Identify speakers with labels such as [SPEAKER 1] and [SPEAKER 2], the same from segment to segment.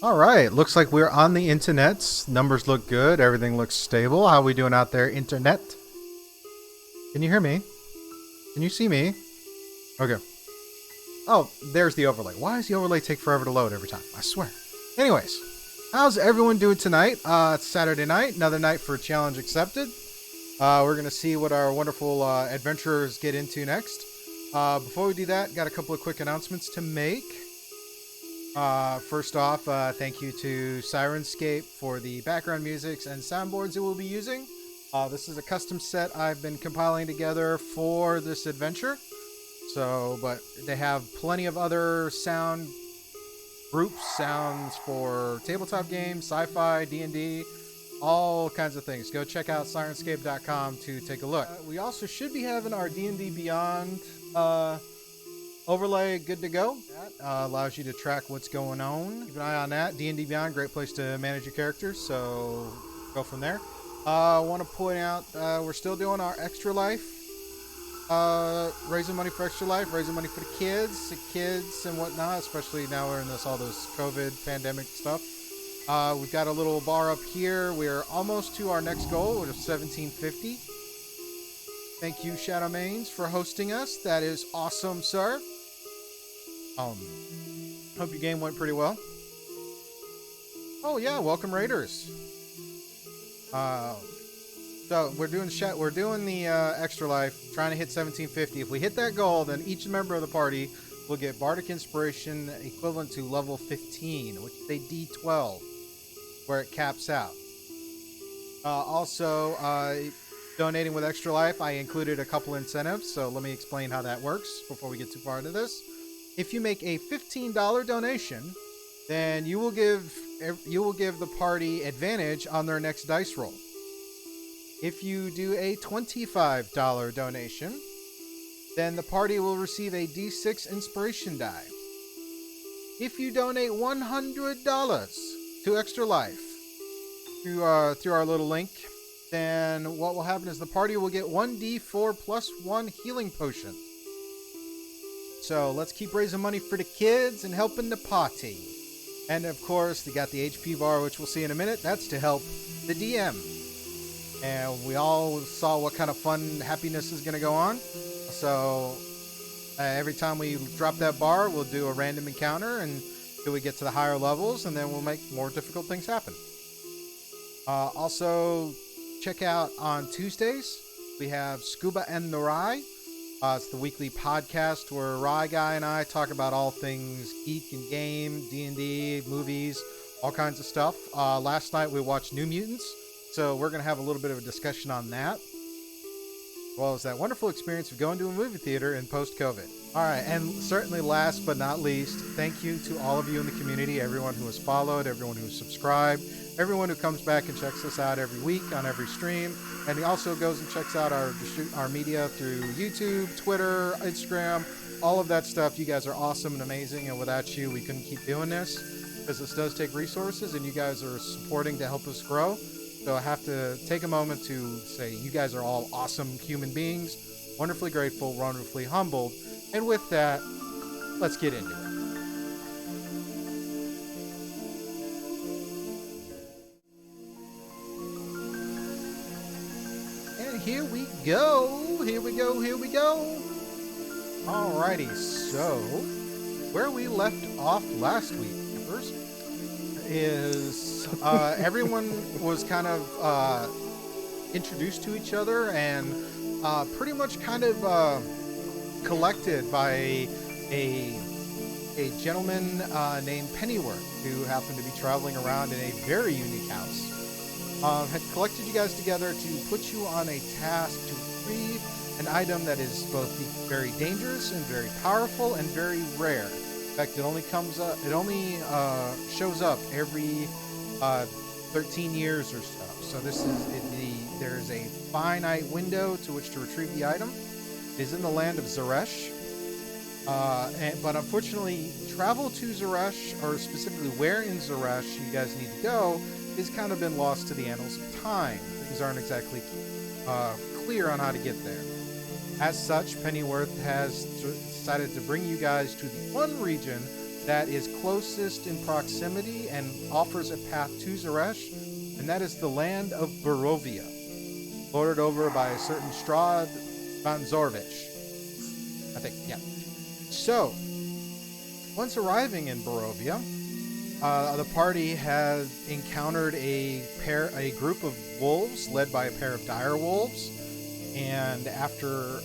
[SPEAKER 1] All right, looks like we're on the internet. Numbers look good. Everything looks stable. How we doing out there, internet? Can you hear me? Can you see me? Okay. Oh, there's the overlay. Why does the overlay take forever to load every time? I swear. Anyways, how's everyone doing tonight? It's Saturday night. Another night for challenge accepted. We're going to see what our wonderful adventurers get into next. Before we do that, got a couple of quick announcements to make. First off, thank you to Syrinscape for the background musics and soundboards it will be using. This is a custom set I've been compiling together for this adventure. But they have plenty of other sound groups, sounds for tabletop games, sci-fi, D&D, all kinds of things. Go check out Syrinscape.com to take a look. We also should be having our D&D Beyond overlay good to go. That allows you to track what's going on. Keep an eye on that. D&D Beyond, great place to manage your characters, so go from there. I want to point out we're still doing our Extra Life. Raising money for Extra Life, raising money for the kids and whatnot, especially now we're in all this COVID pandemic stuff. We've got a little bar up here. We're almost to our next goal, which is 1750. Thank you, Shadow Mains, for hosting us. That is awesome, sir. Hope your game went pretty well. Oh yeah, welcome Raiders. So we're doing the Extra Life, trying to hit 1750. If we hit that goal, then each member of the party will get Bardic Inspiration equivalent to level 15, which is a D12, where it caps out. Also, donating with Extra Life, I included a couple incentives, so let me explain how that works before we get too far into this. If you make a $15 donation, then you will give the party advantage on their next dice roll. If you do a $25 donation, then the party will receive a D6 inspiration die. If you donate $100 to Extra Life through our little link, then what will happen is the party will get 1d4 plus 1 healing potion. So let's keep raising money for the kids and helping the party. And of course, they got the HP bar, which we'll see in a minute. That's to help the DM. And we all saw what kind of fun happiness is going to go on. So every time we drop that bar, we'll do a random encounter until we get to the higher levels, and then we'll make more difficult things happen. Also, check out on Tuesdays, we have Scuba and the Rye. It's the weekly podcast where Rye Guy and I talk about all things geek and game, D&D, movies, all kinds of stuff. Last night we watched New Mutants. So we're going to have a little bit of a discussion on that, as well as that wonderful experience of going to a movie theater in post-COVID. All right, and certainly last but not least, thank you to all of you in the community, everyone who has followed, everyone who has subscribed, everyone who comes back and checks us out every week on every stream, and he also goes and checks out our media through YouTube, Twitter, Instagram, all of that stuff. You guys are awesome and amazing, and without you, we couldn't keep doing this, because this does take resources, and you guys are supporting to help us grow. So I have to take a moment to say you guys are all awesome human beings, wonderfully grateful, wonderfully humbled. And with that, let's get into it. And here we go. Here we go. Here we go. Alrighty, so where we left off last week, members, is everyone was kind of introduced to each other and pretty much kind of collected by a gentleman named Pennyworth, who happened to be traveling around in a very unique house. Had collected you guys together to put you on a task to free an item that is both very dangerous and very powerful and very rare. In fact, it only shows up every 13 years or so. So there's a finite window to which to retrieve the item. It is in the land of Zherisia. But unfortunately, travel to Zherisia, or specifically where in Zherisia you guys need to go, has kind of been lost to the annals of time. Things aren't exactly clear on how to get there. As such, Pennyworth has decided to bring you guys to the one region that is closest in proximity and offers a path to Zeresh, and that is the land of Barovia, lorded over by a certain Strahd Vanzorovich. I think, yeah. So, once arriving in Barovia, the party has encountered a group of wolves led by a pair of dire wolves, and after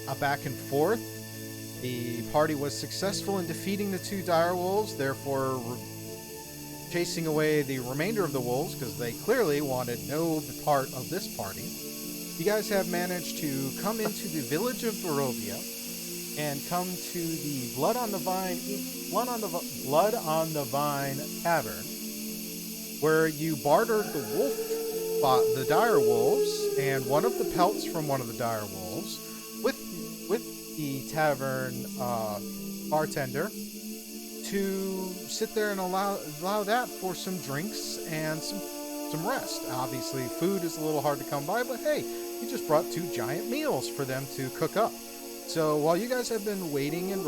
[SPEAKER 1] a back and forth, the party was successful in defeating the two dire wolves, therefore chasing away the remainder of the wolves because they clearly wanted no part of this party. You guys have managed to come into the village of Barovia and come to the Blood on the Vine Tavern, where you bartered the dire wolves, and one of the pelts from one of the dire wolves with the tavern bartender to sit there and allow that for some drinks and some rest. Obviously, food is a little hard to come by, but hey, you just brought 2 giant meals for them to cook up. So while you guys have been waiting and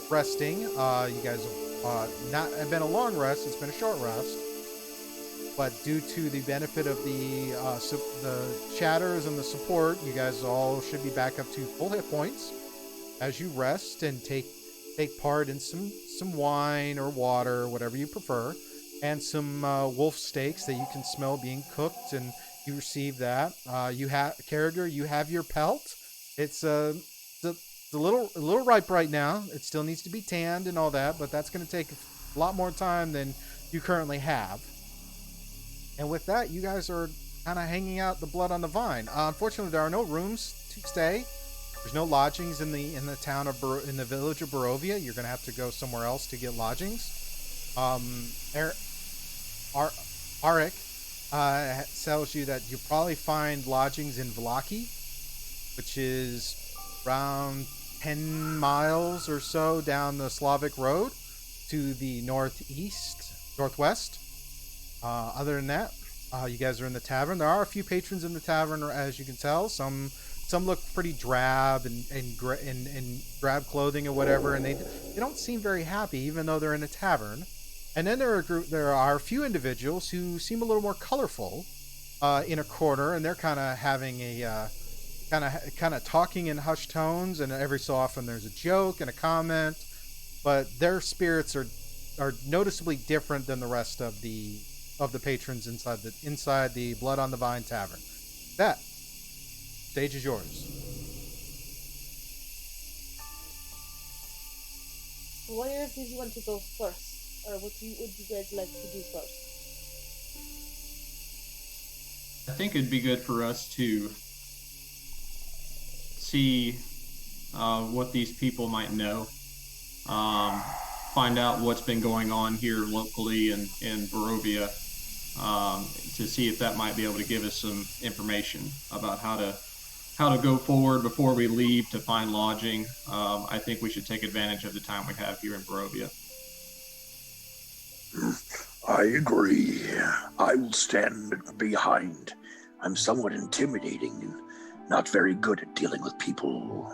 [SPEAKER 1] resting, you guys have been a long rest. It's been a short rest, but due to the benefit of the chatters and the support, you guys all should be back up to full hit points as you rest and take part in some wine or water, whatever you prefer, and some wolf steaks that you can smell being cooked, and you receive that. You have your pelt. It's a little ripe right now. It still needs to be tanned and all that, but that's going to take a lot more time than you currently have. And with that, you guys are kind of hanging out the Blood on the Vine. Unfortunately, there are no rooms to stay. There's no lodgings in the village of Barovia. You're going to have to go somewhere else to get lodgings. Arik tells you that you'll probably find lodgings in Vlaki, which is around 10 miles or so down the Slavic road to the northwest. Other than that, you guys are in the tavern. There are a few patrons in the tavern, as you can tell. Some look pretty drab and drab clothing or whatever, and they don't seem very happy, even though they're in a tavern. And then there are a few individuals who seem a little more colorful in a corner, and they're kind of having a kind of talking in hushed tones, and every so often there's a joke and a comment, but their spirits are noticeably different than the rest of the patrons inside the Blood on the Vine Tavern. That stage is yours.
[SPEAKER 2] Where did you want to go first, or what would you guys like to do first?
[SPEAKER 3] I think it'd be good for us to see what these people might know, find out what's been going on here locally in Barovia, to see if that might be able to give us some information about how to go forward before we leave to find lodging. I think we should take advantage of the time we have here in Barovia.
[SPEAKER 4] I agree. I will stand behind. I'm somewhat intimidating and not very good at dealing with people.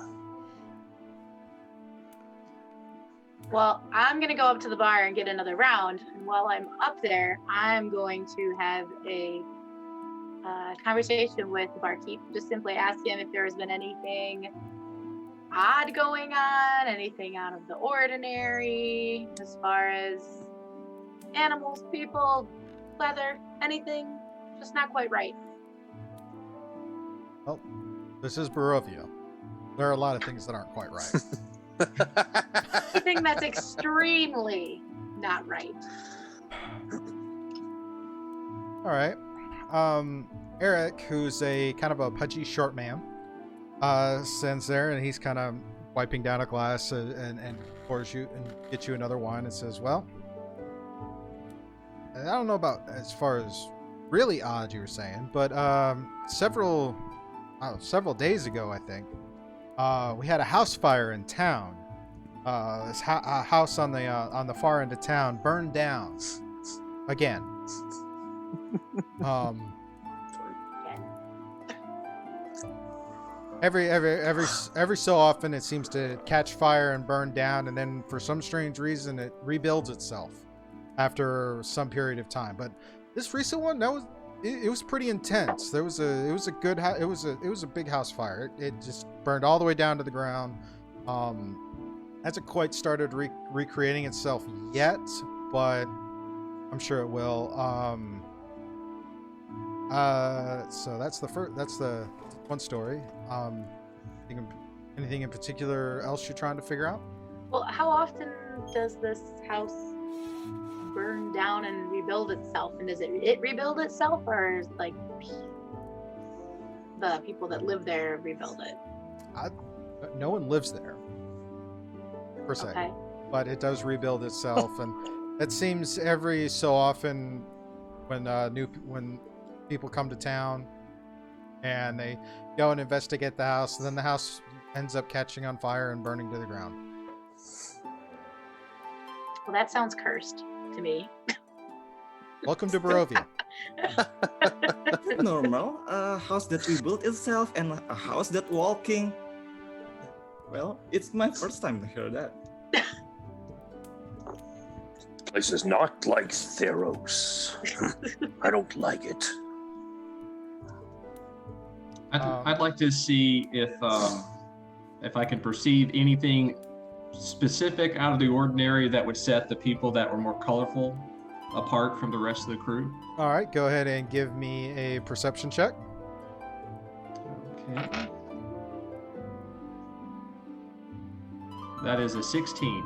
[SPEAKER 5] Well, I'm going to go up to the bar and get another round. And while I'm up there, I'm going to have a conversation with the barkeep. Just simply ask him if there has been anything odd going on, anything out of the ordinary, as far as animals, people, weather, anything just not quite right.
[SPEAKER 1] Well, this is Barovia. There are a lot of things that aren't quite right.
[SPEAKER 5] Anything that's extremely not right.
[SPEAKER 1] All right. Eric, who's a kind of a pudgy short man, stands there, and he's kind of wiping down a glass and pours you and gets you another wine and says, well, I don't know about as far as really odd you were saying, but several days ago, I think, we had a house fire in town. This house on the far end of town burned down again. Every so often, it seems to catch fire and burn down, and then for some strange reason, it rebuilds itself after some period of time. But this recent one, it was pretty intense. It was a big house fire. It just burned all the way down to the ground. Hasn't quite started recreating itself yet, but I'm sure it will. So that's the one story. Anything in particular else you're trying to figure out?
[SPEAKER 5] Well, how often does this house burn down and rebuild itself? And does it rebuild itself, or is like the people that live there rebuild it?
[SPEAKER 1] No one lives there, per se.
[SPEAKER 5] Okay.
[SPEAKER 1] But it does rebuild itself, and it seems every so often when people come to town and they go and investigate the house, and then the house ends up catching on fire and burning to the ground.
[SPEAKER 5] Well, that sounds cursed to me.
[SPEAKER 1] Welcome to Barovia.
[SPEAKER 6] Normal. A house that rebuilt itself and a house that walking. Well, it's my first time to hear that.
[SPEAKER 4] This is not like Theros. I don't like it.
[SPEAKER 3] I'd like to see if I can perceive anything specific out of the ordinary that would set the people that were more colorful apart from the rest of the crew.
[SPEAKER 1] All right, go ahead and give me a perception check.
[SPEAKER 3] Okay. That is a 16.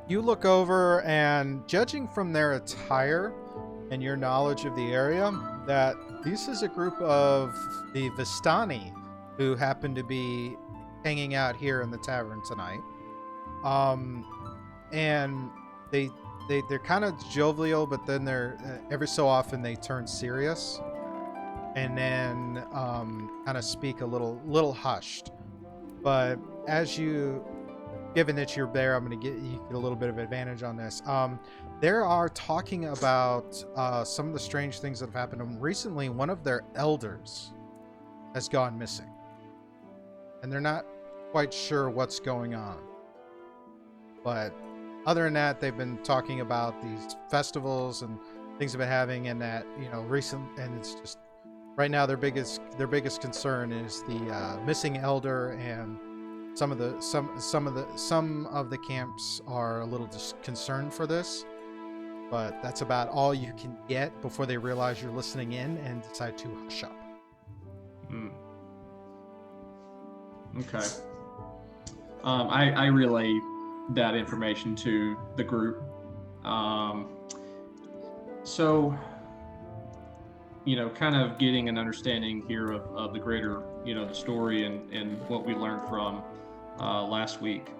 [SPEAKER 1] You look over, and judging from their attire and your knowledge of the area, that this is a group of the Vistani who happen to be hanging out here in the tavern tonight. And they're kind of jovial, but then they're every so often they turn serious, and then kind of speak a little hushed. But as given that you're there, I'm going to get a little bit of advantage on this. They are talking about some of the strange things that have happened. And recently, one of their elders has gone missing, and they're not quite sure what's going on. But other than that, they've been talking about these festivals and things they've been having, and that and it's just right now their biggest concern is the missing elder, and some of the camps are a little concerned for this. But that's about all you can get before they realize you're listening in and decide to hush up.
[SPEAKER 3] Okay. I relay that information to the group. So, kind of getting an understanding here of the greater, the story and what we learned from last week.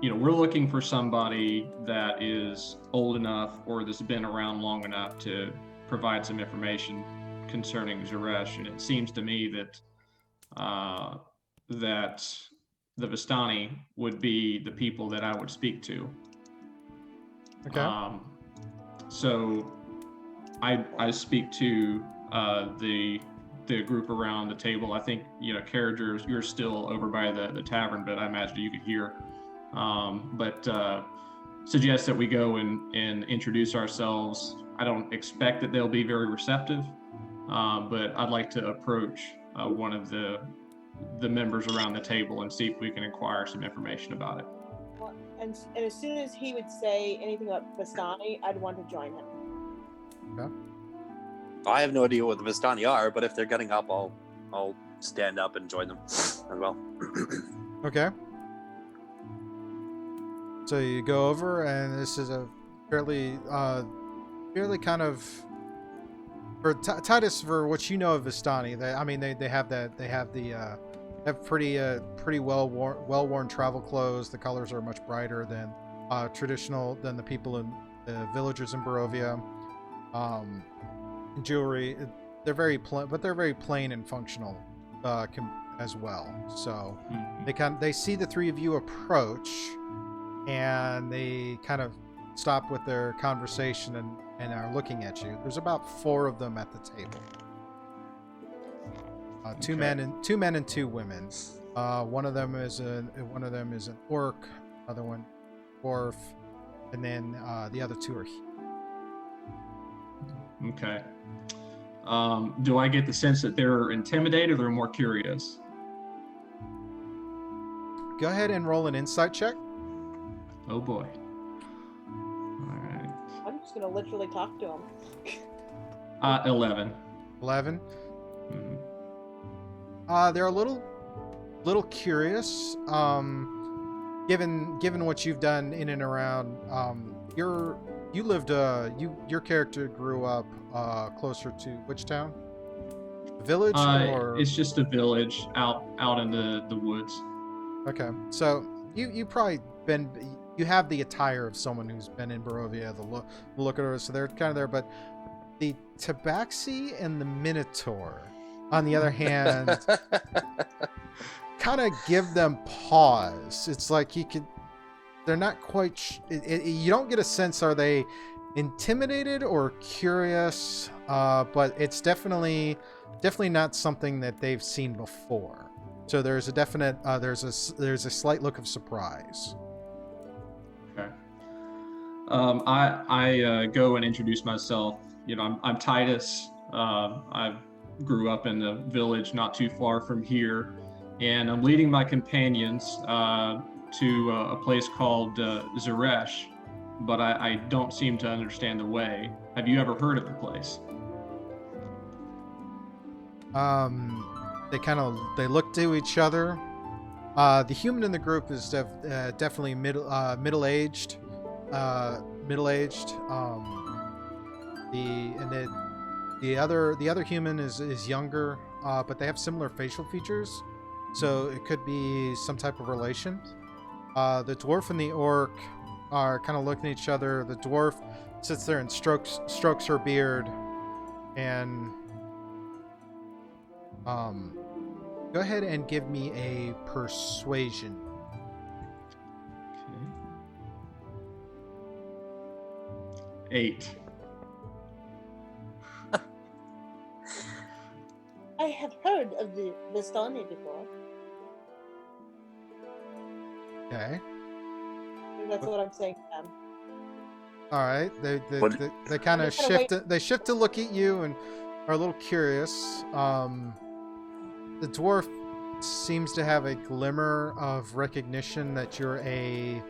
[SPEAKER 3] We're looking for somebody that is old enough or that's been around long enough to provide some information concerning Zherisia, and it seems to me that that the Vistani would be the people that I would speak to.
[SPEAKER 1] Okay.
[SPEAKER 3] So I speak to the group around the table. I think Carriger, you're still over by the tavern, but I imagine you could hear. But suggest that we go and introduce ourselves. I don't expect that they'll be very receptive, but I'd like to approach one of the members around the table and see if we can acquire some information about it.
[SPEAKER 2] Well, and as soon as he would say anything about Vistani, I'd want to join him.
[SPEAKER 1] Okay.
[SPEAKER 7] I have no idea what the Vistani are, but if they're getting up, I'll stand up and join them as well.
[SPEAKER 1] Okay. So you go over, and this is a fairly kind of for Titus, for what you know of Vistani. They have pretty well worn travel clothes. The colors are much brighter than traditional than the people in the villagers in Barovia. Jewelry, they're very plain, but they're very plain and functional as well. So they see the three of you approach, and they kind of stop with their conversation and are looking at you. There's about 4 of them at the table. Two
[SPEAKER 3] Okay.
[SPEAKER 1] men and two women. One of them is an orc, another one dwarf, and then the other two are.
[SPEAKER 3] Okay. Do I get the sense that they're intimidated or more curious?
[SPEAKER 1] Go ahead and roll an insight check.
[SPEAKER 3] Oh boy. All right.
[SPEAKER 2] I'm just gonna literally talk to him.
[SPEAKER 3] 11.
[SPEAKER 1] 11.
[SPEAKER 3] Mhm.
[SPEAKER 1] They're a little curious. Given what you've done in and around, your character grew up closer to which town? The village or
[SPEAKER 3] It's just a village out in the woods.
[SPEAKER 1] okay. So you probably you have the attire of someone who's been in Barovia, the look at her, so they're kind of there. But the Tabaxi and the Minotaur, on the other hand, kind of give them pause. It's like they're not quite. You don't get a sense, are they intimidated or curious? But it's definitely not something that they've seen before. So there's a definite there's a slight look of surprise.
[SPEAKER 3] Okay. I go and introduce myself. You know, I'm Titus. I grew up in the village not too far from here, and I'm leading my companions to a place called Zherisia, but I don't seem to understand the way. Have you ever heard of the place?
[SPEAKER 1] They look to each other. The human in the group is definitely middle-aged. The other human is younger, but they have similar facial features, so it could be some type of relation. The dwarf and the orc are kind of looking at each other. The dwarf sits there and strokes her beard, and go ahead and give me a persuasion.
[SPEAKER 3] Okay. 8.
[SPEAKER 2] I have heard of the Vistani before.
[SPEAKER 1] Okay.
[SPEAKER 2] That's what I'm saying, Sam.
[SPEAKER 1] All right. They
[SPEAKER 4] What-
[SPEAKER 1] kind of
[SPEAKER 2] I'm just gonna
[SPEAKER 1] shift. They shift to look at you and are a little curious. The dwarf seems to have a glimmer of recognition that you're a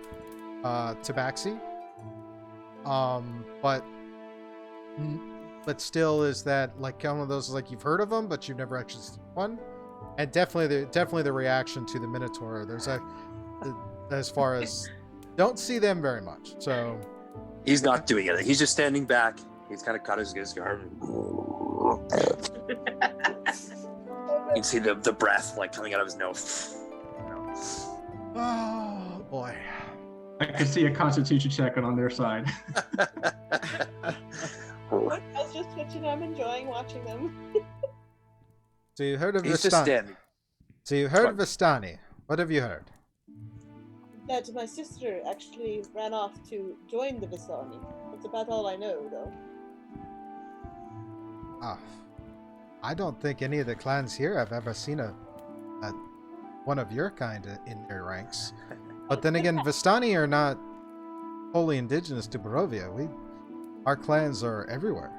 [SPEAKER 1] Tabaxi. But still, is that like one of those like you've heard of them, but you've never actually seen one? And definitely the reaction to the Minotaur. There's as far as don't see them very much. So
[SPEAKER 7] He's not doing it. He's just standing back. He's kind of cut his scarf. You can see the breath like coming out of his nose.
[SPEAKER 1] oh boy.
[SPEAKER 3] I can see a constitution check on their side.
[SPEAKER 2] I was just twitching. I'm enjoying watching them.
[SPEAKER 1] So you heard of
[SPEAKER 7] He's just
[SPEAKER 1] Vistani?
[SPEAKER 7] standing.
[SPEAKER 1] So you heard of Vistani? What have you heard?
[SPEAKER 2] That my sister actually ran off to join the Vistani. That's about all I know, though.
[SPEAKER 1] Ah, I don't think any of the clans here have ever seen a one of your kind in their ranks. But then again, Vistani are not wholly indigenous to Barovia. Our clans are everywhere.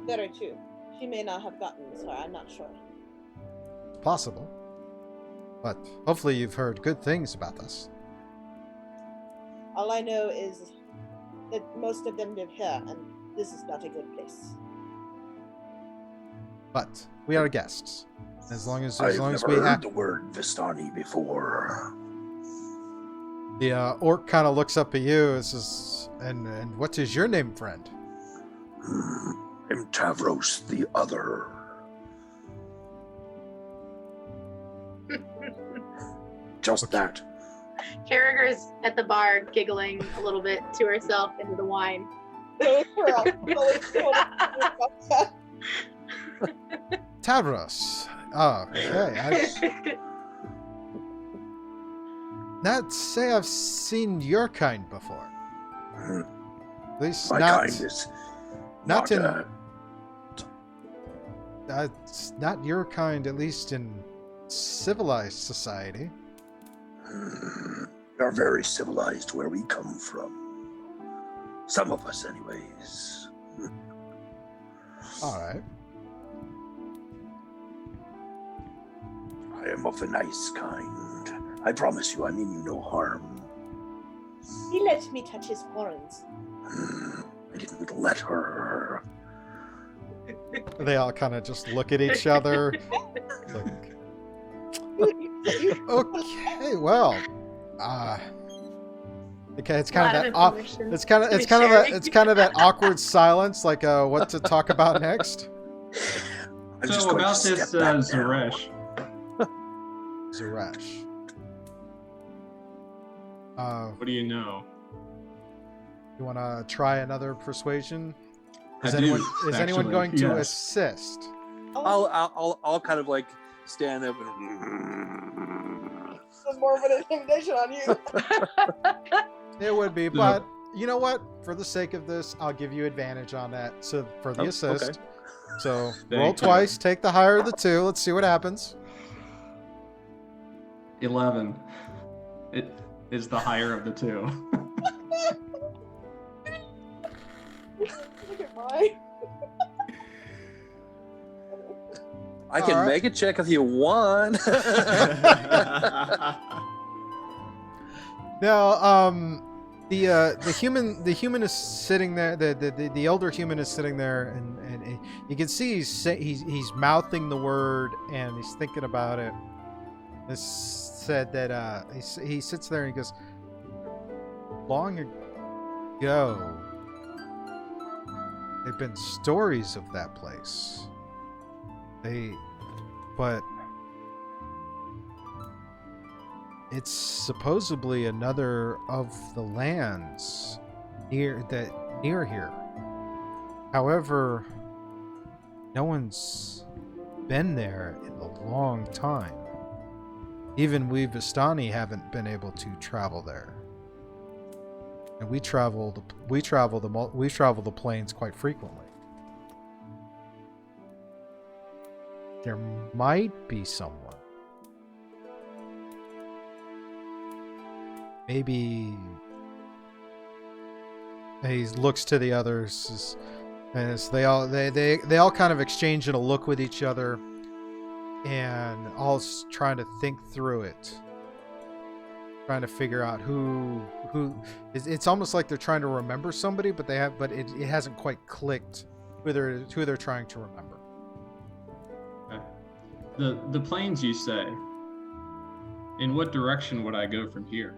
[SPEAKER 2] Very true. She may not have gotten this far. I'm not sure.
[SPEAKER 1] It's possible. But hopefully you've heard good things about us.
[SPEAKER 2] All I know is that most of them live here, and this is not a good place.
[SPEAKER 1] But we are guests. As long as
[SPEAKER 4] I've
[SPEAKER 1] we
[SPEAKER 4] never heard
[SPEAKER 1] have
[SPEAKER 4] the word Vistani before.
[SPEAKER 1] the orc kind of looks up at you. And what is your name, friend?
[SPEAKER 4] I'm Tavros the Other. Just that.
[SPEAKER 5] Carragher's at the bar giggling a little bit to herself into the wine.
[SPEAKER 1] Tavros. Oh, okay. Not say I've seen your kind before. At least
[SPEAKER 4] My
[SPEAKER 1] not.
[SPEAKER 4] kind is
[SPEAKER 1] not
[SPEAKER 4] not
[SPEAKER 1] in- It's not your kind, at least in civilized society.
[SPEAKER 4] We are very civilized where we come from. Some of us, anyways.
[SPEAKER 1] All right.
[SPEAKER 4] I am of a nice kind. I promise you, I mean you no harm.
[SPEAKER 2] He let me touch his horns.
[SPEAKER 4] I didn't let her.
[SPEAKER 1] They all kind of just look at each other. Like, okay, well, okay, it's kind of that. It's kind of that awkward silence, like what to talk about next.
[SPEAKER 4] I'm just
[SPEAKER 3] So
[SPEAKER 4] going
[SPEAKER 3] about
[SPEAKER 4] to
[SPEAKER 3] this
[SPEAKER 4] step back now.
[SPEAKER 3] Zeresh.
[SPEAKER 1] Zeresh.
[SPEAKER 3] What do you know?
[SPEAKER 1] You want to try another persuasion? Is
[SPEAKER 3] I
[SPEAKER 1] anyone
[SPEAKER 3] do,
[SPEAKER 1] is anyone
[SPEAKER 3] actually,
[SPEAKER 1] going to
[SPEAKER 3] yes.
[SPEAKER 1] assist?
[SPEAKER 7] I'll kind of like stand up and.
[SPEAKER 2] There's more of an intimidation on you.
[SPEAKER 1] It would be, but you know what? For the sake of this, I'll give you advantage on that. So for the assist.
[SPEAKER 7] Okay.
[SPEAKER 1] So
[SPEAKER 3] Thank
[SPEAKER 1] roll
[SPEAKER 3] you.
[SPEAKER 1] twice, take the higher of the two. Let's see what happens.
[SPEAKER 3] 11. It is the higher of the two.
[SPEAKER 2] Look at mine.
[SPEAKER 7] I can
[SPEAKER 1] Alright.
[SPEAKER 7] make a check if you want.
[SPEAKER 1] Now, the human is sitting there. The elder human is sitting there, and you can see he's mouthing the word and he's thinking about it. This said that he sits there and he goes, long ago, there've been stories of that place. But it's supposedly another of the lands near here. However, no one's been there in a long time. Even we Vistani haven't been able to travel there. And we travel the plains quite frequently. There might be someone. Maybe. He looks to the others as they all kind of exchange a look with each other, and all trying to think through it, trying to figure out who. It's almost like they're trying to remember somebody, but it hasn't quite clicked who they're trying to remember.
[SPEAKER 3] The plains, you say? In what direction would I go from here?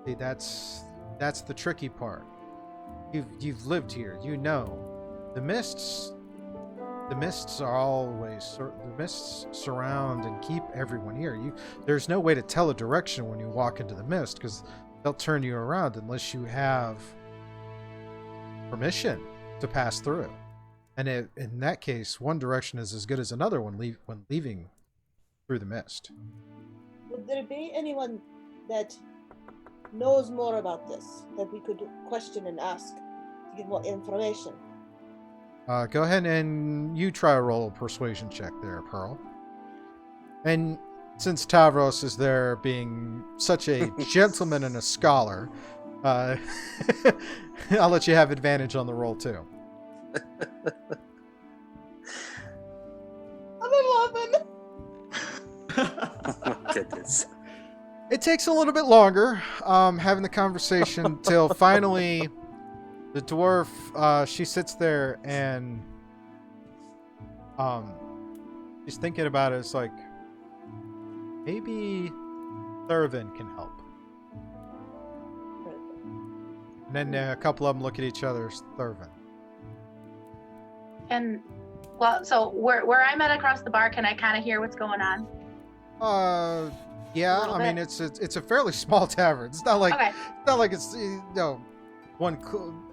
[SPEAKER 1] See, that's the tricky part. You've lived here, you know. The mists are always the mists surround and keep everyone here. There's no way to tell a direction when you walk into the mist, because they'll turn you around unless you have permission to pass through. And in that case, one direction is as good as another when leaving through the mist.
[SPEAKER 2] Would there be anyone that knows more about this that we could question and ask to get more information?
[SPEAKER 1] Go ahead and you try a roll persuasion check there, Pearl. And since Tavros is there being such a gentleman and a scholar, I'll let you have advantage on the roll too.
[SPEAKER 2] I'm 11.
[SPEAKER 7] Oh, goodness.
[SPEAKER 1] It takes a little bit longer having the conversation till finally the dwarf, she sits there and she's thinking about it. It's like, maybe Thurvin can help. And then a couple of them look at each other. Thurvin.
[SPEAKER 5] And so where I'm at across the bar, can I kind of hear what's going on?
[SPEAKER 1] Yeah.
[SPEAKER 5] little
[SPEAKER 1] I mean,
[SPEAKER 5] bit.
[SPEAKER 1] it's a fairly small tavern. It's not like
[SPEAKER 5] Okay.
[SPEAKER 1] it's one.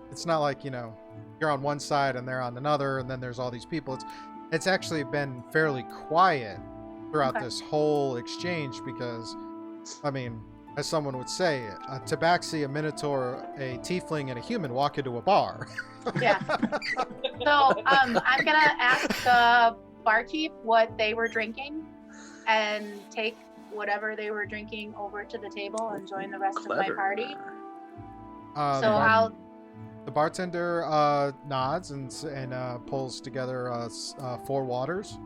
[SPEAKER 1] It's not like you're on one side and they're on another, and then there's all these people. It's actually been fairly quiet throughout
[SPEAKER 5] Okay.
[SPEAKER 1] this whole exchange because, I mean, as someone would say, a tabaxi, a minotaur, a tiefling, and a human walk into a bar.
[SPEAKER 5] Yeah. So I'm gonna ask the barkeep what they were drinking, and take whatever they were drinking over to the table and join the rest of my party.
[SPEAKER 1] Uh,
[SPEAKER 5] So I'll.
[SPEAKER 1] The bartender nods and pulls together 4 waters,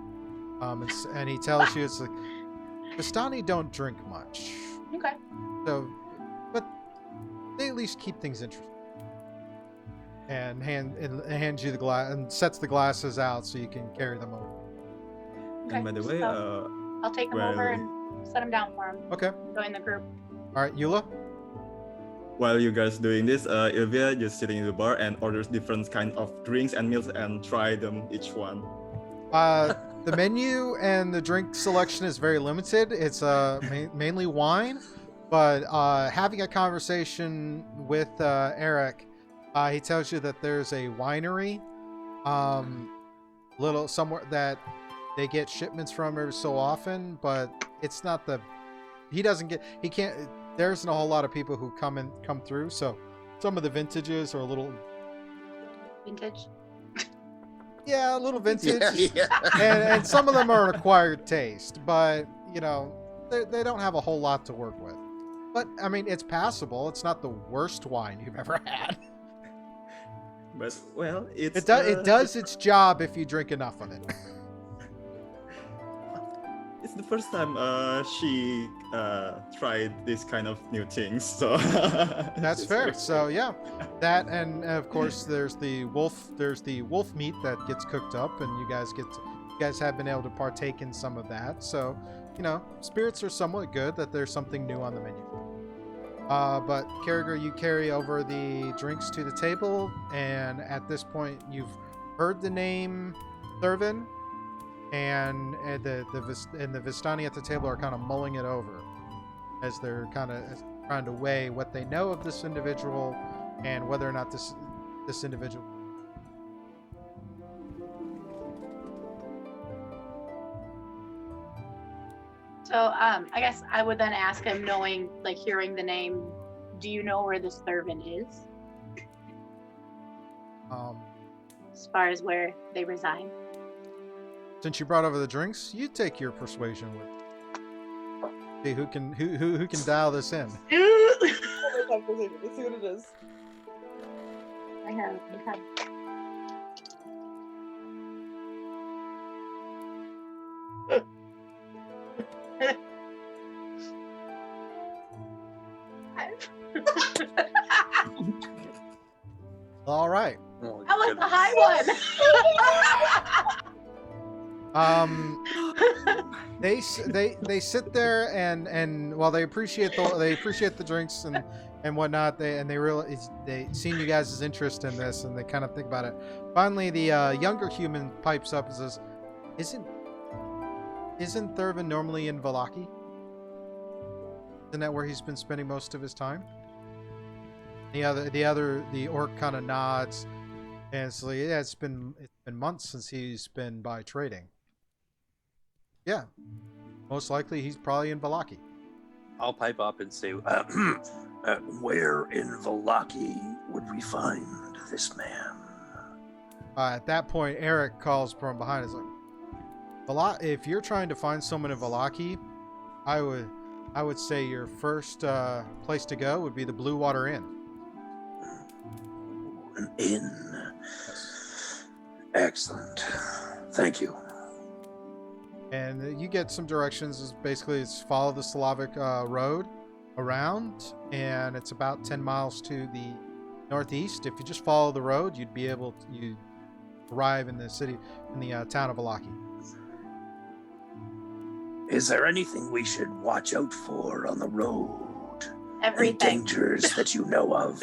[SPEAKER 1] and he tells you it's like, Vistani don't drink much,
[SPEAKER 5] Okay.
[SPEAKER 1] so, but they at least keep things interesting. And hands you the glass and sets the glasses out so you can carry them over.
[SPEAKER 5] Okay.
[SPEAKER 6] And by the way,
[SPEAKER 5] So I'll take them over
[SPEAKER 6] well-
[SPEAKER 5] and set them down for him.
[SPEAKER 1] Okay.
[SPEAKER 5] Join the group.
[SPEAKER 1] All right, Eula.
[SPEAKER 6] while you guys doing this, Ilvia just sitting in the bar and orders different kind of drinks and meals and try them each one.
[SPEAKER 1] The menu and the drink selection is very limited. It's mainly wine, but having a conversation with Eric, he tells you that there's a winery, little somewhere that they get shipments from every so often, but it's not the. He can't. There isn't a whole lot of people who come through, so some of the vintages are a little.
[SPEAKER 5] Vintage.
[SPEAKER 1] Yeah, a little vintage.
[SPEAKER 7] Yeah.
[SPEAKER 1] and some of them are an acquired taste, but they don't have a whole lot to work with. But I mean, it's passable. It's not the worst wine you've ever had.
[SPEAKER 6] But well, it's
[SPEAKER 1] It does its job if you drink enough of it.
[SPEAKER 6] It's the first time she tried this kind of new things, so
[SPEAKER 1] That's
[SPEAKER 6] it's
[SPEAKER 1] fair.
[SPEAKER 6] very
[SPEAKER 1] So yeah, that and of course there's the wolf meat that gets cooked up, and you guys have been able to partake in some of that. So spirits are somewhat good that there's something new on the menu. But Carragher, you carry over the drinks to the table, and at this point you've heard the name Thurvin, and the Vistani at the table are kind of mulling it over as they're kind of trying to weigh what they know of this individual and whether or not this individual.
[SPEAKER 5] So I guess I would then ask him, hearing the name, do you know where this Thurvin is? As far as where they reside.
[SPEAKER 1] Since you brought over the drinks, you take your persuasion with. See who can dial this in.
[SPEAKER 2] Let's see what it is.
[SPEAKER 5] I have. Okay.
[SPEAKER 1] All right.
[SPEAKER 7] Oh,
[SPEAKER 5] That was the
[SPEAKER 7] goodness.
[SPEAKER 1] high one. They sit there and while they appreciate the drinks and whatnot, they realize they seen you guys' interest in this, and they kind of think about it. Finally, the younger human pipes up and says, "Isn't Thurvin normally in Vallaki? Isn't that where he's been spending most of his time?" The orc kind of nods, and so yeah, it's been months since he's been by trading. Yeah, most likely he's probably in Vallaki.
[SPEAKER 7] I'll pipe up and say,
[SPEAKER 4] Where in Vallaki would we find this man?
[SPEAKER 1] At that point, Eric calls from behind. Is like, if you're trying to find someone in Vallaki, I would say your first place to go would be the Blue Water Inn.
[SPEAKER 4] An inn. Excellent. Thank you.
[SPEAKER 1] And you get some directions. It's follow the Slavic road around, and it's about 10 miles to the northeast. If you just follow the road, you'd be able to arrive in the town of Vallaki.
[SPEAKER 4] Is there anything we should watch out for on the road?
[SPEAKER 5] Everything.
[SPEAKER 4] Any dangers that you know of?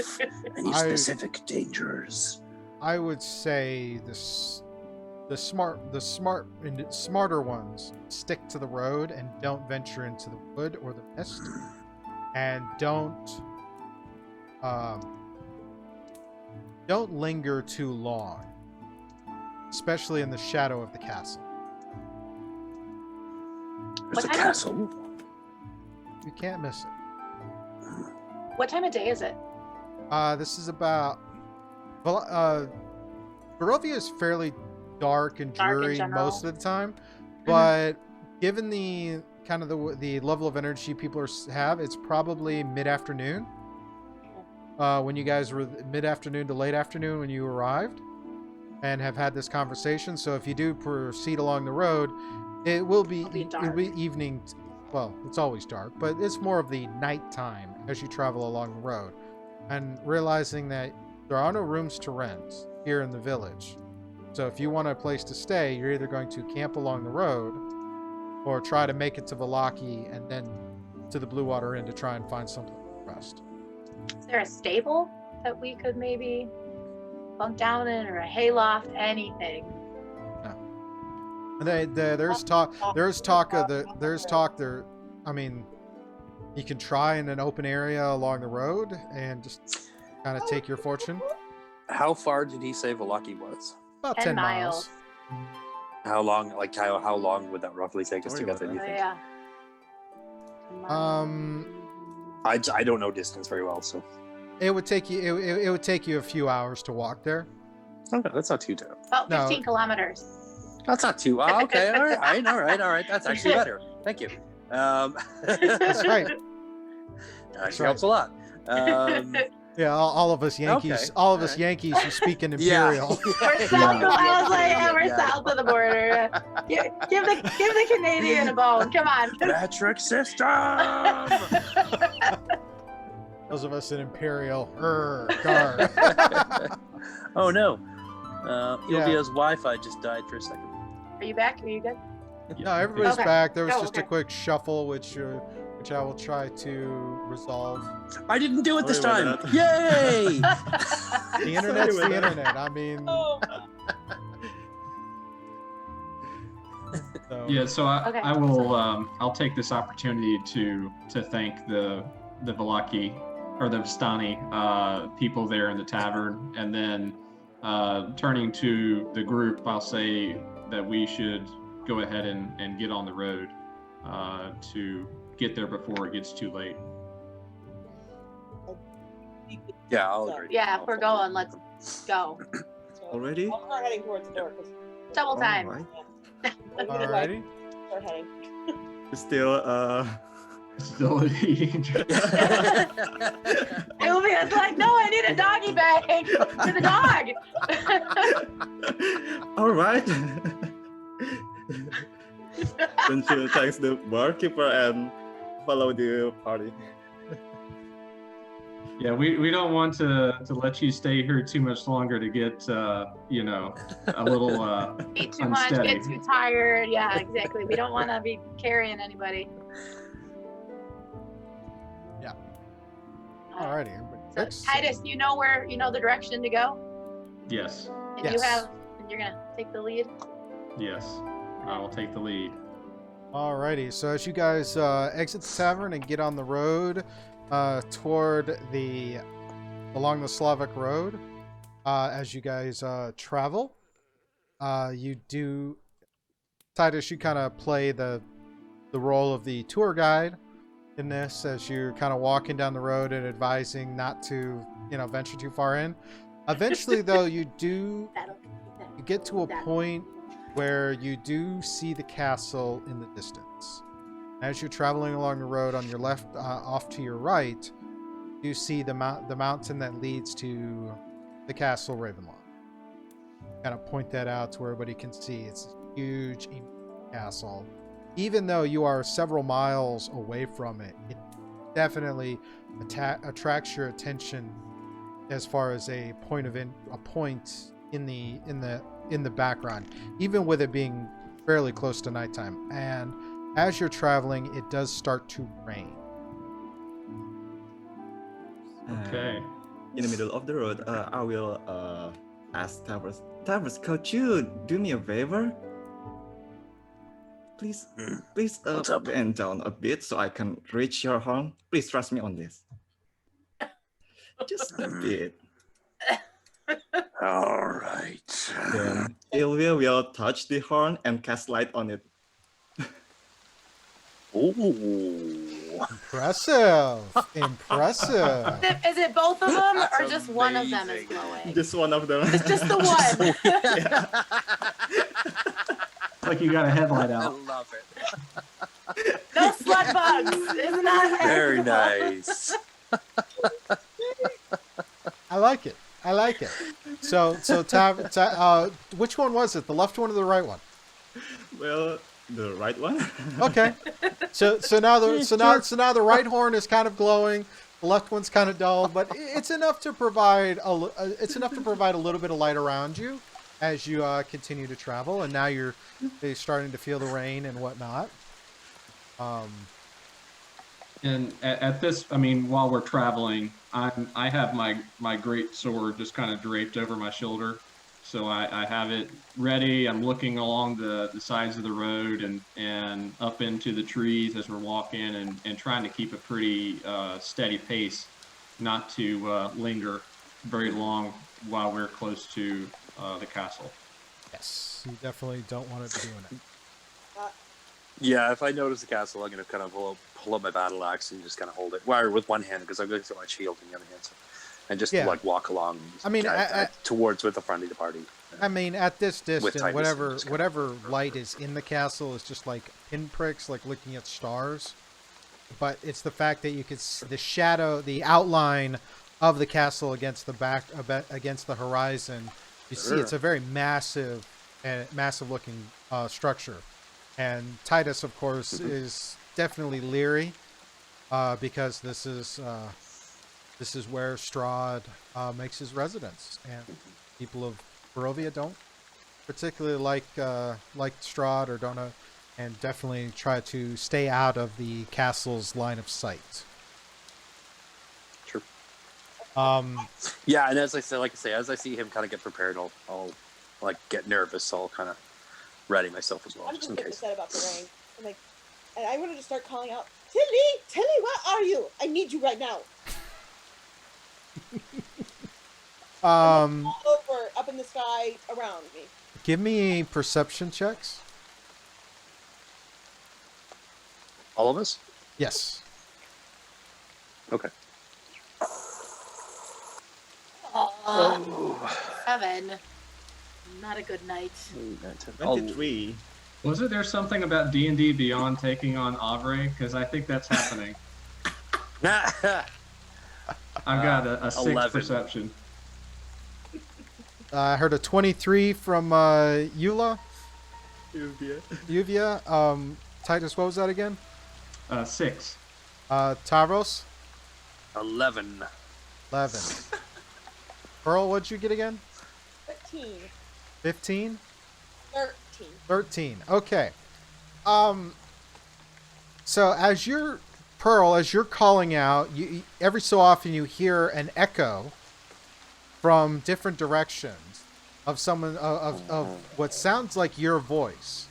[SPEAKER 4] Any specific dangers?
[SPEAKER 1] I would say the smarter ones stick to the road and don't venture into the wood or the mist, and don't linger too long, especially in the shadow of the castle.
[SPEAKER 4] There's a castle.
[SPEAKER 1] You can't miss it.
[SPEAKER 5] What time of day is it?
[SPEAKER 1] This is about. Well, Barovia is fairly dark and
[SPEAKER 5] Dark in
[SPEAKER 1] dreary
[SPEAKER 5] general.
[SPEAKER 1] most of the time, but given the kind of the level of energy people have, it's probably mid-afternoon. When you guys were mid-afternoon to late afternoon when you arrived, and have had this conversation. So if you do proceed along the road, it will be evening. Well, it's always dark, but it's more of the nighttime as you travel along the road, and realizing that there are no rooms to rent here in the village. So if you want a place to stay, you're either going to camp along the road or try to make it to Vallaki and then to the Blue Water Inn to try and find something to rest.
[SPEAKER 5] Is there a stable that we could maybe bunk down in, or a hayloft, anything?
[SPEAKER 1] There's talk there. I mean, you can try in an open area along the road and just kind of take your fortune.
[SPEAKER 7] How far did he say Vallaki was?
[SPEAKER 1] About
[SPEAKER 5] 10
[SPEAKER 1] 10 miles.
[SPEAKER 7] How long? Like how long would that roughly take us to get there? Do you
[SPEAKER 5] Oh,
[SPEAKER 7] think?
[SPEAKER 5] yeah.
[SPEAKER 7] I don't know distance very well, so.
[SPEAKER 1] It would take you. It would take you a few hours to walk there.
[SPEAKER 7] Okay, that's not too terrible.
[SPEAKER 5] About
[SPEAKER 1] No.
[SPEAKER 5] 15 kilometers.
[SPEAKER 7] That's not too. Oh, okay, all right. That's actually better. Thank you.
[SPEAKER 1] That's right.
[SPEAKER 7] Actually helps a lot.
[SPEAKER 1] Yeah, all of us Yankees.
[SPEAKER 7] Okay,
[SPEAKER 1] All of us
[SPEAKER 7] alright.
[SPEAKER 1] Yankees who speak in Imperial.
[SPEAKER 5] We're south. I was like, yeah, we're south of the border. Give the Canadian a bone. Come on.
[SPEAKER 7] Metric system.
[SPEAKER 1] Those of us in Imperial. Gar.
[SPEAKER 7] Oh no.
[SPEAKER 1] Yeah.
[SPEAKER 7] Ilvia's Wi-Fi just died for a second.
[SPEAKER 5] Are you back? Are you good?
[SPEAKER 1] No, everybody's
[SPEAKER 5] Okay.
[SPEAKER 1] back. There was
[SPEAKER 5] Oh,
[SPEAKER 1] just a
[SPEAKER 5] okay.
[SPEAKER 1] quick shuffle, which I will try to resolve.
[SPEAKER 7] I didn't do it this
[SPEAKER 6] Sorry
[SPEAKER 7] time.
[SPEAKER 6] about
[SPEAKER 7] Yay!
[SPEAKER 1] The internet's
[SPEAKER 6] Sorry
[SPEAKER 1] the
[SPEAKER 6] about that.
[SPEAKER 1] internet. I mean,
[SPEAKER 2] Oh,
[SPEAKER 1] so,
[SPEAKER 3] Yeah, so
[SPEAKER 5] Okay.
[SPEAKER 3] I will I'll take this opportunity to thank the Vallaki or the Vistani people there in the tavern, and then turning to the group, I'll say that we should go ahead and get on the road to get there before it gets too late.
[SPEAKER 7] Yeah, I'll agree.
[SPEAKER 5] Yeah, if we're going, let's go.
[SPEAKER 2] So
[SPEAKER 6] Already?
[SPEAKER 2] I'll start heading towards the door because
[SPEAKER 5] Double time.
[SPEAKER 6] Alright.
[SPEAKER 1] alrighty.
[SPEAKER 2] start heading.
[SPEAKER 6] Still,
[SPEAKER 3] Still eating.
[SPEAKER 5] Ilvia's like, no, I need a doggy bag for the dog.
[SPEAKER 6] all right. Then she thanks the barkeeper and follow the party.
[SPEAKER 3] Yeah, we don't want to let you stay here too much longer to get a little
[SPEAKER 5] Eat too much,
[SPEAKER 3] unsteady.
[SPEAKER 5] get too tired. Yeah, exactly. We don't want to be carrying anybody.
[SPEAKER 1] Alrighty. Everybody
[SPEAKER 5] So,
[SPEAKER 1] fixed?
[SPEAKER 5] Titus, you know the direction to go?
[SPEAKER 3] Yes,
[SPEAKER 5] And
[SPEAKER 1] Yes.
[SPEAKER 5] you're gonna take the lead?
[SPEAKER 3] yes. I will take the lead.
[SPEAKER 1] Alrighty, so as you guys exit the tavern and get on the road toward along the Slavic Road, as you guys travel, you do, Titus, you kind of play the role of the tour guide in this, as you're kind of walking down the road and advising not to, venture too far in. Eventually, though, you get to a point where you do see the castle in the distance. As you're traveling along the road on your left, off to your right, you see the mountain that leads to the castle Ravenloft. Kind of point that out to where everybody can see. It's a huge castle. Even though you are several miles away from it, it definitely attracts your attention as far as a point in the background, even with it being fairly close to nighttime. And as you're traveling, it does start to rain.
[SPEAKER 3] Okay.
[SPEAKER 6] In the middle of the road, I will ask Tavros. Tavros, could you do me a favor? Please,
[SPEAKER 4] What's up?
[SPEAKER 6] bend down a bit so I can reach your horn. Please trust me on this. Just a bit.
[SPEAKER 4] All right.
[SPEAKER 6] Then Ilvia will touch the horn and cast light on it.
[SPEAKER 7] Ooh.
[SPEAKER 1] Impressive. Impressive.
[SPEAKER 5] Is it both of them
[SPEAKER 7] That's
[SPEAKER 5] or just one of them is
[SPEAKER 7] amazing.
[SPEAKER 5] glowing?
[SPEAKER 6] Just one of them.
[SPEAKER 5] It's just the one.
[SPEAKER 6] Yeah.
[SPEAKER 3] Like you got a headlight
[SPEAKER 7] I
[SPEAKER 3] out.
[SPEAKER 7] love it.
[SPEAKER 5] No slug bugs. Isn't that
[SPEAKER 7] Very
[SPEAKER 5] admirable?
[SPEAKER 7] nice.
[SPEAKER 1] I like it. I like it. So which one was it? The left one or the right one?
[SPEAKER 6] Well, the right one.
[SPEAKER 1] Okay. So now the right horn is kind of glowing. The left one's kind of dull, but it's enough to provide a little bit of light around you as you continue to travel. And now you're starting to feel the rain and whatnot.
[SPEAKER 3] And at this, I mean, while we're traveling, I have my great sword just kind of draped over my shoulder, so I have it ready. I'm looking along the sides of the road and up into the trees as we're walking, and trying to keep a pretty steady pace, not to linger very long while we're close to the castle.
[SPEAKER 1] Yes, you definitely don't want to be doing it.
[SPEAKER 7] Yeah, if I notice the castle, I'm gonna kind of pull up my battle axe and just kind of hold it. Well, with one hand because I'm going to throw my shield in the other hand, and just
[SPEAKER 1] Yeah.
[SPEAKER 7] like walk along.
[SPEAKER 1] I mean,
[SPEAKER 7] towards with the front of the party.
[SPEAKER 1] I mean, at this distance,
[SPEAKER 7] Titus, just kinda-
[SPEAKER 1] whatever light is in the castle is just like pinpricks, like looking at stars. But it's the fact that you could see the shadow, the outline of the castle against the horizon. You see, it's a very massive looking structure. And Titus, of course, is definitely leery because this is where Strahd makes his residence, and people of Barovia don't particularly like Strahd, or don't, and definitely try to stay out of the castle's line of sight.
[SPEAKER 7] Sure.
[SPEAKER 1] Yeah,
[SPEAKER 7] and as I say, as I see him kind of get prepared, I'll like get nervous. So I'll kind of ready myself as well,
[SPEAKER 2] I'm
[SPEAKER 7] just
[SPEAKER 2] just
[SPEAKER 7] in
[SPEAKER 2] getting
[SPEAKER 7] case.
[SPEAKER 2] upset about the rain. I'm like, and I wanted to start calling out, Tilly, where are you? I need you right now. All over, up in the sky, around me.
[SPEAKER 1] Give me perception checks.
[SPEAKER 7] All of us?
[SPEAKER 1] Yes.
[SPEAKER 7] Okay.
[SPEAKER 5] Oh, 7. Not a good night.
[SPEAKER 6] 23.
[SPEAKER 3] Wasn't there something about D&D Beyond taking on Avre? Because I think that's happening. I've got a 6
[SPEAKER 7] 11.
[SPEAKER 3] perception.
[SPEAKER 1] I heard a 23 from Eula.
[SPEAKER 6] Uvia.
[SPEAKER 1] Yuvia. Titus, what was that again?
[SPEAKER 3] 6.
[SPEAKER 1] Tavros?
[SPEAKER 7] 11.
[SPEAKER 1] 11. Pearl, what'd you get again?
[SPEAKER 2] 13.
[SPEAKER 1] 15?
[SPEAKER 2] 13.
[SPEAKER 1] 13. Okay. So as you're calling out, you every so often you hear an echo from different directions of someone of what sounds like your voice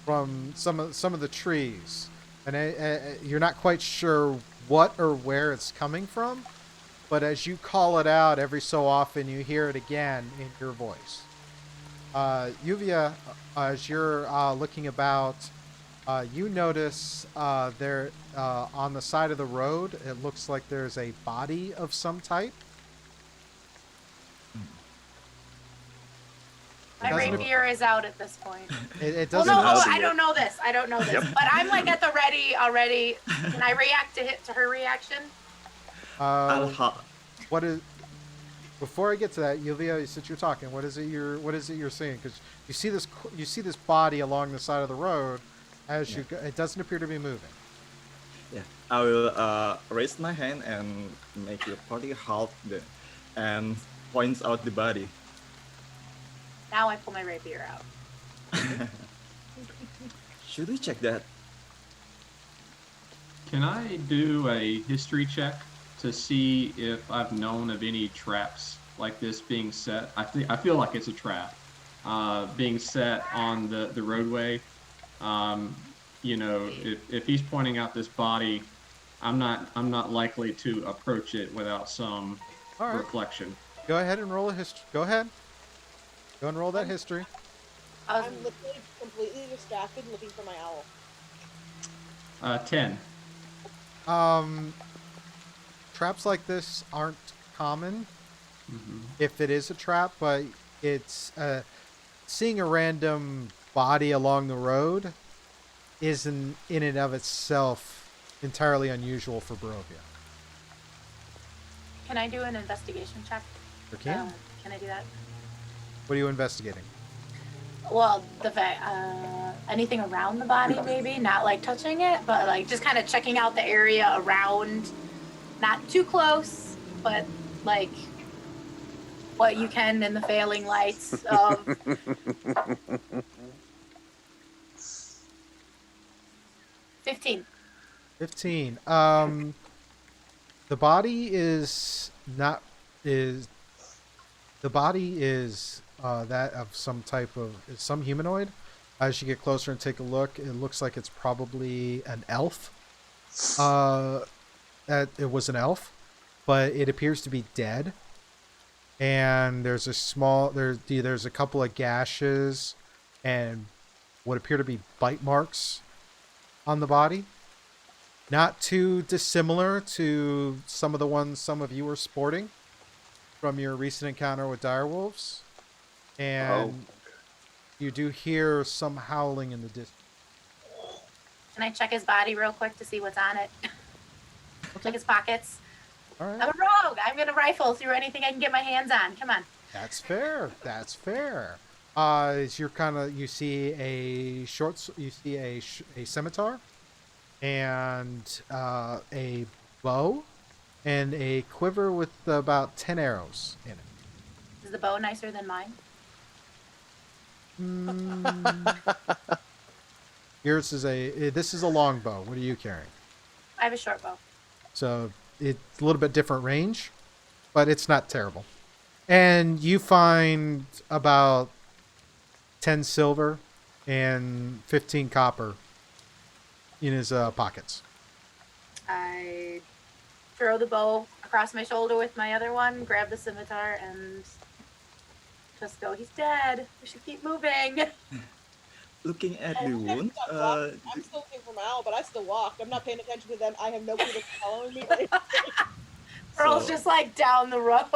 [SPEAKER 1] from some of the trees, and you're not quite sure what or where it's coming from, but as you call it out every so often you hear it again in your voice. Yuvia, as you're looking about, you notice there on the side of the road, it looks like there's a body of some type.
[SPEAKER 5] My rapier is out at this point.
[SPEAKER 1] It
[SPEAKER 5] Well,
[SPEAKER 1] doesn't.
[SPEAKER 5] no,
[SPEAKER 7] Doesn't
[SPEAKER 5] I
[SPEAKER 7] yet.
[SPEAKER 5] don't know this.
[SPEAKER 7] Yep.
[SPEAKER 5] But I'm like at the ready already. Can I react to her reaction?
[SPEAKER 1] What is? Before I get to that, Yuvia, since you're talking, what is it you're seeing? Because you see this body along the side of the road. As you go, it doesn't appear to be moving.
[SPEAKER 6] Yeah, I will raise my hand and make the party halt and points out the body.
[SPEAKER 5] Now I pull my rapier out.
[SPEAKER 6] Should we check that?
[SPEAKER 3] Can I do a history check to see if I've known of any traps like this being set? I feel like it's a trap being set on the roadway. You know, if he's pointing out this body, I'm not likely to approach it without some reflection.
[SPEAKER 1] Go ahead and roll a history. Go ahead. Go and roll that history.
[SPEAKER 2] I'm literally completely distracted looking for my owl.
[SPEAKER 3] 10.
[SPEAKER 1] Traps like this aren't common
[SPEAKER 3] Mm-hmm.
[SPEAKER 1] if it is a trap, but it's seeing a random body along the road isn't in and of itself entirely unusual for Barovia.
[SPEAKER 5] Can I do an investigation check?
[SPEAKER 1] You can.
[SPEAKER 5] Can I do that?
[SPEAKER 1] What are you investigating?
[SPEAKER 5] Well, the fact, anything around the body, maybe not like touching it, but like just kind of checking out the area around, not too close, but like what you can in the failing lights of. 15.
[SPEAKER 1] 15. The body is not is the body is that of some type of some humanoid. As you get closer and take a look, it looks like it's probably an elf. That it was an elf, but it appears to be dead. And there's a couple of gashes and what appear to be bite marks on the body. Not too dissimilar to some of the ones some of you were sporting from your recent encounter with direwolves. And you do hear some howling in the distance.
[SPEAKER 5] Can I check his body real quick to see what's on it? Check his pockets.
[SPEAKER 1] All right.
[SPEAKER 5] I'm a rogue. I'm gonna rifle through anything I can get my hands on. Come on.
[SPEAKER 1] That's fair. That's fair. You see a scimitar and a bow and a quiver with about 10 arrows in it.
[SPEAKER 5] Is the bow nicer than mine?
[SPEAKER 1] Yours is this is a long bow. What are you carrying?
[SPEAKER 5] I have a short bow.
[SPEAKER 1] So it's a little bit different range, but it's not terrible. And you find about 10 silver and 15 copper in his pockets.
[SPEAKER 5] I throw the bow across my shoulder with my other one, grab the scimitar, and just go, he's dead. We should keep moving.
[SPEAKER 6] Looking at the wound,
[SPEAKER 2] I'm still looking for Mal, but I still walk. I'm not paying attention to them. I have no clue what's following me.
[SPEAKER 5] Pearl's just like down the road.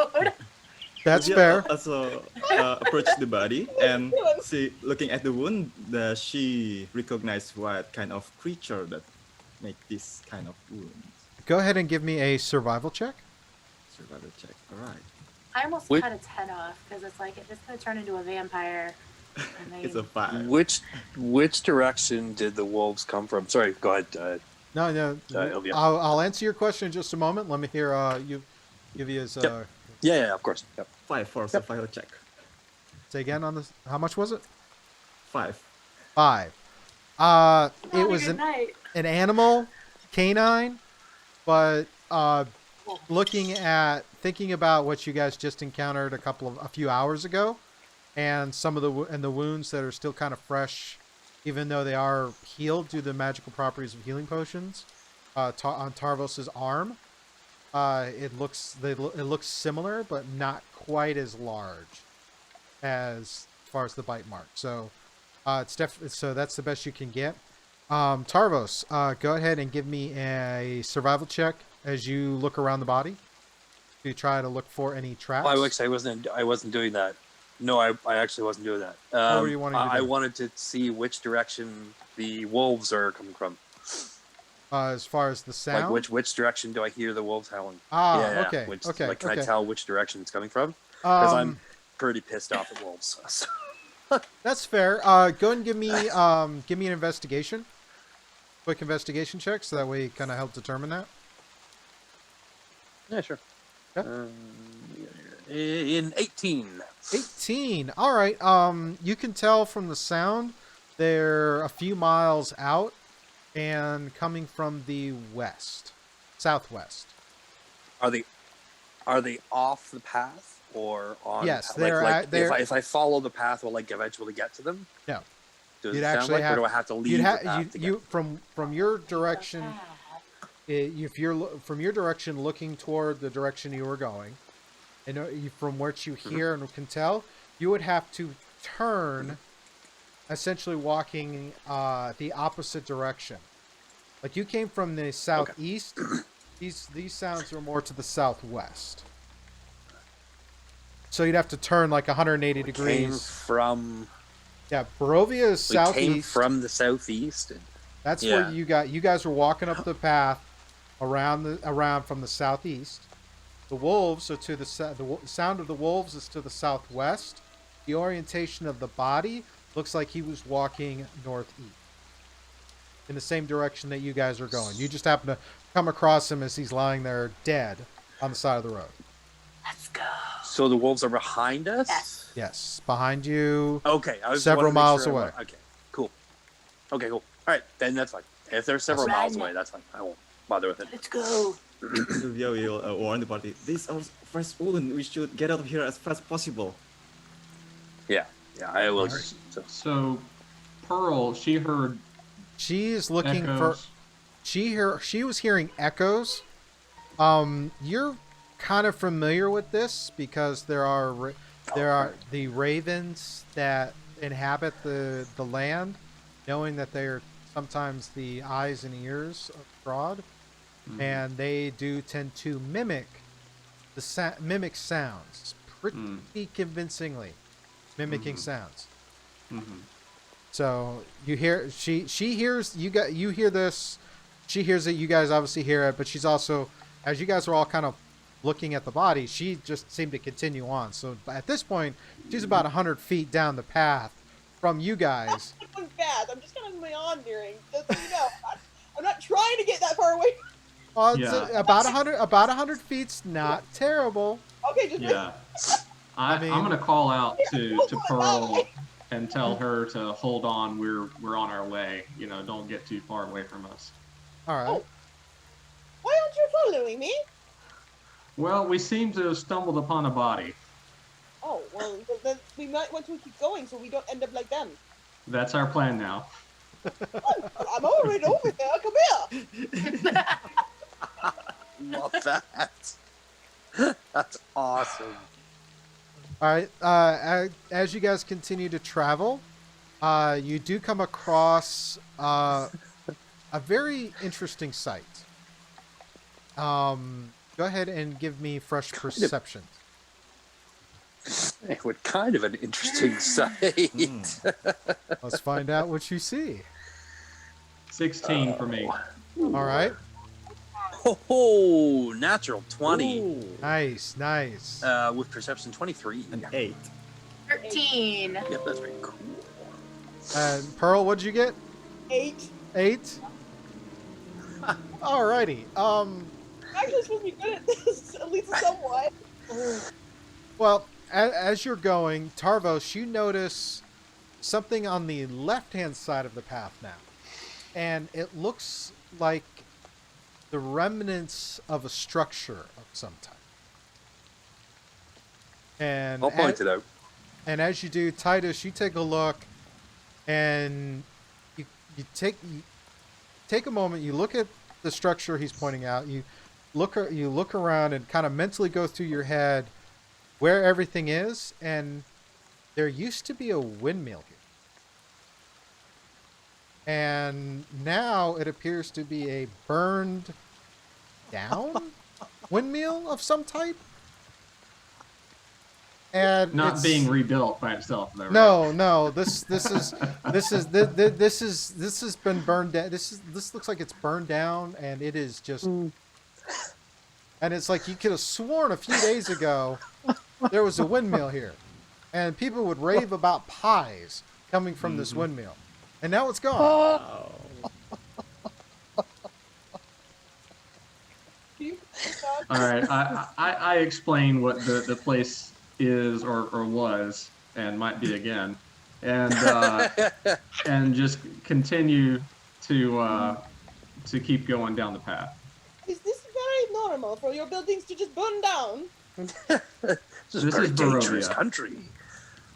[SPEAKER 1] That's
[SPEAKER 6] Jill
[SPEAKER 1] fair.
[SPEAKER 6] also approach the body and see, looking at the wound, does she recognize what kind of creature that make this kind of wound?
[SPEAKER 1] Go ahead and give me a survival check.
[SPEAKER 6] Survival check. All right.
[SPEAKER 5] I almost
[SPEAKER 7] Wait.
[SPEAKER 5] cut its head off because it's like it's gonna turn into a vampire. And
[SPEAKER 6] It's a 5.
[SPEAKER 7] Which direction did the wolves come from? Sorry, go ahead.
[SPEAKER 1] No.
[SPEAKER 7] Ilya.
[SPEAKER 1] I'll answer your question in just a moment. Let me hear you give you his.
[SPEAKER 7] Yep. Yeah, of course. Yep.
[SPEAKER 6] 5 for survival check.
[SPEAKER 1] Say again on this. How much was it?
[SPEAKER 6] 5.
[SPEAKER 1] 5.
[SPEAKER 5] Have
[SPEAKER 1] It
[SPEAKER 5] a
[SPEAKER 1] was
[SPEAKER 5] good night.
[SPEAKER 1] an animal, canine, but thinking about what you guys just encountered a few hours ago, and some of the wounds that are still kind of fresh, even though they are healed due to the magical properties of healing potions, on Tarvos's arm, it looks similar, but not quite as large as far as the bite mark. So so that's the best you can get. Tarvos, go ahead and give me a survival check as you look around the body to try to look for any traps.
[SPEAKER 7] I wasn't doing that. No, I actually wasn't doing that.
[SPEAKER 1] What were you wanting to do?
[SPEAKER 7] I wanted to see which direction the wolves are coming from.
[SPEAKER 1] As far as the sound?
[SPEAKER 7] Like which direction do I hear the wolves howling?
[SPEAKER 1] Okay.
[SPEAKER 7] Okay.
[SPEAKER 1] Okay.
[SPEAKER 7] Can I tell which direction it's coming from? Because I'm pretty pissed off at wolves.
[SPEAKER 1] That's fair. Go ahead and give me an investigation. Quick investigation check, so that way you kind of help determine that.
[SPEAKER 7] Yeah, sure.
[SPEAKER 1] Yeah.
[SPEAKER 7] In 18.
[SPEAKER 1] 18. All right. You can tell from the sound they're a few miles out and coming from the southwest.
[SPEAKER 7] Are they off the path or on?
[SPEAKER 1] Yes,
[SPEAKER 7] they're.
[SPEAKER 1] they're.
[SPEAKER 7] If I follow the path, will I eventually get to them?
[SPEAKER 1] No.
[SPEAKER 7] Does
[SPEAKER 1] You'd
[SPEAKER 7] it sound
[SPEAKER 1] actually
[SPEAKER 7] like, or do I have to leave the path to get?
[SPEAKER 1] From your direction. If you're from your direction looking toward the direction you were going, and from what you hear and can tell, you would have to turn, essentially walking the opposite direction Like you came from the southeast. These sounds are more to the southwest. So you'd have to turn like 180
[SPEAKER 7] Came
[SPEAKER 1] degrees.
[SPEAKER 7] from.
[SPEAKER 1] Yeah, Barovia is
[SPEAKER 7] We came
[SPEAKER 1] southeast.
[SPEAKER 7] from the southeast. And,
[SPEAKER 1] That's where you guys were walking up the path around from the southeast. The wolves are to the sound of the wolves is to the southwest. The orientation of the body looks like he was walking northeast, in the same direction that you guys are going. You just happen to come across him as he's lying there dead on the side of the road.
[SPEAKER 5] Let's go.
[SPEAKER 7] So the wolves are behind us?
[SPEAKER 5] Yes.
[SPEAKER 1] Yes, behind you.
[SPEAKER 7] Okay. I was
[SPEAKER 1] Several
[SPEAKER 7] wanted to make
[SPEAKER 1] miles
[SPEAKER 7] sure
[SPEAKER 1] away.
[SPEAKER 7] Okay, cool. Okay, cool. All right, then that's fine. If they're several
[SPEAKER 5] That's
[SPEAKER 7] miles
[SPEAKER 5] right.
[SPEAKER 7] away, that's fine. I won't bother with it.
[SPEAKER 5] Let's go.
[SPEAKER 6] Sylvia will warn the party. This is our first wound. We should get out of here as fast as possible.
[SPEAKER 7] Yeah, I will.
[SPEAKER 3] Alright.
[SPEAKER 7] So,
[SPEAKER 3] So, Pearl, she heard
[SPEAKER 1] She is looking
[SPEAKER 3] echoes.
[SPEAKER 1] for. She was hearing echoes. You're kind of familiar with this because there are the ravens that inhabit the land, knowing that they are sometimes the eyes and ears of Fraud, and they do tend to mimic mimic sounds pretty convincingly, mimicking sounds. So you hear she hears you hear this, she hears it. You guys obviously hear it, but she's also, as you guys are all kind of looking at the body, she just seemed to continue on. So at this point, she's about 100 feet down the path from you guys.
[SPEAKER 2] That was bad. I'm just kind of meandering. Just so you know, I'm not trying to get that far away.
[SPEAKER 1] Well, it's
[SPEAKER 3] Yeah.
[SPEAKER 1] about 100 feet's not terrible.
[SPEAKER 2] Okay, just
[SPEAKER 3] Yeah.
[SPEAKER 1] I mean-
[SPEAKER 3] I'm gonna call out to Pearl and tell her to hold on. We're on our way. You know, don't get too far away from us.
[SPEAKER 1] All right.
[SPEAKER 2] why aren't you following me?
[SPEAKER 3] Well, we seem to have stumbled upon a body.
[SPEAKER 2] Oh, well, then we might want to keep going so we don't end up like them.
[SPEAKER 3] That's our plan now.
[SPEAKER 2] I'm already over there. Come here.
[SPEAKER 7] love that. That's awesome.
[SPEAKER 1] All right. As you guys continue to travel, you do come across a very interesting sight. Go ahead and give me fresh perception.
[SPEAKER 7] What kind of an interesting sight.
[SPEAKER 1] Let's find out what you see.
[SPEAKER 3] 16 for me.
[SPEAKER 1] All right.
[SPEAKER 7] Oh, natural 20.
[SPEAKER 6] Ooh,
[SPEAKER 1] Nice, nice.
[SPEAKER 7] With perception 23.
[SPEAKER 6] an 8.
[SPEAKER 5] 13.
[SPEAKER 7] Yep, that's very cool.
[SPEAKER 1] And Pearl, what'd you get?
[SPEAKER 2] 8.
[SPEAKER 1] 8. Alrighty.
[SPEAKER 2] I'm actually supposed to be good at this, at least somewhat.
[SPEAKER 1] Well, as you're going, Tarvos, you notice something on the left-hand side of the path now, and it looks like the remnants of a structure of some type. And
[SPEAKER 7] I'll point it out.
[SPEAKER 1] And as you do, Titus, you take a look, and you take a moment. You look at the structure he's pointing out. You look around and kind of mentally go through your head where everything is, and there used to be a windmill here, and now it appears to be a burned down windmill of some type. And
[SPEAKER 3] Not
[SPEAKER 1] it's-
[SPEAKER 3] being rebuilt by itself, though. Right?
[SPEAKER 1] No. This has been burned down. This looks like it's burned down, and it is just. And it's like you could have sworn a few days ago there was a windmill here, and people would rave about pies coming from this windmill, and now it's gone.
[SPEAKER 6] Wow.
[SPEAKER 3] All right. I explain what the place is or was and might be again, and and just continue to keep going down the path.
[SPEAKER 2] Is this very normal for your buildings to just burn down?
[SPEAKER 7] This is a
[SPEAKER 3] This
[SPEAKER 7] very
[SPEAKER 3] is
[SPEAKER 7] dangerous
[SPEAKER 3] Barovia.
[SPEAKER 7] country.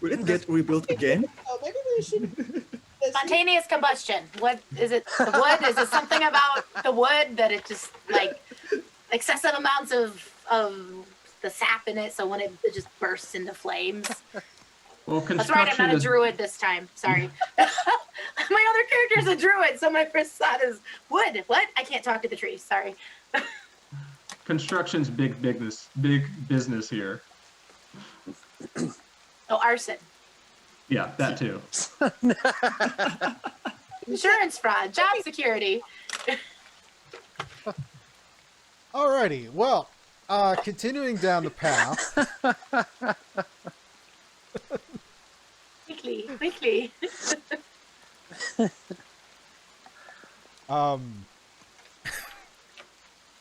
[SPEAKER 6] Will it get rebuilt again?
[SPEAKER 2] Oh, maybe we should.
[SPEAKER 5] Spontaneous combustion. What is it? The wood? Is it something about the wood that it just like excessive amounts of the sap in it, so when it just bursts into flames?
[SPEAKER 3] Well,
[SPEAKER 5] That's right, I'm
[SPEAKER 3] construction
[SPEAKER 5] not a
[SPEAKER 3] is
[SPEAKER 5] druid this time. Sorry. My other character's a druid, so my first thought is wood. What? I can't talk to the trees. Sorry.
[SPEAKER 3] construction's big business here.
[SPEAKER 5] Oh, arson.
[SPEAKER 3] Yeah, that too.
[SPEAKER 5] Insurance fraud. Job security.
[SPEAKER 1] Alrighty, well, continuing down the path.
[SPEAKER 5] Quickly.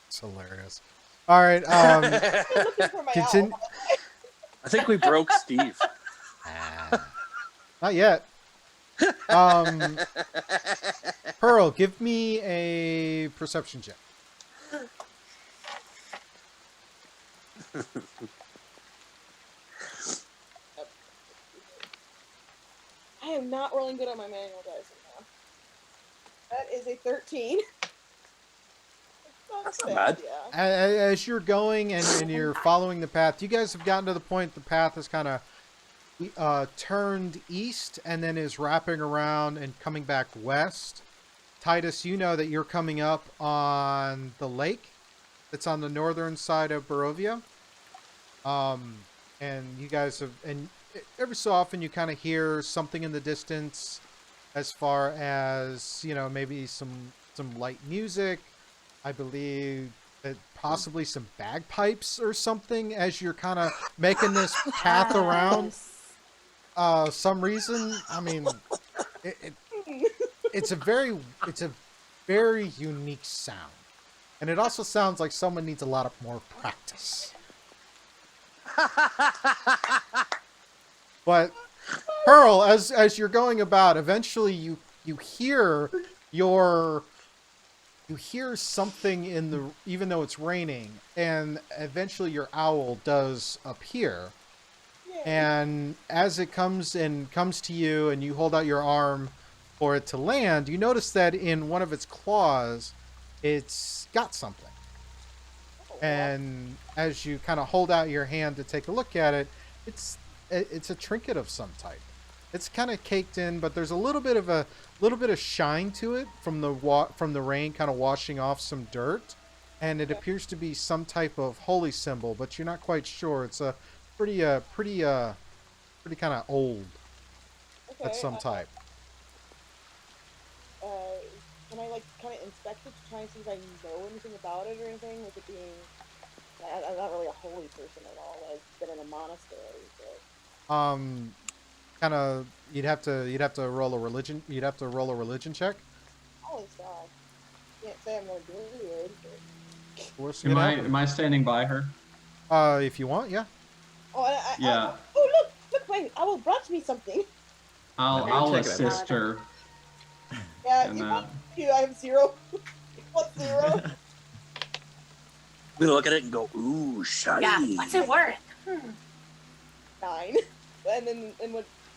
[SPEAKER 1] It's hilarious. All right,
[SPEAKER 2] Looking for my
[SPEAKER 1] continue.
[SPEAKER 2] owl.
[SPEAKER 7] I think we broke Steve.
[SPEAKER 1] Not yet. Pearl, give me a perception check.
[SPEAKER 2] I am not rolling good on my manual dice right now. That is a 13.
[SPEAKER 7] That's not bad.
[SPEAKER 2] Yeah.
[SPEAKER 1] As you're going and you're following the path, you guys have gotten to the point the path is kind of turned east and then is wrapping around and coming back west. Titus, you know that you're coming up on the lake that's on the northern side of Barovia. And you guys have, and every so often you kind of hear something in the distance as far as, you know, maybe some light music. I believe that possibly some bagpipes or something as you're kind of making this path around. Some reason, I mean, it's a very unique sound, and it also sounds like someone needs a lot of more practice. But Pearl, as you're going about, eventually you hear something in the, even though it's raining, and eventually your owl does appear. And as it comes to you and you hold out your arm for it to land, you notice that in one of its claws, it's got something. And as you kind of hold out your hand to take a look at it, it's a trinket of some type. It's kind of caked in, but there's a little bit of shine to it from the rain kind of washing off some dirt, and it appears to be some type of holy symbol, but you're not quite sure. It's a pretty kind of old.
[SPEAKER 2] Okay,
[SPEAKER 1] At some type.
[SPEAKER 2] Can I like kind of inspect it to try and see if I know anything about it or anything? With it being, I'm not really a holy person at all. I've been in a monastery, so.
[SPEAKER 1] Kind of, you'd have to roll a religion. You'd have to roll a religion check.
[SPEAKER 2] Holy stuff. Can't say I'm gonna do it. But...
[SPEAKER 3] Am I standing by her?
[SPEAKER 1] If you want, yeah.
[SPEAKER 2] Oh,
[SPEAKER 3] Yeah.
[SPEAKER 2] Look, my owl brought me something.
[SPEAKER 3] I'll
[SPEAKER 6] check it
[SPEAKER 3] assist her.
[SPEAKER 2] Yeah,
[SPEAKER 3] And,
[SPEAKER 2] if I have 0. What's 0?
[SPEAKER 4] We look at it and go, ooh, shiny.
[SPEAKER 5] Yeah, what's it worth?
[SPEAKER 2] 9. And then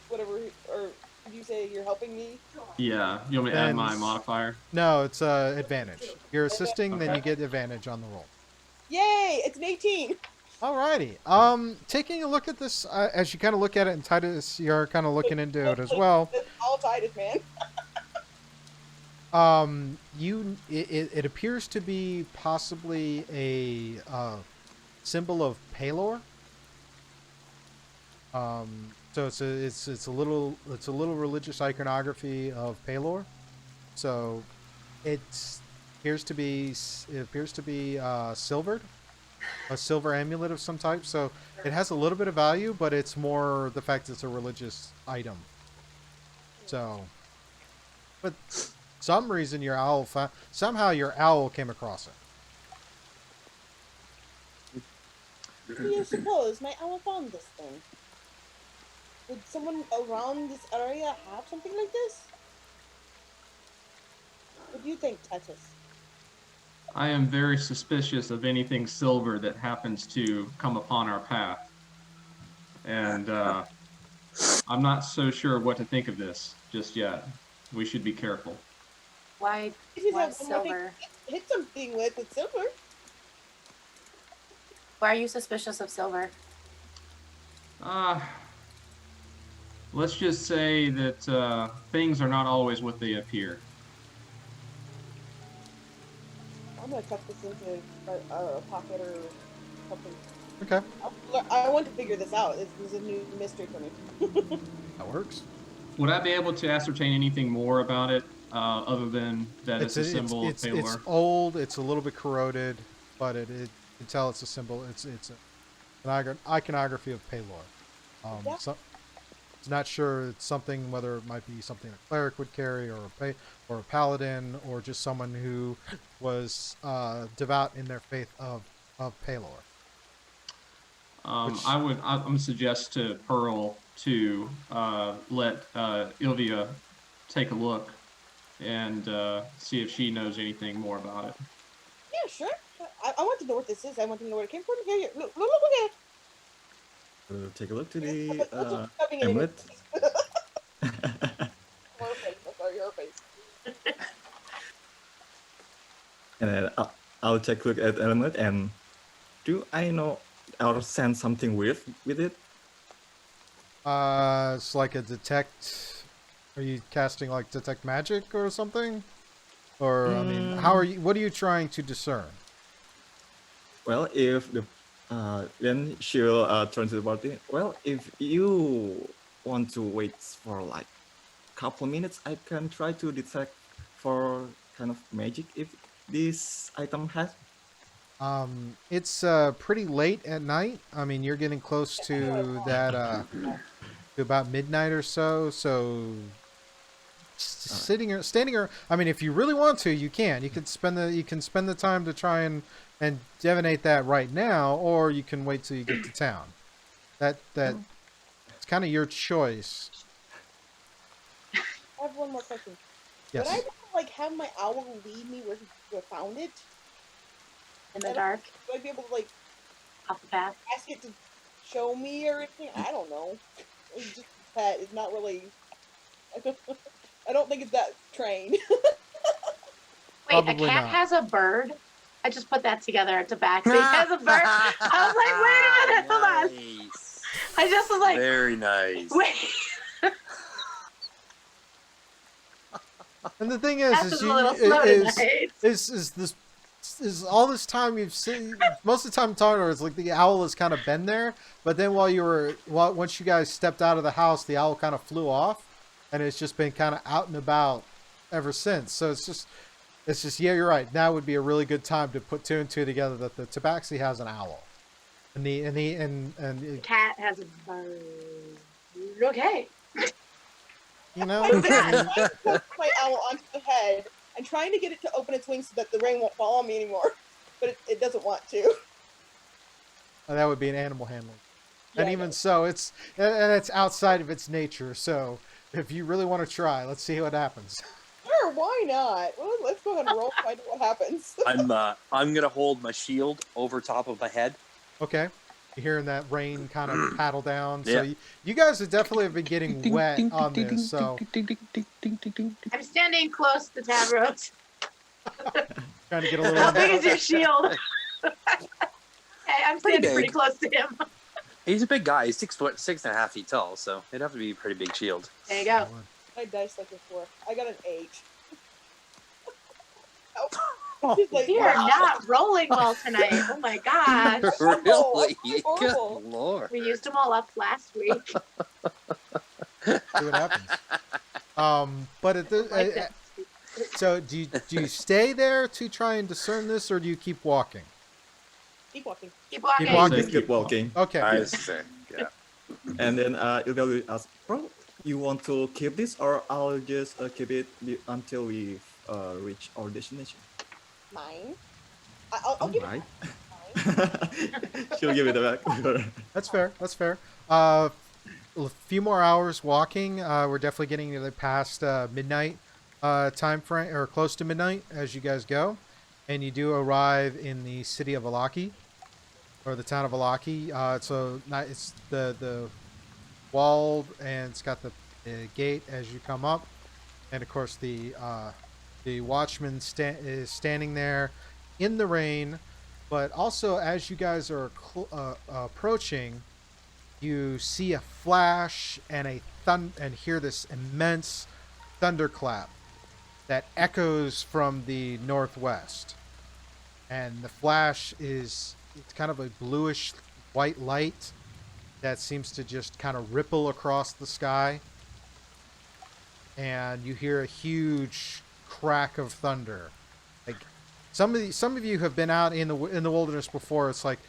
[SPEAKER 2] whatever, or did you say you're helping me?
[SPEAKER 3] Yeah. You want me to add
[SPEAKER 1] And-
[SPEAKER 3] my modifier?
[SPEAKER 1] No, it's advantage. You're assisting, then
[SPEAKER 3] Okay.
[SPEAKER 1] you get advantage on the roll.
[SPEAKER 2] Yay! It's an 18.
[SPEAKER 1] Alrighty. Taking a look at this, as you kind of look at it, and Titus, you're kind of looking into it as well.
[SPEAKER 2] It's all Titus, man.
[SPEAKER 1] It appears to be possibly a symbol of Palor. So it's a little religious iconography of Palor. So it appears to be silvered, a silver amulet of some type. So it has a little bit of value, but it's more the fact it's a religious item. So, but some reason your owl somehow your owl came across it.
[SPEAKER 2] What do you suppose my owl found this thing? Would someone around this area have something like this? What do you think, Titus?
[SPEAKER 3] I am very suspicious of anything silver that happens to come upon our path. And I'm not so sure what to think of this just yet. We should be careful.
[SPEAKER 5] Why
[SPEAKER 2] If you
[SPEAKER 5] Why
[SPEAKER 2] have something
[SPEAKER 5] silver?
[SPEAKER 2] to hit something with, it's silver.
[SPEAKER 5] Why are you suspicious of silver?
[SPEAKER 3] let's just say that things are not always what they appear.
[SPEAKER 2] I'm gonna tuck this into a pocket or something.
[SPEAKER 1] Okay,
[SPEAKER 2] I want to figure this out. This is a new mystery for me.
[SPEAKER 1] that works.
[SPEAKER 3] Would I be able to ascertain anything more about it other than that it's a symbol of
[SPEAKER 1] it's
[SPEAKER 3] Palor?
[SPEAKER 1] old. It's a little bit corroded, but you can tell it's a symbol. It's an iconography of Palor.
[SPEAKER 2] Yeah.
[SPEAKER 1] So it's not sure it's something, whether it might be something a cleric would carry, or a paladin, or just someone who was devout in their faith of Palor.
[SPEAKER 3] I'm gonna suggest to Pearl to let Ilvia take a look and see if she knows anything more about it.
[SPEAKER 2] Yeah, sure. I want to know what this is. I want to know where it came from. Here, look at it.
[SPEAKER 6] We'll take a look to
[SPEAKER 2] Let's
[SPEAKER 6] the
[SPEAKER 2] just shoving it in
[SPEAKER 6] amulet.
[SPEAKER 2] Her face. I'm sorry, her face.
[SPEAKER 6] And then I'll take a look at the amulet. And do I know or sense something weird with it?
[SPEAKER 1] It's like a detect. Are you casting like detect magic or something? Or I mean, how are you? What are you trying to discern?
[SPEAKER 6] Well, if the then she'll turn to the party. Well, if you want to wait for like a couple minutes, I can try to detect for kind of magic if this item has.
[SPEAKER 1] It's pretty late at night. I mean, you're getting close to that to about midnight or so. So standing or I mean, if you really want to, you can. You can spend the time to try and divinate that right now, or you can wait till you get to town. That it's kind of your choice.
[SPEAKER 2] I have one more question.
[SPEAKER 1] Yes.
[SPEAKER 2] Would I like have my owl lead me where he found it?
[SPEAKER 5] In the dark,
[SPEAKER 2] Would I be able to like
[SPEAKER 5] off the path.
[SPEAKER 2] ask it to show me or anything? I don't know. It's just a pet. It's not really. I don't think it's that trained.
[SPEAKER 5] Wait,
[SPEAKER 1] Probably
[SPEAKER 5] a cat
[SPEAKER 1] not.
[SPEAKER 5] has a bird? I just put that together at Tabaxi. He has a bird. I was like, wait a minute, hold on.
[SPEAKER 7] Nice.
[SPEAKER 5] I just was like,
[SPEAKER 7] Very nice.
[SPEAKER 5] wait.
[SPEAKER 1] And the thing is,
[SPEAKER 5] That's a little slow tonight.
[SPEAKER 1] is all this time you've seen, most of the time talking to her, it's like the owl has kind of been there, but then once you guys stepped out of the house, the owl kind of flew off, and it's just been kind of out and about ever since. So it's just yeah, you're right. Now would be a really good time to put two and two together that the Tabaxi has an owl, and the
[SPEAKER 5] Cat has a bird. Okay.
[SPEAKER 1] you know.
[SPEAKER 2] I'm put my owl onto the head. I'm trying to get it to open its wings so that the rain won't fall on me anymore, but it doesn't want to.
[SPEAKER 1] That would be an animal handling.
[SPEAKER 2] Yeah,
[SPEAKER 1] And
[SPEAKER 2] I
[SPEAKER 1] even
[SPEAKER 2] know.
[SPEAKER 1] so, it's outside of its nature. So if you really want to try, let's see what happens.
[SPEAKER 2] Sure, why not? Well, let's go ahead and roll. Find out what happens.
[SPEAKER 7] I'm gonna hold my shield over top of my head.
[SPEAKER 1] Okay. You're hearing that rain kind of paddle down. So
[SPEAKER 7] Yeah.
[SPEAKER 1] you guys have definitely been getting wet on this. So
[SPEAKER 5] I'm standing close to Tavros.
[SPEAKER 1] trying to get a little.
[SPEAKER 5] How big is your shield? Hey, I'm standing
[SPEAKER 7] big.
[SPEAKER 5] pretty close to him.
[SPEAKER 7] He's a big guy. He's 6'6.5" feet tall, so it'd have to be a pretty big shield.
[SPEAKER 5] There you go.
[SPEAKER 2] My dice like before. I got an 8. She's like,
[SPEAKER 5] We are
[SPEAKER 2] wow.
[SPEAKER 5] not rolling well tonight. Oh my gosh.
[SPEAKER 7] Really?
[SPEAKER 2] Horrible.
[SPEAKER 7] Good lord.
[SPEAKER 5] We used them all up last week.
[SPEAKER 1] See what happens. But at
[SPEAKER 5] Like
[SPEAKER 1] the
[SPEAKER 5] that.
[SPEAKER 1] so do you stay there to try and discern this, or do you keep walking?
[SPEAKER 2] Keep walking.
[SPEAKER 5] Keep walking.
[SPEAKER 1] Keep walking.
[SPEAKER 6] Just keep walking.
[SPEAKER 1] Okay.
[SPEAKER 7] I see. Yeah.
[SPEAKER 6] And then Ilga will ask, bro, you want to keep this, or I'll just keep it until we reach our destination?
[SPEAKER 2] Mine. I'll give
[SPEAKER 6] Alright.
[SPEAKER 2] it
[SPEAKER 6] She'll give it back.
[SPEAKER 1] That's fair. That's fair. A few more hours walking. We're definitely getting to the past midnight time frame, or close to midnight as you guys go, and you do arrive in the city of Alaki, or the town of Alaki. It's the walled, and it's got the gate as you come up, and of course the watchman is standing there in the rain. But also, as you guys are approaching, you see a flash and a hear this immense thunderclap that echoes from the northwest. And the flash it's kind of a bluish white light that seems to just kind of ripple across the sky. And you hear a huge crack of thunder. Like some of you have been out in the wilderness before. It's like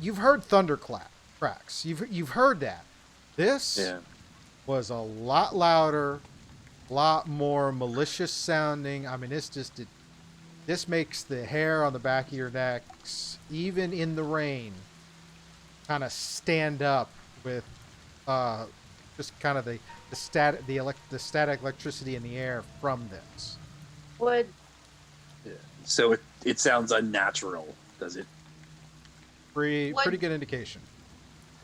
[SPEAKER 1] you've heard cracks. You've heard that. This was a lot louder, a lot more malicious sounding. I mean, this makes the hair on the back of your necks, even in the rain, kind of stand up with just kind of the static electricity in the air from this.
[SPEAKER 7] So it sounds unnatural, does it?
[SPEAKER 1] Pretty good indication.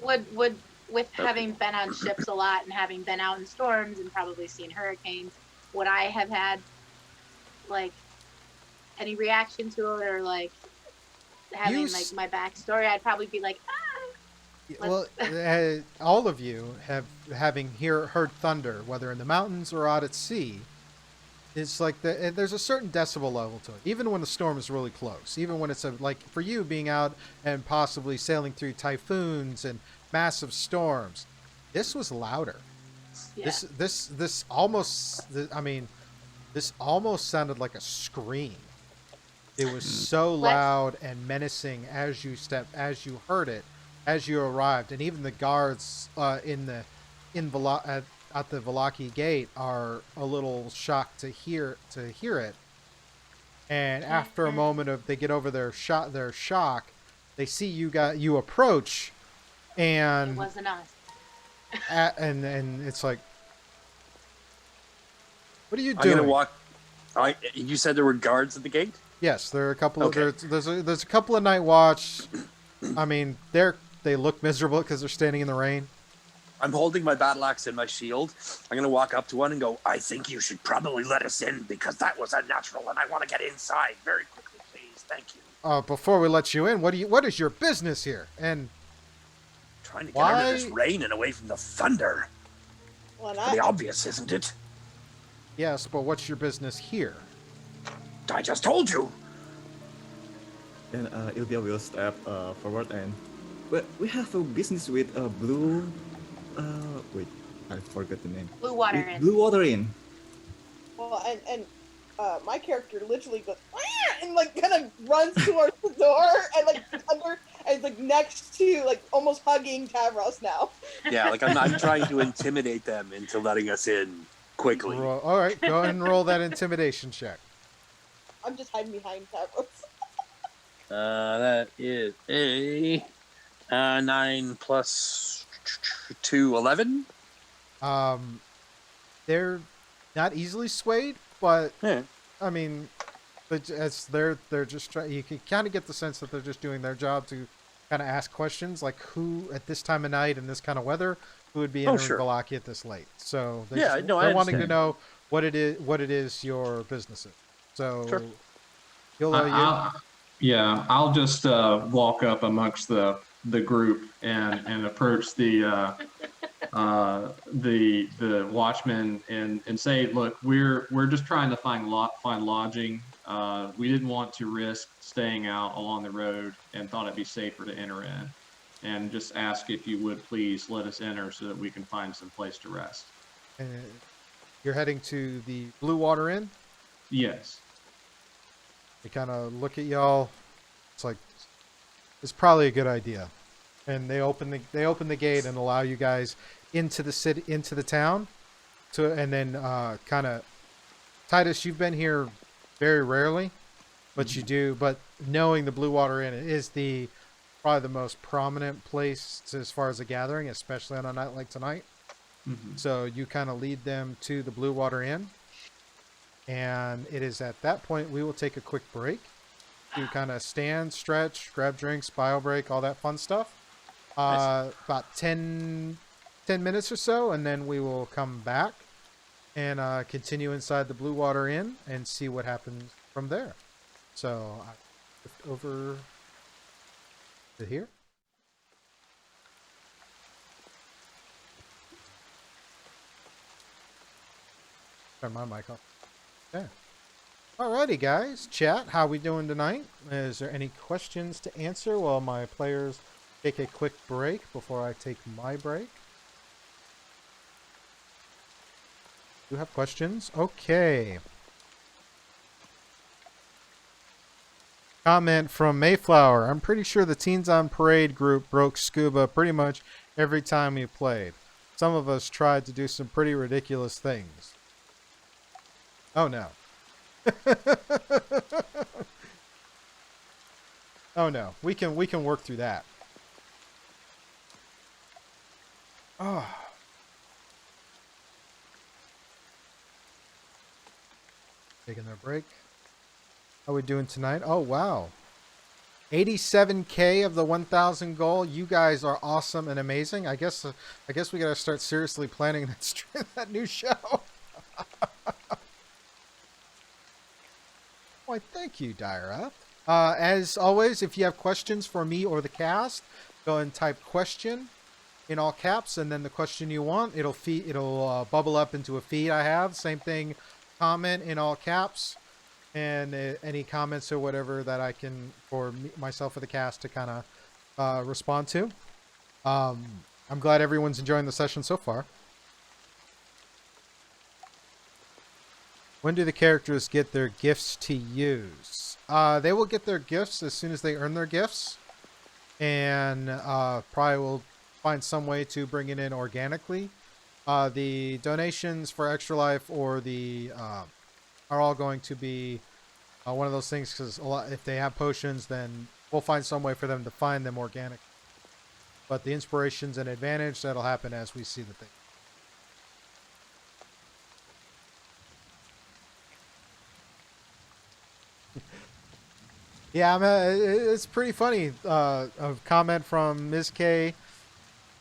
[SPEAKER 5] With having been on ships a lot and having been out in storms and probably seen hurricanes, would I have had like any reaction to it, or like having like my backstory? I'd probably be like,
[SPEAKER 1] well, all of you having heard thunder, whether in the mountains or out at sea. It's like there's a certain decibel level to it, even when the storm is really close. Even when it's like for you being out and possibly sailing through typhoons and massive storms, this was louder. Yeah. This almost sounded like a scream. It was so loud and menacing as you heard it, as you arrived, and even the guards at the Valaki gate are a little shocked to hear it. And after a moment of they get over their shock, they see you approach, and
[SPEAKER 5] it wasn't us.
[SPEAKER 1] and it's like, what are you doing?
[SPEAKER 7] I'm gonna walk. You said there were guards at the gate?
[SPEAKER 1] Yes, there are a couple of there's a couple of night watch. I mean, they look miserable because they're standing in the rain.
[SPEAKER 7] I'm holding my battle axe and my shield. I'm going to walk up to one and go, I think you should probably let us in because that was unnatural and I want to get inside very quickly, please. Thank you.
[SPEAKER 1] Before we let you in, what is your business here? And
[SPEAKER 7] trying to get out of this rain and away from the thunder.
[SPEAKER 2] Well,
[SPEAKER 7] pretty obvious, isn't it?
[SPEAKER 1] Yes, but what's your business here?
[SPEAKER 7] I just told you.
[SPEAKER 6] And Ilvia will step forward and... But we have a business with Blue... wait, I forgot the name.
[SPEAKER 5] Blue Water Inn.
[SPEAKER 6] Blue Water Inn.
[SPEAKER 2] Well, and my character literally goes and like kind of runs towards the door and like under and like next to like almost hugging Tavros now.
[SPEAKER 7] Yeah, like I'm trying to intimidate them into letting us in quickly.
[SPEAKER 1] All right, go ahead and roll that intimidation check.
[SPEAKER 2] I'm just hiding behind Tavros.
[SPEAKER 7] That is a 9 plus 2, 11.
[SPEAKER 1] They're not easily swayed, but I mean, as they're just trying. You can kind of get the sense that they're just doing their job to kind of ask questions, like who at this time of night and this kind of weather, who would be entering Valaki at this late. So they're wanting to know what it is your business is. So
[SPEAKER 3] I'll just walk up amongst the group and approach the watchman and say, look, we're just trying to find lodging. We didn't want to risk staying out along the road and thought it'd be safer to enter in, and just ask if you would please let us enter so that we can find some place to rest.
[SPEAKER 1] You're heading to the Blue Water Inn?
[SPEAKER 3] Yes.
[SPEAKER 1] They kind of look at y'all. It's like, it's probably a good idea. And they open the gate and allow you guys into the city, into the town. And then kind of, Titus, you've been here very rarely, but you do. But knowing the Blue Water Inn is probably the most prominent place as far as a gathering, especially on a night like tonight. Mm-hmm. So you kind of lead them to the Blue Water Inn. And it is at that point we will take a quick break. You kind of stand, stretch, grab drinks, bio break, all that fun stuff. About 10 minutes or so, and then we will come back and continue inside the Blue Water Inn and see what happens from there. So I shift over to here. Turn my mic off. Okay. Alrighty, guys. Chat, how we doing tonight? Is there any questions to answer while my players take a quick break before I take my break? Do you have questions? Okay. Comment from Mayflower. I'm pretty sure the Teens on Parade group broke Scuba pretty much every time we played. Some of us tried to do some pretty ridiculous things. Oh no. Oh no. We can work through that. Oh. Taking their break. How are we doing tonight? Oh wow. 87K of the 1,000 goal. You guys are awesome and amazing. I guess we gotta start seriously planning that new show. Why, thank you, Dyra. As always, if you have questions for me or the cast, go ahead and type question in all caps, and then the question you want. It'll bubble up into a feed I have. Same thing, comment in all caps. And any comments or whatever that I can, for myself or the cast, to kind of respond to. I'm glad everyone's enjoying the session so far. When do the characters get their gifts to use? They will get their gifts as soon as they earn their gifts. And probably will find some way to bring it in organically. The donations for Extra Life or the... are all going to be one of those things, because if they have potions, then we'll find some way for them to find them organic. But the inspirations and advantage, that'll happen as we see the thing. Yeah, it's pretty funny. A comment from Ms. K.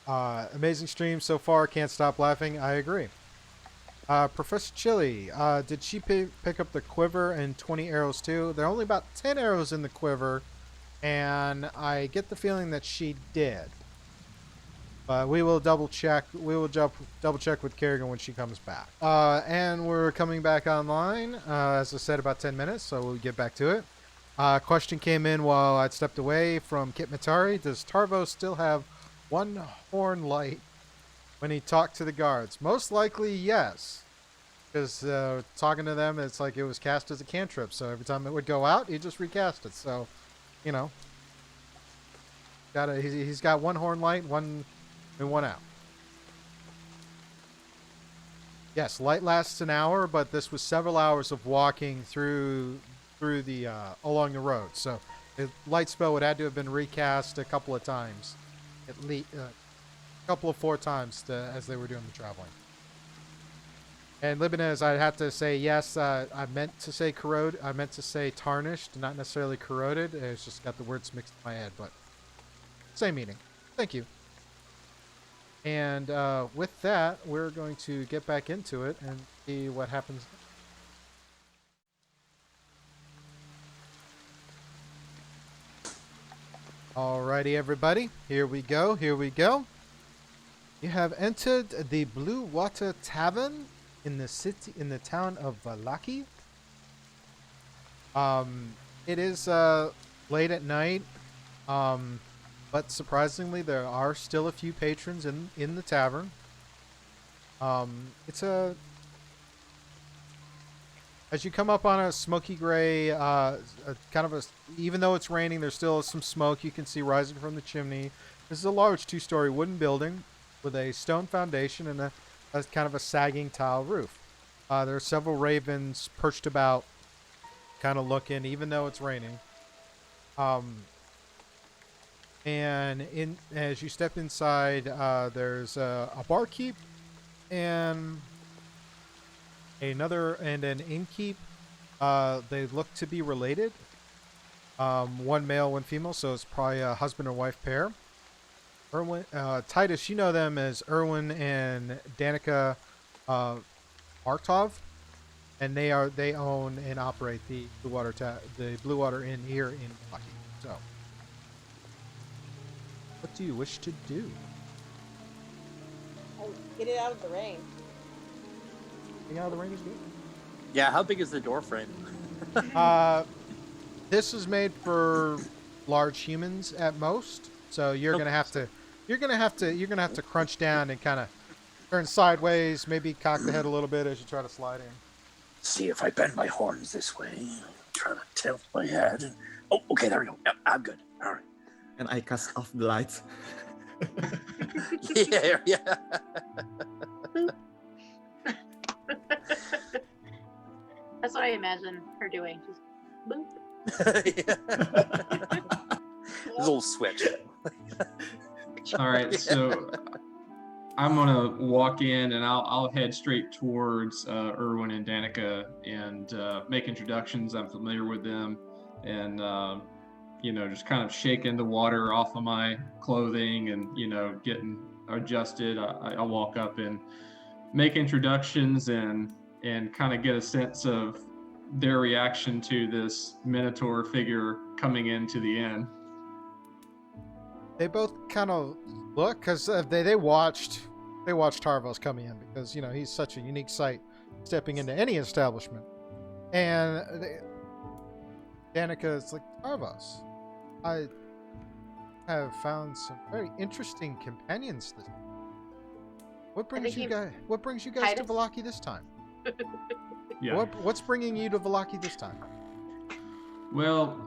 [SPEAKER 1] Amazing stream so far. Can't stop laughing. I agree. Professor Chili, did she pick up the quiver and 20 arrows too? There are only about 10 arrows in the quiver, and I get the feeling that she did. But we will double check. We will double check with Kerrigan when she comes back. And we're coming back online, as I said, about 10 minutes, so we'll get back to it. Question came in while I'd stepped away from Kit Matari. Does Tarvo still have one horn light when he talked to the guards? Most likely, yes. Because talking to them, it's like it was cast as a cantrip. So every time it would go out, he just recast it. So, you know, he's got one horn light, one in, one out. Yes, light lasts an hour, but this was several hours of walking through the along the road. So the light spell would have to have been recast a couple of times, at least. Couple of 4 times as they were doing the traveling. And Libanez, I'd have to say yes. I meant to say corrode. I meant to say tarnished, not necessarily corroded. It's just got the words mixed in my head, but same meaning. Thank you. And with that, we're going to get back into it and see what happens. Alrighty, everybody. Here we go. Here we go. You have entered the Blue Water Tavern in the town of Valaki. It is late at night, but surprisingly, there are still a few patrons in the tavern. It's as you come up on a smoky gray, even though it's raining, there's still some smoke you can see rising from the chimney. This is a large 2-story wooden building with a stone foundation and a kind of a sagging tile roof. There are several ravens perched about, kind of looking, even though it's raining. And as you step inside, there's a barkeep and an innkeep. They look to be related. One male, one female, so it's probably a husband or wife pair. Erwin, Titus, you know them as Erwin and Danica Martov, and they own and operate the Blue Water Inn here in Lucky. So, what do you wish to do?
[SPEAKER 2] Oh, get it out of the rain.
[SPEAKER 1] Getting out of the ring is good.
[SPEAKER 7] Yeah, how big is the door frame?
[SPEAKER 1] This is made for large humans at most, so you're gonna have to crunch down and kind of turn sideways, maybe cock the head a little bit as you try to slide in.
[SPEAKER 4] See if I bend my horns this way. Try to tilt my head. Oh, okay, there we go. Yep, I'm good. All right.
[SPEAKER 6] And I cast off the lights.
[SPEAKER 7] Yeah.
[SPEAKER 5] That's what I imagine her doing. Just boop.
[SPEAKER 7] There's a little switch.
[SPEAKER 3] All right, so I'm gonna walk in and I'll head straight towards Erwin and Danica and make introductions. I'm familiar with them, and just kind of shaking the water off of my clothing and getting adjusted. I'll walk up and make introductions and kind of get a sense of their reaction to this Minotaur figure coming into the inn.
[SPEAKER 1] They both kind of look, because they watched Tarvos coming in, because he's such a unique sight stepping into any establishment. And Danica is like, Tarvos, I have found some very interesting companions this. What brings you guys to
[SPEAKER 5] Titus?
[SPEAKER 1] Vallaki this time?
[SPEAKER 3] Yeah.
[SPEAKER 1] What's bringing you to Vallaki this time?
[SPEAKER 3] Well,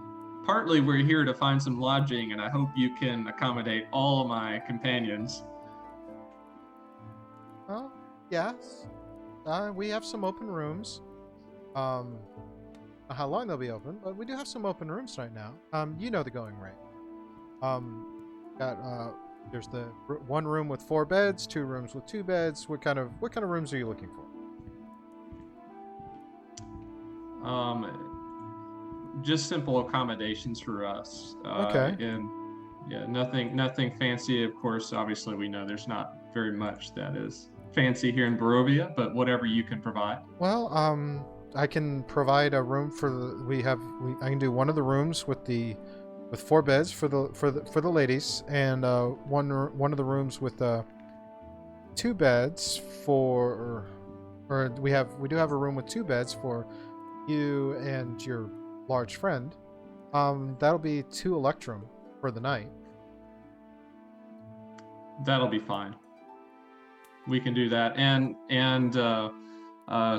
[SPEAKER 3] partly we're here to find some lodging, and I hope you can accommodate all of my companions.
[SPEAKER 1] Oh, yes. We have some open rooms. Not how long they'll be open, but we do have some open rooms right now. You know the going rate. There's the one room with 4 beds, 2 rooms with 2 beds. What kind of rooms are you looking for?
[SPEAKER 3] Just simple accommodations for us.
[SPEAKER 1] Okay.
[SPEAKER 3] And yeah, nothing fancy. Of course, obviously we know there's not very much that is fancy here in Barovia, but whatever you can provide.
[SPEAKER 1] Well, I can provide a room I can do one of the rooms with 4 beds for the ladies, and one of the rooms with 2 beds for, or we do have a room with 2 beds for you and your large friend. That'll be 2 Electrum for the night.
[SPEAKER 3] That'll be fine. We can do that, and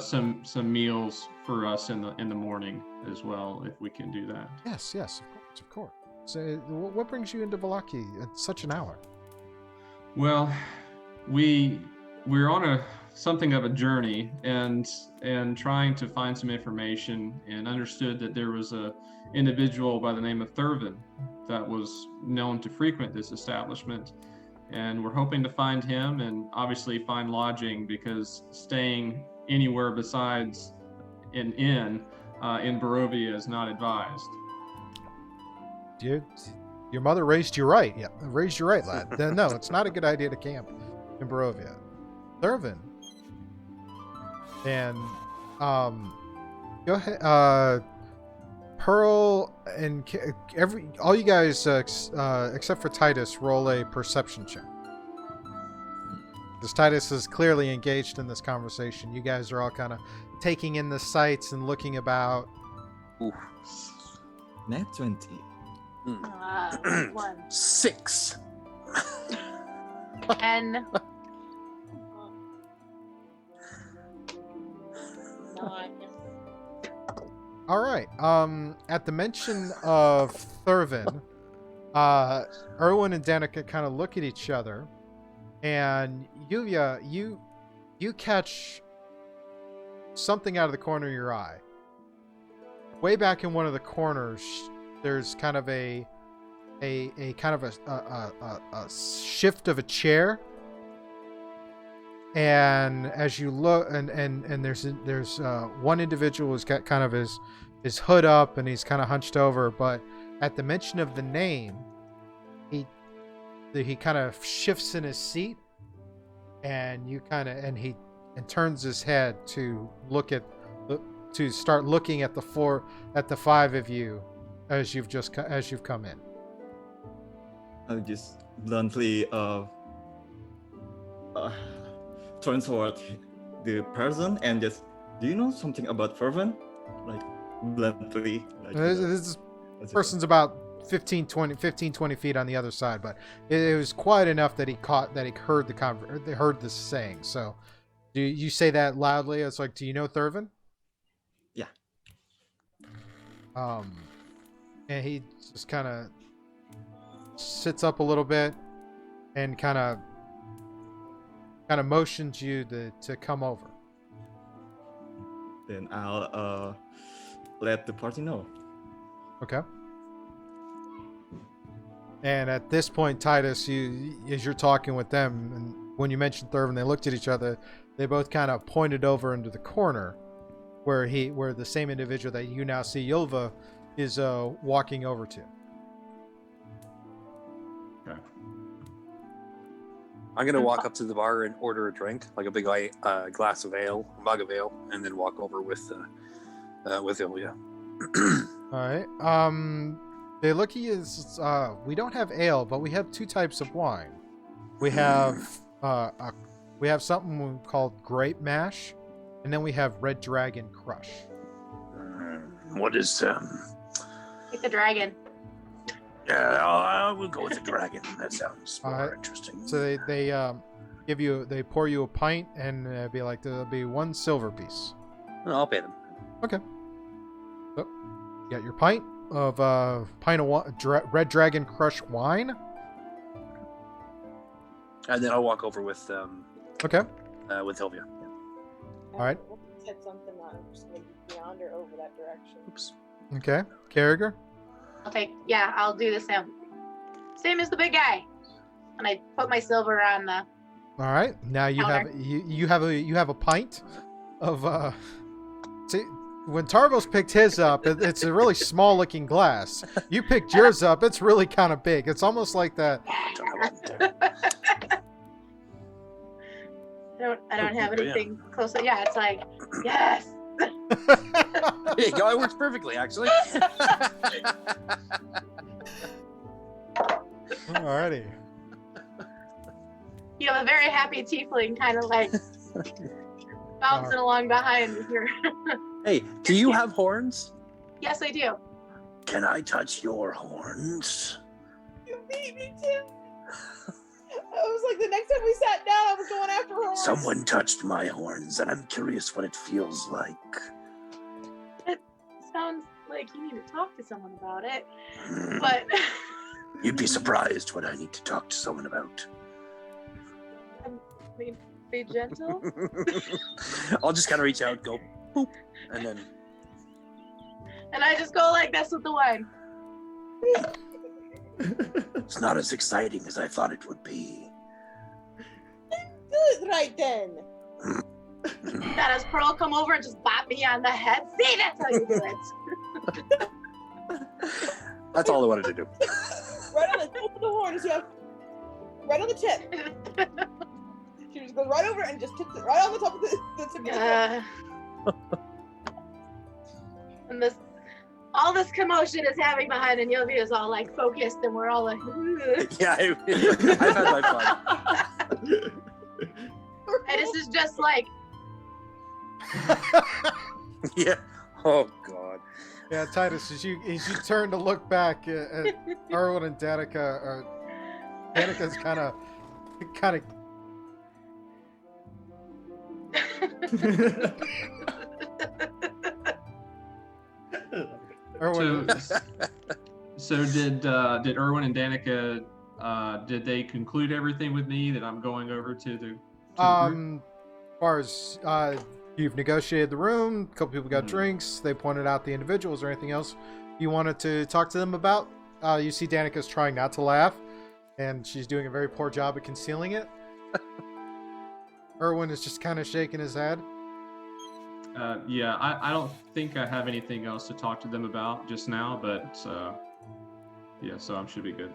[SPEAKER 3] some meals for us in the morning as well, if we can do that.
[SPEAKER 1] Yes, of course. So, what brings you into Vallaki at such an hour?
[SPEAKER 3] Well, we're on something of a journey and trying to find some information, and understood that there was a individual by the name of Thurvin that was known to frequent this establishment, and we're hoping to find him and obviously find lodging, because staying anywhere besides an inn in Barovia is not advised.
[SPEAKER 1] Your mother raised you right. Yeah, raised you right, lad. Then no, it's not a good idea to camp in Barovia. Thurvin. And go ahead. Pearl and all you guys except for Titus, roll a perception check. Because Titus is clearly engaged in this conversation. You guys are all kind of taking in the sights and looking about.
[SPEAKER 7] Ooh.
[SPEAKER 6] Net 20.
[SPEAKER 5] 1,
[SPEAKER 7] 6.
[SPEAKER 5] 10.
[SPEAKER 2] 9.
[SPEAKER 1] All right. At the mention of Thurvin, Erwin and Danica kind of look at each other, and Yulia, you catch something out of the corner of your eye. Way back in one of the corners, there's kind of a shift of a chair, and as you look, and there's one individual who's got kind of his hood up and he's kind of hunched over, but at the mention of the name, he kind of shifts in his seat, and he turns his head to start looking at the 5 of you as you've come in.
[SPEAKER 6] I'll just bluntly turn toward the person and just, do you know something about fervent? Like bluntly. Like,
[SPEAKER 1] This person's about 15, 20 feet on the other side, but it was quiet enough that he heard they heard the saying. So, do you say that loudly? It's like, do you know Thurvin?
[SPEAKER 6] Yeah.
[SPEAKER 1] And he just kind of sits up a little bit and kind of motions you to come over.
[SPEAKER 6] Then I'll let the party know.
[SPEAKER 1] Okay. And at this point, Titus, as you're talking with them, and when you mentioned Thurvin, they looked at each other. They both kind of pointed over into the corner where the same individual that you now see, Yulva, is walking over to.
[SPEAKER 3] Okay.
[SPEAKER 7] I'm gonna walk up to the bar and order a drink, like a big glass of ale, a mug of ale, and then walk over with Ilya.
[SPEAKER 1] All right. They look at you as, we don't have ale, but we have two types of wine. We have something called Grape Mash, and then we have Red Dragon Crush.
[SPEAKER 4] What is
[SPEAKER 5] Take the dragon.
[SPEAKER 4] Yeah, I will go with the dragon. That sounds more
[SPEAKER 1] Alright.
[SPEAKER 4] interesting.
[SPEAKER 1] So they pour you a pint, and be like, there'll be 1 silver piece.
[SPEAKER 7] I'll pay them.
[SPEAKER 1] Okay. So, you got your pint of Red Dragon Crush wine.
[SPEAKER 7] And then I'll walk over with
[SPEAKER 1] Okay.
[SPEAKER 7] Ilya.
[SPEAKER 1] All right.
[SPEAKER 2] Said something that I'm just going to be beyond or over that direction.
[SPEAKER 7] Oops.
[SPEAKER 1] Okay. Carriger.
[SPEAKER 5] I'll do the same as the big guy. And I put my silver on the.
[SPEAKER 1] All right. Now you
[SPEAKER 5] Counter.
[SPEAKER 1] you have a pint of See, when Tarvos picked his up, it's a really small looking glass. You picked yours up, it's really kind of big. It's almost like that.
[SPEAKER 5] I don't have anything close. Yeah, it's like, yes.
[SPEAKER 7] There you go. It works perfectly, actually.
[SPEAKER 1] Alrighty.
[SPEAKER 5] You have a very happy tiefling kind of like bouncing along behind with your.
[SPEAKER 7] Hey, do you have horns?
[SPEAKER 5] Yes, I do.
[SPEAKER 4] Can I touch your horns?
[SPEAKER 2] You beat me too. I was like, the next time we sat down, I was going after her.
[SPEAKER 4] Someone touched my horns, and I'm curious what it feels like.
[SPEAKER 5] It sounds like you need to talk to someone about it,
[SPEAKER 4] Hmm.
[SPEAKER 5] but
[SPEAKER 4] You'd be surprised what I need to talk to someone about.
[SPEAKER 5] be gentle.
[SPEAKER 7] I'll just kind of reach out, go boop, and then.
[SPEAKER 5] And I just go like this with the wine.
[SPEAKER 4] It's not as exciting as I thought it would be.
[SPEAKER 2] Do it right then.
[SPEAKER 5] That as Pearl come over and just bop me on the head. See, that's how you do it.
[SPEAKER 7] That's all I wanted to do.
[SPEAKER 2] Right on the tip of the horns, yeah. Right on the tip. She just goes right over and just tips it right on the top of the tip of the horn.
[SPEAKER 5] And all this commotion is happening behind, and Yovi is all like focused, and we're all like,
[SPEAKER 7] Yeah, I've had my fun.
[SPEAKER 5] and this is just like,
[SPEAKER 7] Yeah. Oh God.
[SPEAKER 1] Yeah, Titus, as you turn to look back at Erwin and Danica, Danica's kind of Erwin.
[SPEAKER 3] So did Erwin and Danica did they conclude everything with me that I'm going over to the group?
[SPEAKER 1] As far as you've negotiated the room, a couple people got drinks, they pointed out the individuals, or anything else you wanted to talk to them about? You see Danica's trying not to laugh, and she's doing a very poor job at concealing it. Erwin is just kind of shaking his head.
[SPEAKER 3] Yeah, I don't think I have anything else to talk to them about just now, but yeah, so I should be good.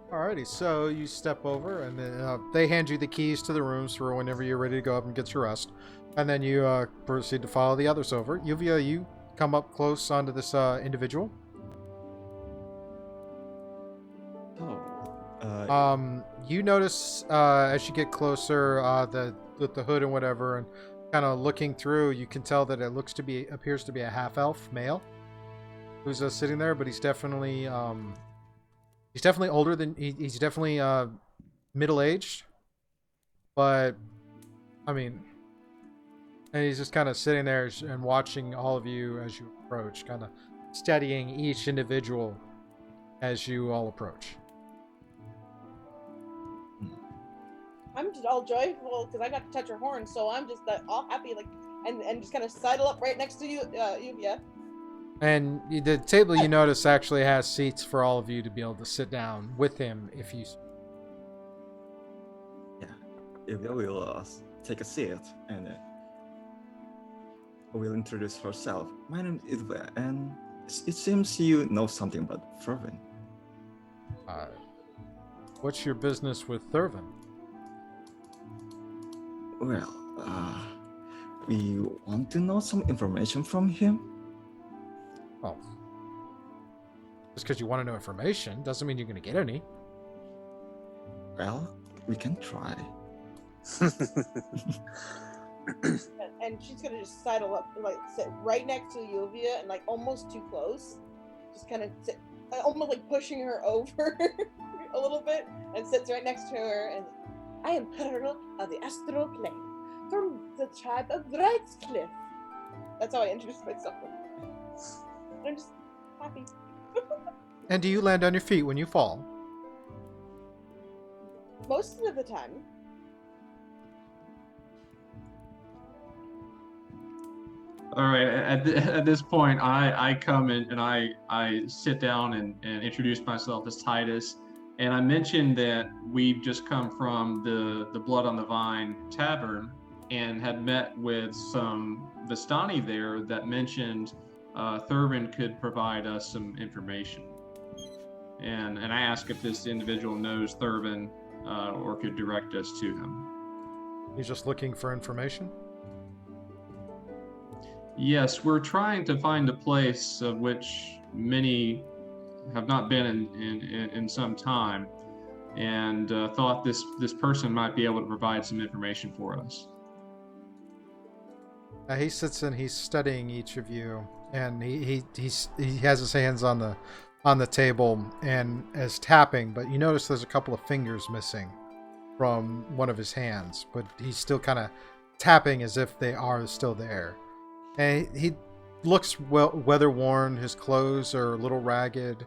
[SPEAKER 1] Alrighty, so you step over, and then they hand you the keys to the rooms for whenever you're ready to go up and get your rest. And then you proceed to follow the others over. Yuvia, you come up close onto this individual.
[SPEAKER 6] Oh,
[SPEAKER 1] You notice as you get closer, with the hood and whatever, and kind of looking through, you can tell that it appears to be a half elf male who's sitting there, but he's definitely older than he's definitely middle aged, but I mean, and he's just kind of sitting there and watching all of you as you approach, kind of studying each individual as you all approach.
[SPEAKER 2] I'm just all joyful because I got to touch her horn, so I'm just all happy, like, and just kind of sidle up right next to you, Yuvia.
[SPEAKER 1] And the table, you notice, actually has seats for all of you to be able to sit down with him if you.
[SPEAKER 6] Yeah, if you will take a seat and will introduce herself. My name is Ilva, and it seems you know something about Fervin.
[SPEAKER 1] What's your business with Thurvin?
[SPEAKER 6] Well, we want to know some information from him.
[SPEAKER 1] Oh. Just because you want to know information doesn't mean you're going to get any.
[SPEAKER 6] Well, we can try.
[SPEAKER 2] And she's gonna just sidle up, like sit right next to Yuvia, and like almost too close. Just kind of sit, almost like pushing her over a little bit, and sits right next to her. And I am Colonel of the Astral Plane from the tribe of Brightscliff. That's how I introduce myself. I'm just happy.
[SPEAKER 1] And do you land on your feet when you fall?
[SPEAKER 2] Most of the time.
[SPEAKER 3] All right. At this point, I come in and I sit down and introduce myself as Titus, and I mentioned that we've just come from the Blood on the Vine Tavern and had met with some Vistani there that mentioned Thurvin could provide us some information. And I asked if this individual knows Thurvin or could direct us to him.
[SPEAKER 1] He's just looking for information?
[SPEAKER 3] Yes, we're trying to find a place of which many have not been in some time, and thought this person might be able to provide some information for us.
[SPEAKER 1] He sits and he's studying each of you, and he has his hands on the table and is tapping, but you notice there's a couple of fingers missing from one of his hands, but he's still kind of tapping as if they are still there. And he looks weather worn. His clothes are a little ragged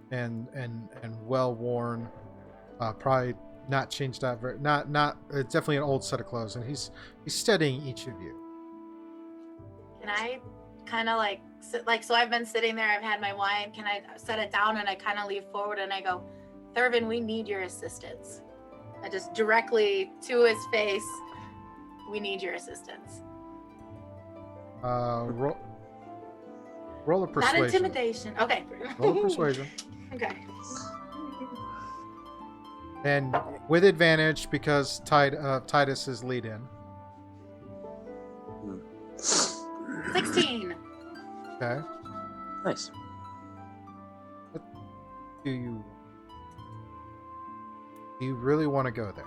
[SPEAKER 1] and well worn. Probably not changed out very. Not. It's definitely an old set of clothes, and he's studying each of you.
[SPEAKER 5] Can I kind of like sit, like, so I've been sitting there, I've had my wine, can I set it down and I kind of lean forward and I go, Thurvin, we need your assistance. I just directly to his face, we need your assistance.
[SPEAKER 1] Roll a persuasion.
[SPEAKER 5] Not intimidation. Okay.
[SPEAKER 1] Roll a persuasion.
[SPEAKER 5] Okay.
[SPEAKER 1] And with advantage because Titus is lead in.
[SPEAKER 5] 16.
[SPEAKER 1] Okay.
[SPEAKER 7] Nice.
[SPEAKER 1] Do you really want to go there?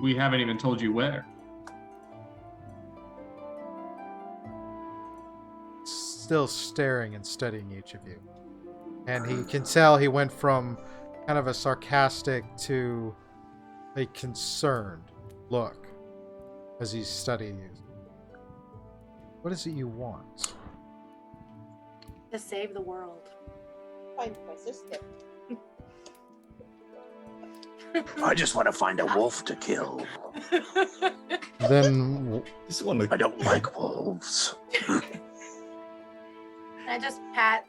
[SPEAKER 3] We haven't even told you where.
[SPEAKER 1] Still staring and studying each of you. And he can tell he went from kind of a sarcastic to a concerned look as he's studying you. What is it you want?
[SPEAKER 5] To save the world.
[SPEAKER 2] Find my sister.
[SPEAKER 4] I just want to find a wolf to kill.
[SPEAKER 1] Then
[SPEAKER 6] This one,
[SPEAKER 4] I don't like wolves.
[SPEAKER 5] I just pat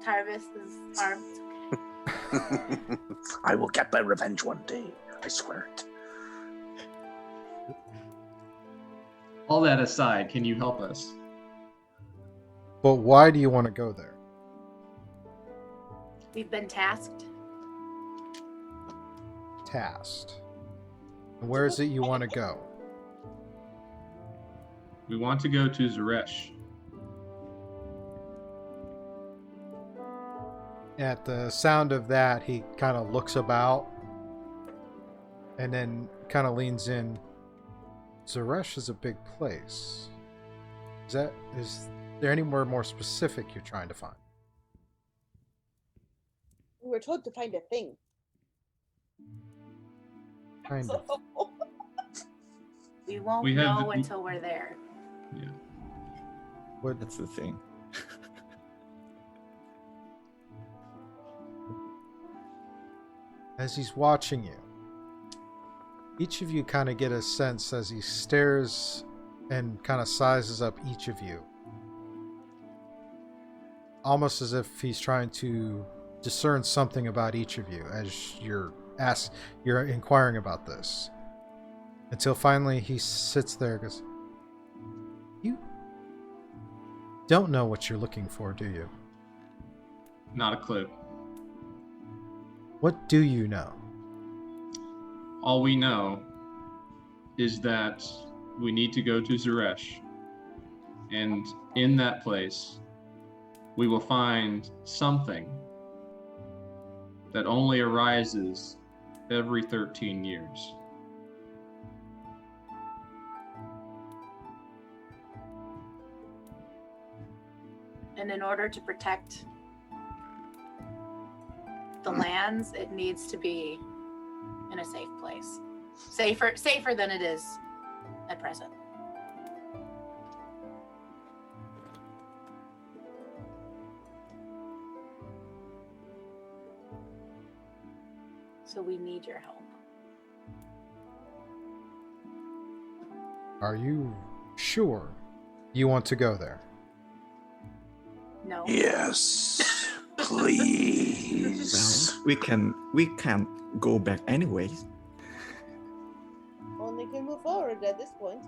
[SPEAKER 5] Tarvis's arm.
[SPEAKER 4] I will get my revenge one day. I swear it.
[SPEAKER 3] All that aside, can you help us?
[SPEAKER 1] but why do you want to go there?
[SPEAKER 5] We've been tasked.
[SPEAKER 1] Tasked. And where is it you want to go?
[SPEAKER 3] We want to go to Zeresh.
[SPEAKER 1] At the sound of that, he kind of looks about and then kind of leans in. Zeresh is a big is there anywhere more specific you're trying to find?
[SPEAKER 2] We were told to find a thing.
[SPEAKER 1] Kind of.
[SPEAKER 5] We won't
[SPEAKER 3] We have
[SPEAKER 5] know
[SPEAKER 3] the-
[SPEAKER 5] until we're there.
[SPEAKER 3] Yeah.
[SPEAKER 1] What,
[SPEAKER 6] That's the thing.
[SPEAKER 1] as he's watching you, each of you kind of get a sense as he stares and kind of sizes up each of you. Almost as if he's trying to discern something about each of you as you're inquiring about this. Until finally he sits there and goes, "You don't know what you're looking for, do you?
[SPEAKER 3] Not a clue.
[SPEAKER 1] What do you know?"
[SPEAKER 3] All we know is that we need to go to Zeresh. And in that place, we will find something that only arises every 13 years.
[SPEAKER 5] And in order to protect the lands, it needs to be in a safe place. Safer than it is at present. So we need your help.
[SPEAKER 1] Are you sure you want to go there?
[SPEAKER 5] No.
[SPEAKER 4] Yes, please.
[SPEAKER 6] Well, we can't go back anyways.
[SPEAKER 2] Only can move forward at this point.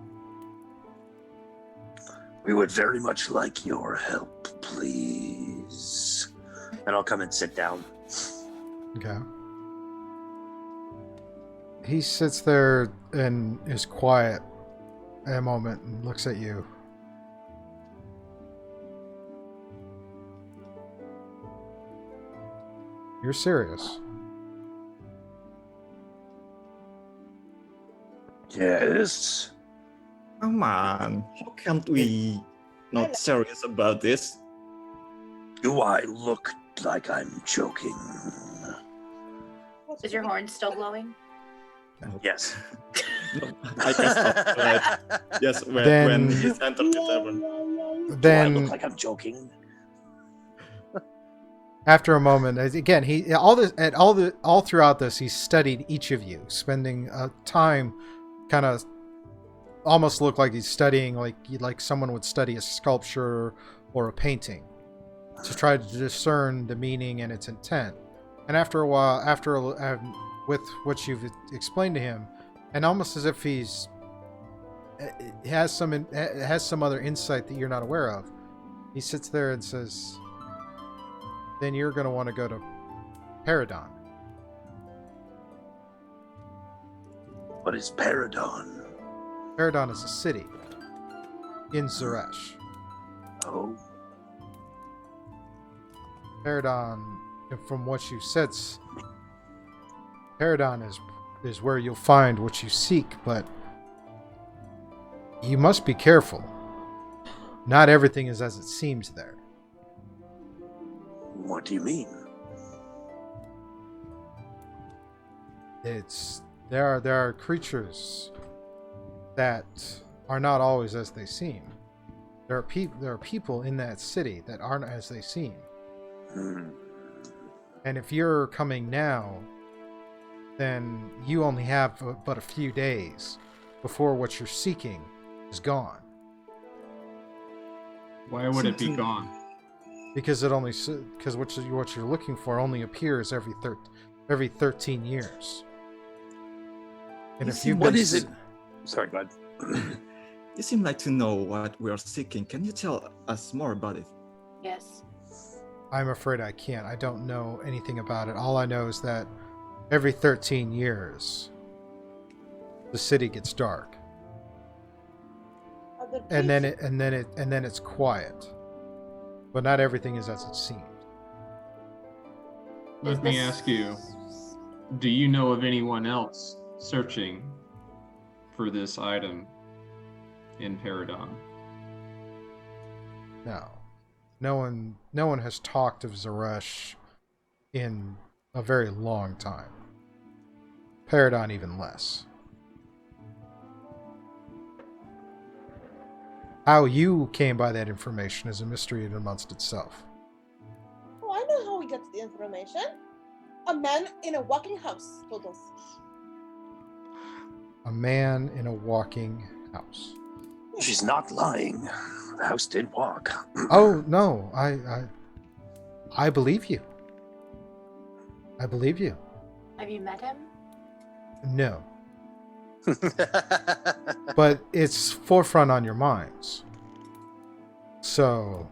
[SPEAKER 4] We would very much like your help, please.
[SPEAKER 7] And I'll come and sit down.
[SPEAKER 1] Okay. He sits there and is quiet a moment and looks at you. You're serious?
[SPEAKER 4] Yes.
[SPEAKER 6] Come on, how can't we not serious about this?
[SPEAKER 4] Do I look like I'm joking?
[SPEAKER 2] What's
[SPEAKER 5] Is your
[SPEAKER 2] the-
[SPEAKER 5] horn still glowing?
[SPEAKER 7] Yes.
[SPEAKER 6] No, I can stop. But yes, when
[SPEAKER 1] Then-
[SPEAKER 6] he's entered the tavern.
[SPEAKER 4] Do I
[SPEAKER 1] Then
[SPEAKER 4] look like I'm joking?
[SPEAKER 1] after a moment, again, he all throughout this, he's studied each of you, spending time, kind of, almost look like he's studying like someone would study a sculpture or a painting, to try to discern the meaning and its intent. And after a while, with what you've explained to him, and almost as if has some other insight that you're not aware of, he sits there and says, "Then you're going to want to go to Paradon."
[SPEAKER 4] What is Paradon?
[SPEAKER 1] Paradon is a city in Zeresh.
[SPEAKER 4] Oh,
[SPEAKER 1] Paradon, from what you said, Paradon is where you'll find what you seek, but you must be careful. Not everything is as it seems there.
[SPEAKER 4] what do you mean?
[SPEAKER 1] There are creatures that are not always as they seem. There are people in that city that aren't as they seem.
[SPEAKER 4] Hmm.
[SPEAKER 1] And if you're coming now, then you only have but a few days before what you're seeking is gone.
[SPEAKER 3] Why would it be
[SPEAKER 6] Something-
[SPEAKER 3] gone?
[SPEAKER 1] Because what you're looking for only appears every 13 years. And
[SPEAKER 6] You
[SPEAKER 1] if
[SPEAKER 6] seem
[SPEAKER 1] you've
[SPEAKER 4] What
[SPEAKER 1] been
[SPEAKER 4] is it? Sorry, go ahead.
[SPEAKER 6] You seem like to know what we are seeking. Can you tell us more about it?
[SPEAKER 5] Yes.
[SPEAKER 1] I'm afraid I can't. I don't know anything about it. All I know is that every 13 years, the city gets dark,
[SPEAKER 2] Are the
[SPEAKER 1] and then
[SPEAKER 2] priests-
[SPEAKER 1] it's quiet. But not everything is as it seemed.
[SPEAKER 3] Let me ask you, do you know of anyone else searching for this item in Paradon?
[SPEAKER 1] No. No one has talked of Zeresh in a very long time. Paradon even less. How you came by that information is a mystery in amongst itself.
[SPEAKER 2] Oh, I know how we got the information. A man in a walking house told us.
[SPEAKER 1] A man in a walking house.
[SPEAKER 4] She's not lying. The house did walk.
[SPEAKER 1] Oh no, I believe you. I believe you.
[SPEAKER 5] Have you met him?
[SPEAKER 1] No. But it's forefront on your minds. So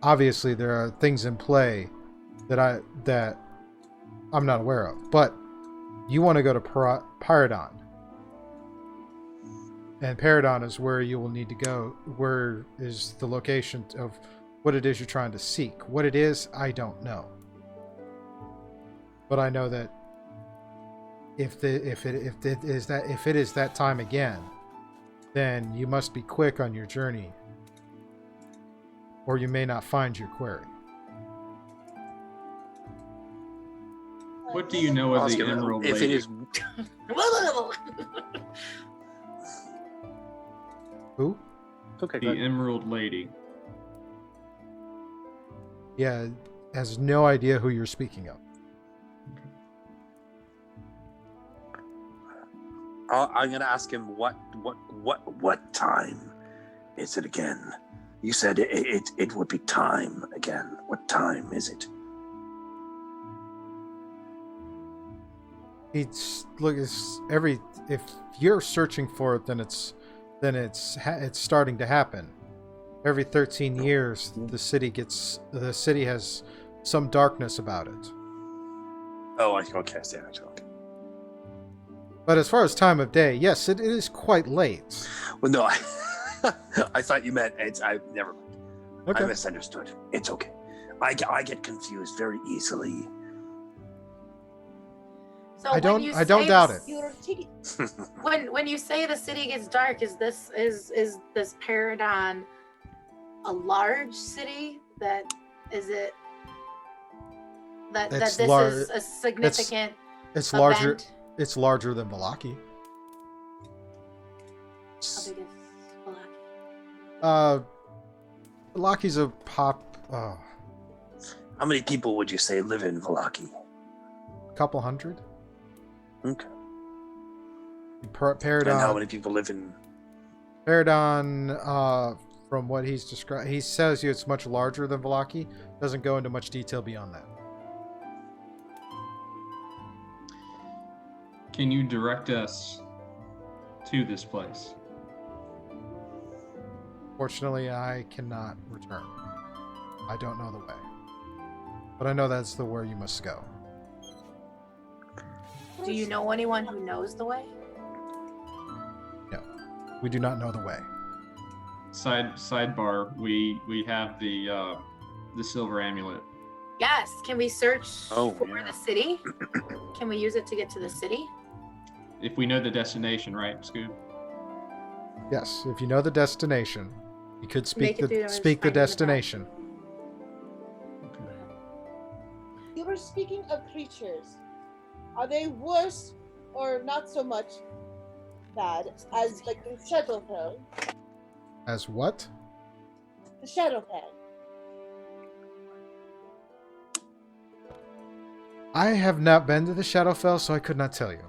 [SPEAKER 1] obviously there are things in play that I'm not aware of. But you want to go to Paradon. And Paradon is where you will need to go. Where is the location of what it is you're trying to seek? What it is, I don't know. But I know that if it is that time again, then you must be quick on your journey, or you may not find your quarry.
[SPEAKER 3] What do you know of the
[SPEAKER 7] Oscar,
[SPEAKER 3] Emerald
[SPEAKER 7] if
[SPEAKER 3] Lady?
[SPEAKER 7] it is
[SPEAKER 1] Who?
[SPEAKER 7] okay,
[SPEAKER 3] The
[SPEAKER 7] good.
[SPEAKER 3] Emerald Lady.
[SPEAKER 1] Yeah, has no idea who you're speaking of.
[SPEAKER 7] I'm gonna ask him what
[SPEAKER 4] What time is it again? You said it would be time again. What time is it?
[SPEAKER 1] It's if you're searching for it, then it's starting to happen. Every 13 years, the city has some darkness about it.
[SPEAKER 7] Oh, okay, I see. Okay.
[SPEAKER 1] But as far as time of day, yes, it is quite late.
[SPEAKER 7] Well, no, I thought you meant it's. I never mind.
[SPEAKER 1] Okay.
[SPEAKER 7] I misunderstood.
[SPEAKER 4] It's okay. I get confused very easily.
[SPEAKER 5] So
[SPEAKER 1] I
[SPEAKER 5] when you
[SPEAKER 1] don't
[SPEAKER 5] say
[SPEAKER 1] doubt
[SPEAKER 5] this-
[SPEAKER 1] it.
[SPEAKER 2] You're taking.
[SPEAKER 5] When you say the city gets dark, is this Paradon a large city? That is it? That
[SPEAKER 1] It's
[SPEAKER 5] this
[SPEAKER 1] lar-
[SPEAKER 5] is a significant
[SPEAKER 1] It's larger.
[SPEAKER 5] event?
[SPEAKER 1] It's larger than Valaki.
[SPEAKER 5] How big is Valaki?
[SPEAKER 1] Valaki's a pop.
[SPEAKER 4] How many people would you say live in Valaki?
[SPEAKER 1] Couple hundred.
[SPEAKER 4] Okay.
[SPEAKER 1] Paradon.
[SPEAKER 4] And how many people live in?
[SPEAKER 1] Paradon, from what he's described, he says you it's much larger than Valaki. Doesn't go into much detail beyond that.
[SPEAKER 3] Can you direct us to this place?
[SPEAKER 1] Fortunately, I cannot return. I don't know the way. But I know that's the where you must go.
[SPEAKER 5] Do you know anyone who knows the way?
[SPEAKER 1] No. We do not know the way.
[SPEAKER 3] Sidebar. We have the silver amulet.
[SPEAKER 5] Yes. Can we search
[SPEAKER 7] Oh,
[SPEAKER 5] for
[SPEAKER 7] yeah.
[SPEAKER 5] the city? Can we use it to get to the city?
[SPEAKER 3] If we know the destination, right, Scoop?
[SPEAKER 1] Yes, if you know the destination, you could
[SPEAKER 5] Make it through and
[SPEAKER 1] speak the
[SPEAKER 5] find the path.
[SPEAKER 1] destination.
[SPEAKER 2] You were speaking of creatures. Are they worse or not so much bad as like the Shadowfell?
[SPEAKER 1] As what?
[SPEAKER 2] The Shadowfell.
[SPEAKER 1] I have not been to the Shadowfell, so I could not tell you.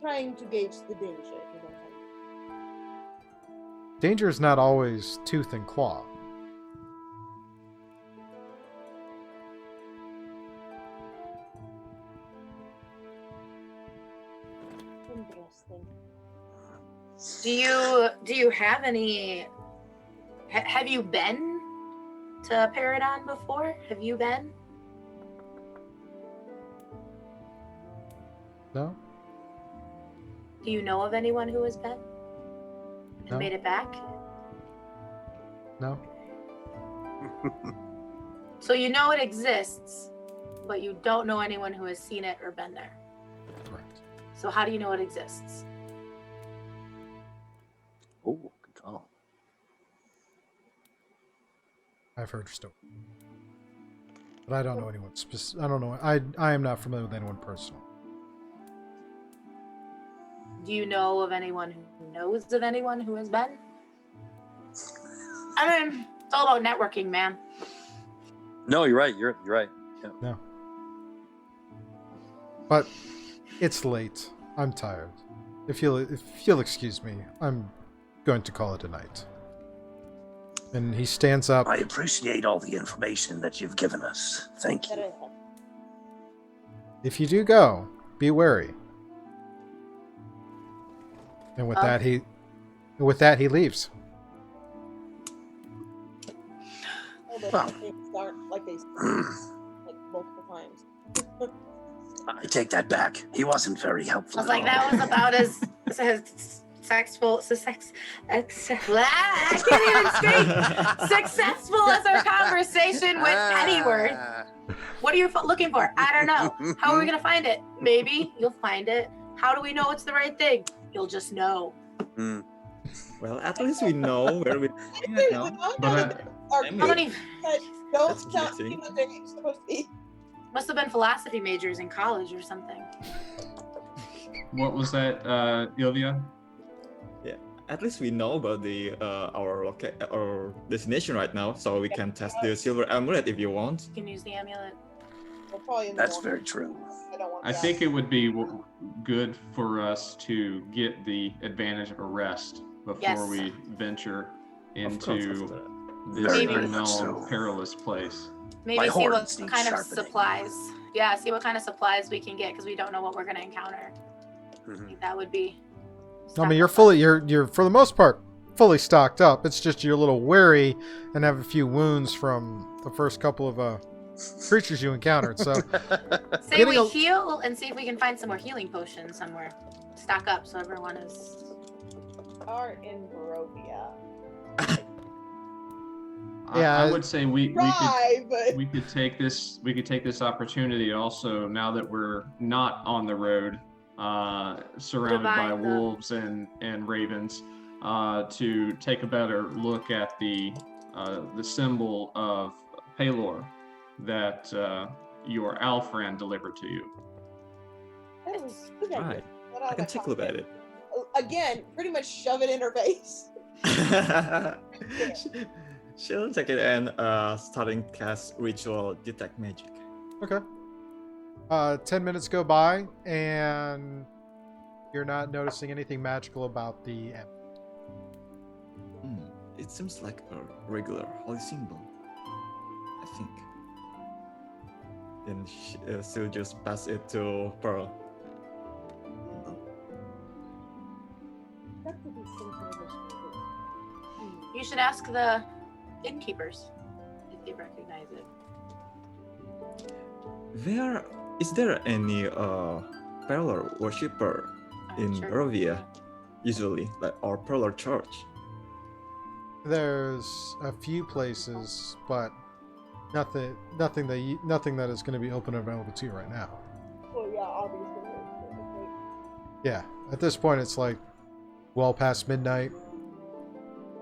[SPEAKER 2] Trying to gauge the danger. If you don't mind.
[SPEAKER 1] Danger is not always tooth and claw.
[SPEAKER 2] Interesting.
[SPEAKER 5] Do you have any? Have you been to Paradon before? Have you been?
[SPEAKER 1] No?
[SPEAKER 5] Do you know of anyone who has been and
[SPEAKER 1] No.
[SPEAKER 5] made it back?
[SPEAKER 1] No?
[SPEAKER 5] So you know it exists, but you don't know anyone who has seen it or been there.
[SPEAKER 1] Correct.
[SPEAKER 5] So how do you know it exists?
[SPEAKER 7] Oh, good call.
[SPEAKER 1] I've heard stories, but I don't know anyone. I don't know. I am not familiar with anyone personal.
[SPEAKER 5] Do you know of anyone who knows of anyone who has been? I mean, it's all about networking, man.
[SPEAKER 7] No, you're right. You're right. Yeah.
[SPEAKER 1] No. But it's late. I'm tired. If you'll excuse me, I'm going to call it a night. And he stands up.
[SPEAKER 4] I appreciate all the information that you've given us. Thank you.
[SPEAKER 1] If you do go, be wary. And with that he leaves.
[SPEAKER 2] Well, things aren't like they like multiple times.
[SPEAKER 4] I take that back. He wasn't very helpful.
[SPEAKER 5] I was like, that was about as I can't even speak. Successful as our conversation with Pennyworth. What are you looking for? I don't know. How are we gonna find it? Maybe you'll find it. How do we know it's the right thing? You'll just know.
[SPEAKER 6] Well, at least we know where we're going at now.
[SPEAKER 3] But
[SPEAKER 5] How many?
[SPEAKER 2] Don't
[SPEAKER 6] That's
[SPEAKER 2] tell
[SPEAKER 6] amazing.
[SPEAKER 2] me what they're supposed to be.
[SPEAKER 5] Must have been philosophy majors in college or something.
[SPEAKER 3] what was that, Ilvia?
[SPEAKER 6] Yeah, at least we know about the our destination right now, so we can test the silver amulet if you want.
[SPEAKER 5] You can use the amulet.
[SPEAKER 2] We're probably in the
[SPEAKER 4] That's
[SPEAKER 2] morning.
[SPEAKER 4] very true.
[SPEAKER 2] I don't want
[SPEAKER 3] I
[SPEAKER 2] that.
[SPEAKER 3] think it would be good for us to get the advantage of a rest before
[SPEAKER 5] Yes.
[SPEAKER 3] we venture
[SPEAKER 6] Of course,
[SPEAKER 3] into
[SPEAKER 6] after that.
[SPEAKER 3] this
[SPEAKER 4] Very,
[SPEAKER 5] very
[SPEAKER 3] unknown,
[SPEAKER 4] much so.
[SPEAKER 3] perilous place.
[SPEAKER 5] Maybe
[SPEAKER 4] My
[SPEAKER 5] see what
[SPEAKER 4] horns need
[SPEAKER 5] kind of
[SPEAKER 4] sharpening.
[SPEAKER 5] supplies. Yeah, see what kind of supplies we can get because we don't know what we're gonna encounter. I
[SPEAKER 7] Mhm.
[SPEAKER 5] think that would be.
[SPEAKER 1] I mean, you're for the most part fully stocked up. It's just you're a little wary and have a few wounds from the first couple of creatures you encountered. So
[SPEAKER 5] Say
[SPEAKER 1] Getting
[SPEAKER 5] we
[SPEAKER 1] a-
[SPEAKER 5] heal and see if we can find some more healing potions somewhere. Stock up so everyone is.
[SPEAKER 2] Are in Barovia.
[SPEAKER 1] Yeah,
[SPEAKER 3] I would say we could
[SPEAKER 2] Try, but
[SPEAKER 3] we could take this opportunity also now that we're not on the road, surrounded by
[SPEAKER 5] Divine the-
[SPEAKER 3] wolves and ravens, to take a better look at the symbol of Palor that your owl friend delivered to you.
[SPEAKER 2] that was a good idea.
[SPEAKER 6] Right,
[SPEAKER 2] What
[SPEAKER 6] I
[SPEAKER 2] else
[SPEAKER 6] can take a look at
[SPEAKER 2] found?
[SPEAKER 6] it.
[SPEAKER 2] Again, pretty much shove it in her face.
[SPEAKER 6] She'll take it and starting cast ritual detect magic.
[SPEAKER 1] okay. 10 minutes go by and you're not noticing anything magical about the amulet.
[SPEAKER 6] It seems like a regular holy symbol, I think. Then she'll just pass it to Pearl.
[SPEAKER 2] That could be some kind of a-
[SPEAKER 5] You should ask the innkeepers if they recognize it.
[SPEAKER 6] Is there any parallel worshipper in
[SPEAKER 5] Sure.
[SPEAKER 6] Barovia, usually, like our parallel church?
[SPEAKER 1] There's a few places, but nothing that is going to be open and available to you right now.
[SPEAKER 2] Well, yeah, obviously.
[SPEAKER 1] Yeah, at this point it's like well past midnight.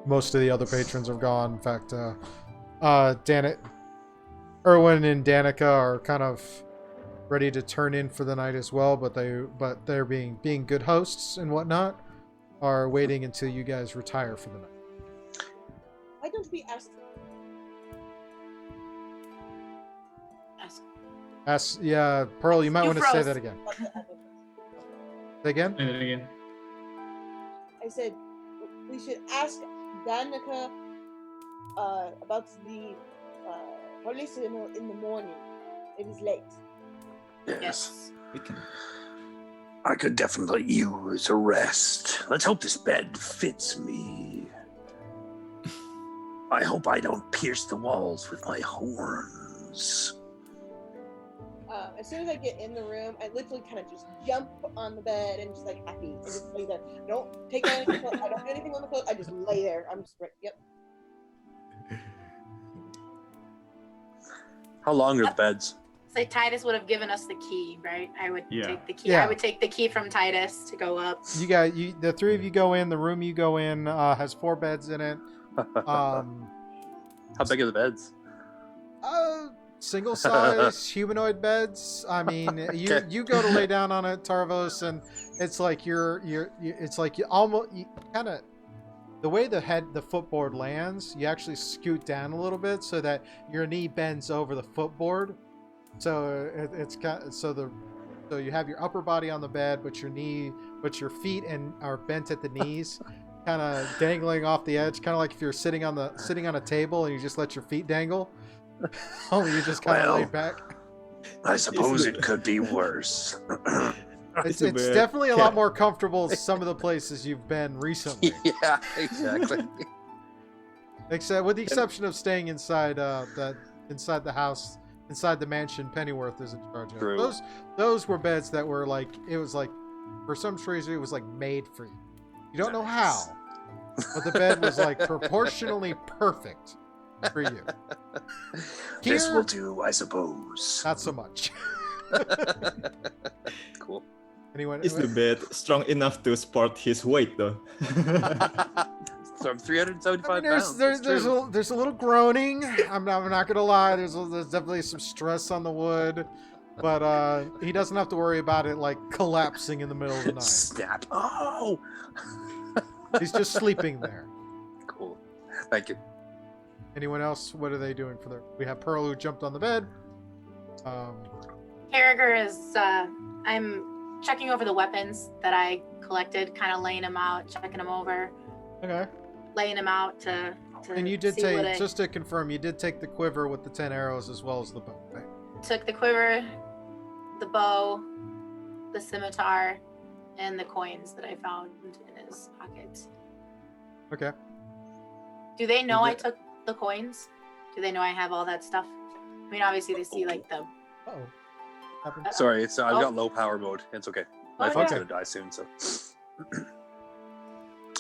[SPEAKER 1] Most of the other patrons are gone. In fact, Erwin and Danica are kind of ready to turn in for the night as well, but they're being good hosts and whatnot, are waiting until you guys retire for the night.
[SPEAKER 2] Why don't we ask?
[SPEAKER 5] Ask.
[SPEAKER 1] Yeah, Pearl, you might
[SPEAKER 5] You
[SPEAKER 1] want to say
[SPEAKER 5] froze.
[SPEAKER 1] that again.
[SPEAKER 2] What the-
[SPEAKER 1] Say again?
[SPEAKER 3] Say that again.
[SPEAKER 2] I said we should ask Danica about the police in the morning. It is late.
[SPEAKER 4] Yes.
[SPEAKER 5] Yes.
[SPEAKER 6] We can.
[SPEAKER 4] I could definitely use a rest. Let's hope this bed fits me. I hope I don't pierce the walls with my horns.
[SPEAKER 2] As soon as I get in the room, I literally kind of just jump on the bed and just like happy and just lay there. I don't take anything. I don't do anything with the clothes. I just lay there. I'm just right. Yep.
[SPEAKER 7] How long are the beds?
[SPEAKER 5] Say Titus would have given us the key, right? I would
[SPEAKER 3] Yeah.
[SPEAKER 5] take the key.
[SPEAKER 1] Yeah.
[SPEAKER 5] I would take the key from Titus to go up.
[SPEAKER 1] The three of you go in. The room you go in has 4 beds in it.
[SPEAKER 7] How big are the beds?
[SPEAKER 1] Single size humanoid beds. I mean,
[SPEAKER 7] Okay.
[SPEAKER 1] you go to lay down on it, Tarvos, and it's like it's like you almost kind of the way the footboard lands. You actually scoot down a little bit so that your knee bends over the footboard. So it's kind so you have your upper body on the bed, but your feet are bent at the knees, kind of dangling off the edge, kind of like if you're sitting on a table and you just let your feet dangle. Only you just kind of laid back.
[SPEAKER 4] I suppose it could be worse.
[SPEAKER 1] It's definitely a lot more comfortable than some of the places you've been recently.
[SPEAKER 7] Yeah, exactly.
[SPEAKER 1] Except with the exception of staying inside the house, inside the mansion Pennyworth is in charge of.
[SPEAKER 7] True.
[SPEAKER 1] Those were beds that were like, it was like, for some reason it was like made for you. You don't know how, but the bed was like proportionally perfect for you.
[SPEAKER 4] This
[SPEAKER 1] Here,
[SPEAKER 4] will do, I suppose.
[SPEAKER 1] not so much.
[SPEAKER 7] Cool.
[SPEAKER 1] Anyone?
[SPEAKER 6] Is the bed strong enough to support his weight, though?
[SPEAKER 7] So I'm 375
[SPEAKER 1] I mean,
[SPEAKER 7] pounds.
[SPEAKER 1] there's a little groaning. I'm not gonna lie. There's definitely some stress on the wood, but he doesn't have to worry about it like collapsing in the middle of the night.
[SPEAKER 7] Snap. Oh.
[SPEAKER 1] He's just sleeping there.
[SPEAKER 7] Cool. Thank you.
[SPEAKER 1] Anyone else? What are they doing for their? We have Pearl who jumped on the bed.
[SPEAKER 5] Harriger is. I'm checking over the weapons that I collected, kind of laying them out, checking them over,
[SPEAKER 1] Okay.
[SPEAKER 5] laying them out to
[SPEAKER 1] And you did
[SPEAKER 5] see
[SPEAKER 1] take,
[SPEAKER 5] what I
[SPEAKER 1] just to confirm, you did take the quiver with the 10 arrows as well as the bow, right?
[SPEAKER 5] took the quiver, the bow, the scimitar, and the coins that I found in his pockets.
[SPEAKER 1] Okay.
[SPEAKER 5] Do they know I took the coins? Do they know I have all that stuff? I mean, obviously they see like the.
[SPEAKER 1] Oh. Happened.
[SPEAKER 7] Sorry, I've
[SPEAKER 5] Oh.
[SPEAKER 7] got low power mode. It's okay. My
[SPEAKER 5] Oh,
[SPEAKER 7] phone's
[SPEAKER 1] no.
[SPEAKER 7] gonna die soon, so.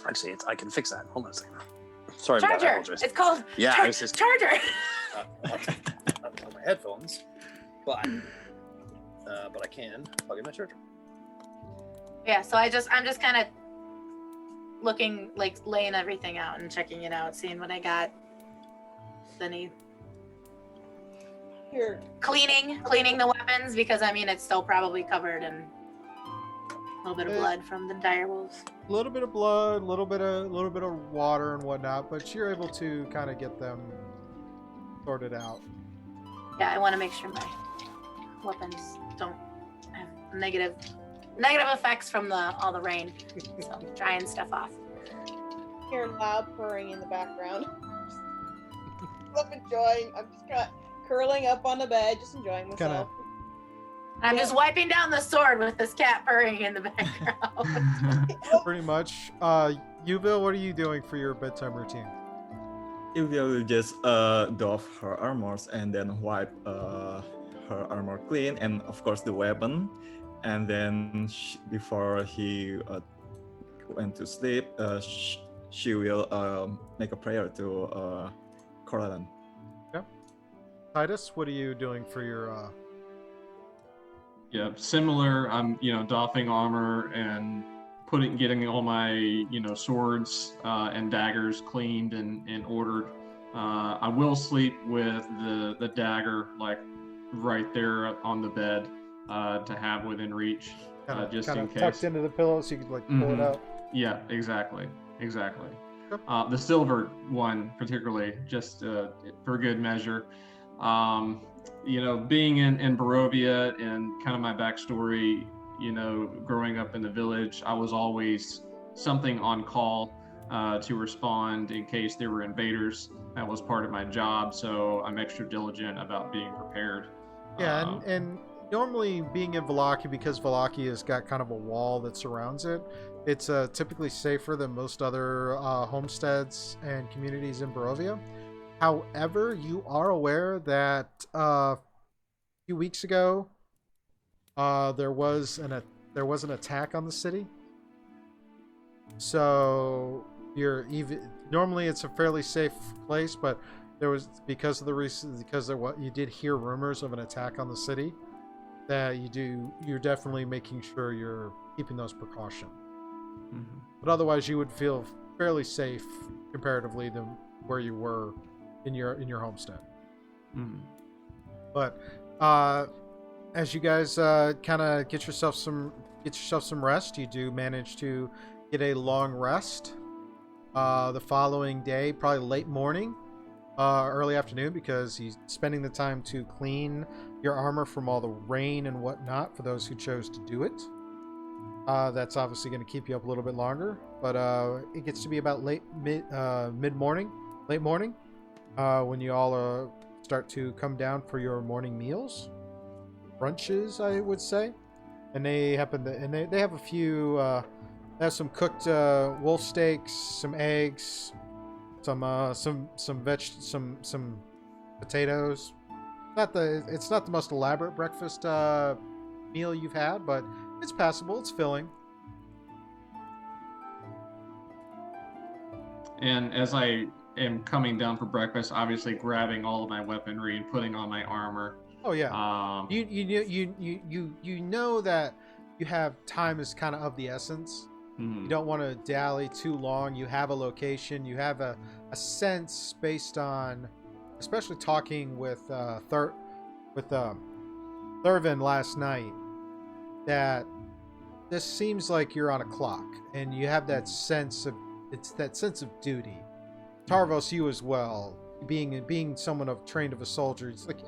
[SPEAKER 7] Actually, I can fix that. Hold on a second. Sorry about that. I
[SPEAKER 5] Charger.
[SPEAKER 7] apologize.
[SPEAKER 5] It's called.
[SPEAKER 7] Yeah, it's just
[SPEAKER 5] Charger.
[SPEAKER 7] on my headphones, but I can plug in my charger.
[SPEAKER 5] Yeah. So I'm just kind of looking, like laying everything out and checking it out, seeing what I got. Any
[SPEAKER 2] Here,
[SPEAKER 5] cleaning the weapons, because I mean it's still probably covered in a little bit of blood from the dire wolves.
[SPEAKER 1] A little bit of blood, a little bit of water and whatnot, but you're able to kind of get them sorted out.
[SPEAKER 5] Yeah, I want to make sure my weapons don't have negative effects from all the rain. So I'm drying stuff off.
[SPEAKER 2] hear loud purring in the background. I'm enjoying. I'm just kind of curling up on the bed, just enjoying myself.
[SPEAKER 5] I'm just wiping down the sword with this cat purring in the background.
[SPEAKER 1] Pretty much. Yuvil, what are you doing for your bedtime routine?
[SPEAKER 6] Ilya will just doff her armors and then wipe her armor clean, and of course the weapon. And then before he went to sleep, she will make a prayer to Coralan.
[SPEAKER 1] Titus, what are you doing for your
[SPEAKER 3] Yeah, similar. I'm, doffing armor and getting all my, swords and daggers cleaned and ordered. I will sleep with the dagger like right there on the bed to have within reach, just in case.
[SPEAKER 1] Tucked into the pillow so you could like pull it out?
[SPEAKER 3] Yeah, exactly.
[SPEAKER 1] Sure.
[SPEAKER 3] The silver one particularly, just for good measure. Being in Barovia and kind of my backstory, growing up in the village, I was always something on call to respond in case there were invaders. That was part of my job, so I'm extra diligent about being prepared.
[SPEAKER 1] Yeah, and normally being in Valaki, because Valaki has got kind of a wall that surrounds it, it's typically safer than most other homesteads and communities in Barovia. However, you are aware that a few weeks ago there was an attack on the city. So normally it's a fairly safe place, but there was because of the because of what you did hear rumors of an attack on the city, that you're definitely making sure you're keeping those precautions. But otherwise, you would feel fairly safe comparatively than where you were in your homestead. But as you guys kind of get yourself some rest, you do manage to get a long rest. The following day, probably late morning, early afternoon, because he's spending the time to clean your armor from all the rain and whatnot for those who chose to do it. That's obviously going to keep you up a little bit longer, but it gets to be about late morning, when you all start to come down for your morning meals, brunches, I would say, and they have a few. They have some cooked wolf steaks, some eggs, some potatoes. It's not the most elaborate breakfast meal you've had, but it's passable. It's filling.
[SPEAKER 3] And as I am coming down for breakfast, obviously grabbing all of my weaponry and putting on my armor.
[SPEAKER 1] Oh yeah. You know that you have time is kind of the essence. You don't want to dally too long. You have a location. You have a sense based on, especially talking with Thurvin last night, that this seems like you're on a clock, and you have that sense of duty. Tarvos, you as well, being someone trained of a soldier. It's like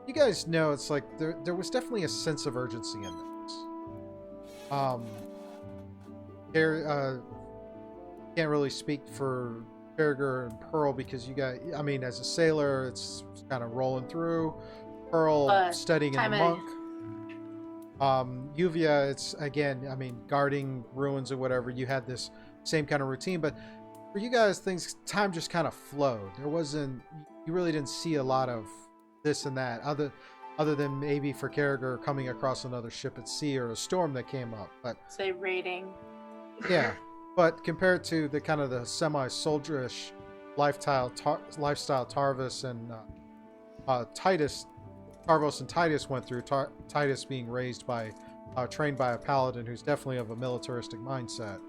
[SPEAKER 1] you guys know. It's like there was definitely a sense of urgency in this. Can't really speak for Carragher and Pearl because as a sailor, it's kind of rolling through. Pearl studying in the monk. Yuvia, it's again, guarding ruins or whatever. You had this same kind of routine, but for you guys, time just kind of flowed. You really didn't see a lot of this and that, other than maybe for Carragher coming across another ship at sea or a storm that came up. But
[SPEAKER 5] say raiding.
[SPEAKER 1] Yeah, but compared to the kind of the semi-soldierish lifestyle Tarvos and Titus went through. Titus being trained by a paladin who's definitely of a militaristic mindset,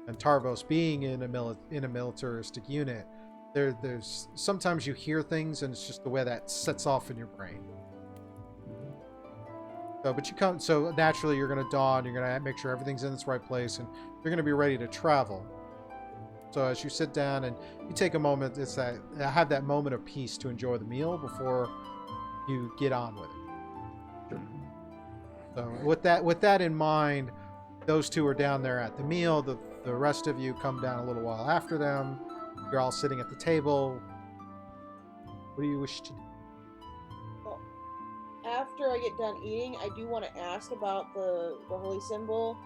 [SPEAKER 1] and Tarvos being in a militaristic unit. There's sometimes you hear things and it's just the way that sets off in your brain. So naturally you're going to dawn, you're going to make sure everything's in its right place, and you're going to be ready to travel. So as you sit down and you take a moment, have that moment of peace to enjoy the meal before you get on with it. So with that in mind, those two are down there at the meal. The rest of you come down a little while after them. You're all sitting at the table. What do you wish to do?
[SPEAKER 2] After I get done eating, I do want to ask about the holy symbol.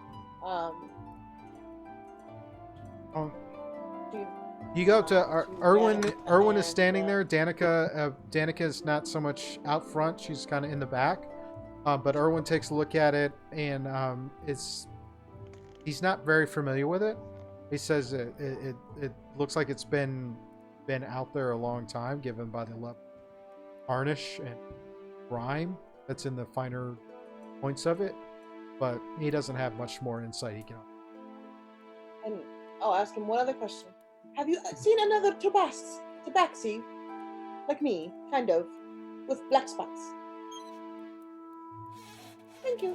[SPEAKER 1] You go to Erwin. Erwin is standing there. Danica is not so much out front. She's kind of in the back. But Erwin takes a look at it, and he's not very familiar with it. He says it looks like it's been out there a long time, given by the level of varnish and grime that's in the finer points of it. But he doesn't have much more insight he can.
[SPEAKER 2] And I'll ask him one other question. Have you seen another tabaxi? Like me, kind of, with black spots. Thank you.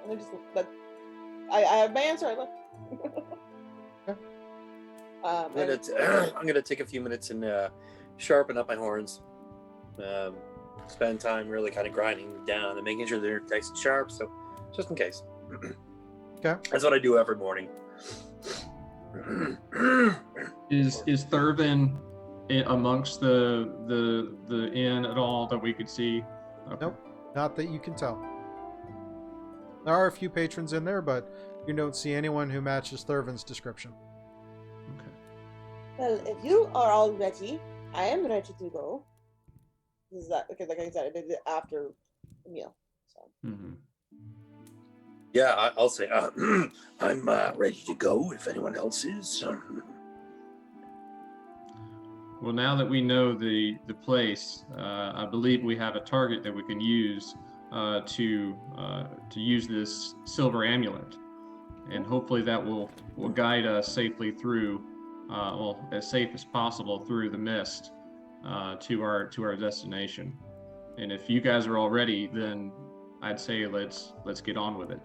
[SPEAKER 2] And I have my answer. I look.
[SPEAKER 7] I'm gonna take a few minutes and sharpen up my horns. Spend time really kind of grinding them down and making sure they're nice and sharp. So, just in case.
[SPEAKER 1] Okay.
[SPEAKER 7] That's what I do every morning.
[SPEAKER 3] Is Thurvin amongst the inn at all that we could see? Okay.
[SPEAKER 1] Nope, not that you can tell. There are a few patrons in there, but you don't see anyone who matches Thurvin's description.
[SPEAKER 3] Okay.
[SPEAKER 2] Well, if you are all ready, I am ready to go. This is that because, like I said, I did it after the meal. So.
[SPEAKER 3] Mm-hmm.
[SPEAKER 7] Yeah, I'll say I'm ready to go if anyone else is.
[SPEAKER 3] Well, now that we know the place, I believe we have a target that we can use to use this silver amulet, and hopefully that will guide us safely through, well, as safe as possible through the mist to our destination. And if you guys are all ready, then I'd say let's get on with it.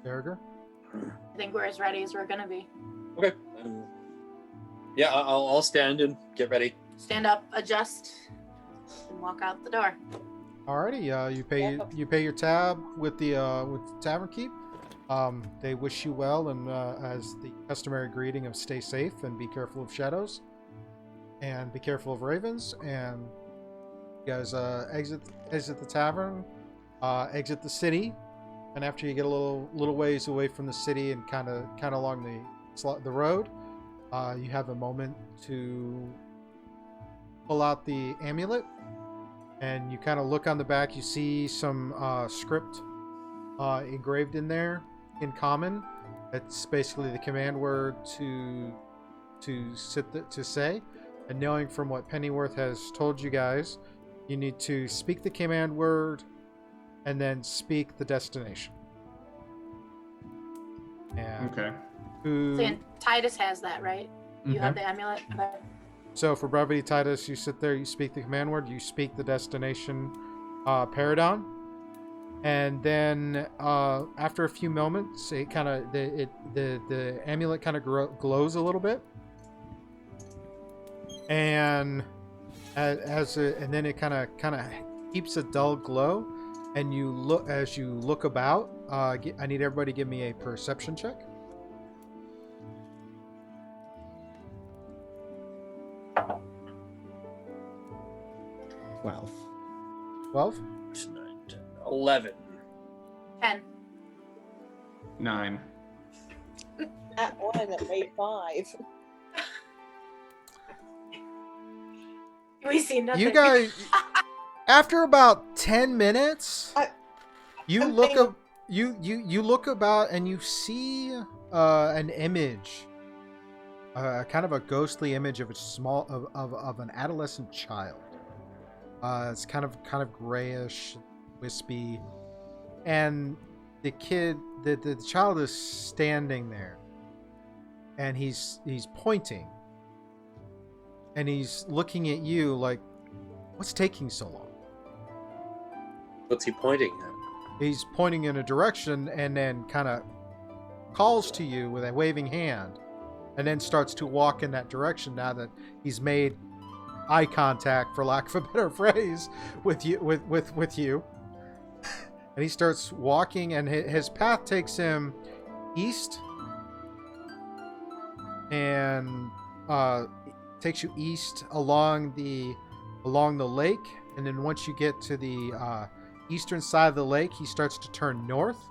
[SPEAKER 1] Berger?
[SPEAKER 5] I think we're as ready as we're gonna be.
[SPEAKER 7] Okay. Yeah, I'll stand and get ready.
[SPEAKER 5] Stand up, adjust, and walk out the door.
[SPEAKER 1] Alrighty, you pay your tab with the tavern keep. They wish you well, and as the customary greeting of stay safe and be careful of shadows, and be careful of ravens. And you guys exit the tavern, exit the city, and after you get a little ways away from the city and kind of along the road, you have a moment to pull out the amulet, and you kind of look on the back. You see some script engraved in there in common. It's basically the command word to say. And knowing from what Pennyworth has told you guys, you need to speak the command word and then speak the destination. And
[SPEAKER 3] Okay.
[SPEAKER 5] And Titus has that, right? You have the amulet? Okay.
[SPEAKER 1] So for brevity, Titus, you sit there, you speak the command word, you speak the destination, Paradon, and then after a few moments, it kind of the amulet kind of glows a little bit, and and then it kind of keeps a dull glow, and you look about. I need everybody to give me a perception check.
[SPEAKER 6] 12.
[SPEAKER 1] 12?
[SPEAKER 7] 11.
[SPEAKER 5] 10.
[SPEAKER 3] 9.
[SPEAKER 2] At 1 and made 5.
[SPEAKER 5] We see nothing.
[SPEAKER 1] You guys, after about 10 minutes, you
[SPEAKER 2] I'm
[SPEAKER 1] look
[SPEAKER 2] paying-
[SPEAKER 1] up. You look about and you see an image, kind of a ghostly image of a small of an adolescent child. It's kind of grayish, wispy, and the child is standing there, and he's pointing, and he's looking at you like, "What's taking so long?"
[SPEAKER 7] What's he pointing at?
[SPEAKER 1] He's pointing in a direction and then kind of calls to you with a waving hand, and then starts to walk in that direction now that he's made eye contact, for lack of a better phrase, with you. And he starts walking, and his path takes him east, and takes you east along the lake, and then once you get to the eastern side of the lake, he starts to turn north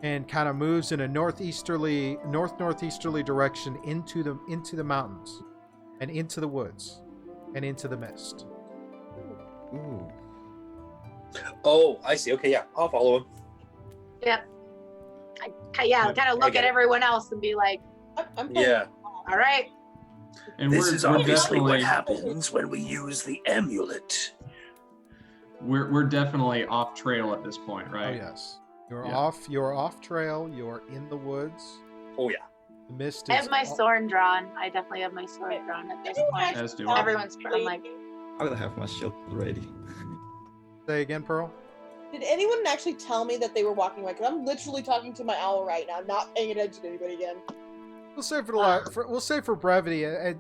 [SPEAKER 1] and kind of moves in a northeasterly direction into the mountains and into the woods and into the mist.
[SPEAKER 6] Ooh.
[SPEAKER 7] Oh, I see. Okay, yeah, I'll follow him.
[SPEAKER 5] Yep. Kind of look at everyone else and be like,
[SPEAKER 2] I'm
[SPEAKER 7] Yeah.
[SPEAKER 5] all right.
[SPEAKER 3] And
[SPEAKER 4] This is obviously what
[SPEAKER 3] definitely
[SPEAKER 4] happens when we use the amulet.
[SPEAKER 3] we're definitely off trail at this point, right?
[SPEAKER 1] Oh yes, you're
[SPEAKER 3] Yeah.
[SPEAKER 1] off. You're off trail. You're in the woods.
[SPEAKER 7] Oh, yeah.
[SPEAKER 1] The mist
[SPEAKER 5] I
[SPEAKER 1] is.
[SPEAKER 5] have my sword drawn. I definitely have my sword drawn at this point.
[SPEAKER 3] As do I.
[SPEAKER 5] Everyone's I'm like,
[SPEAKER 6] I will have my shield ready.
[SPEAKER 1] Say again, Pearl.
[SPEAKER 2] Did anyone actually tell me that they were walking away? Because I'm literally talking to my owl right now, not paying attention to anybody again.
[SPEAKER 1] We'll say we'll say for brevity, a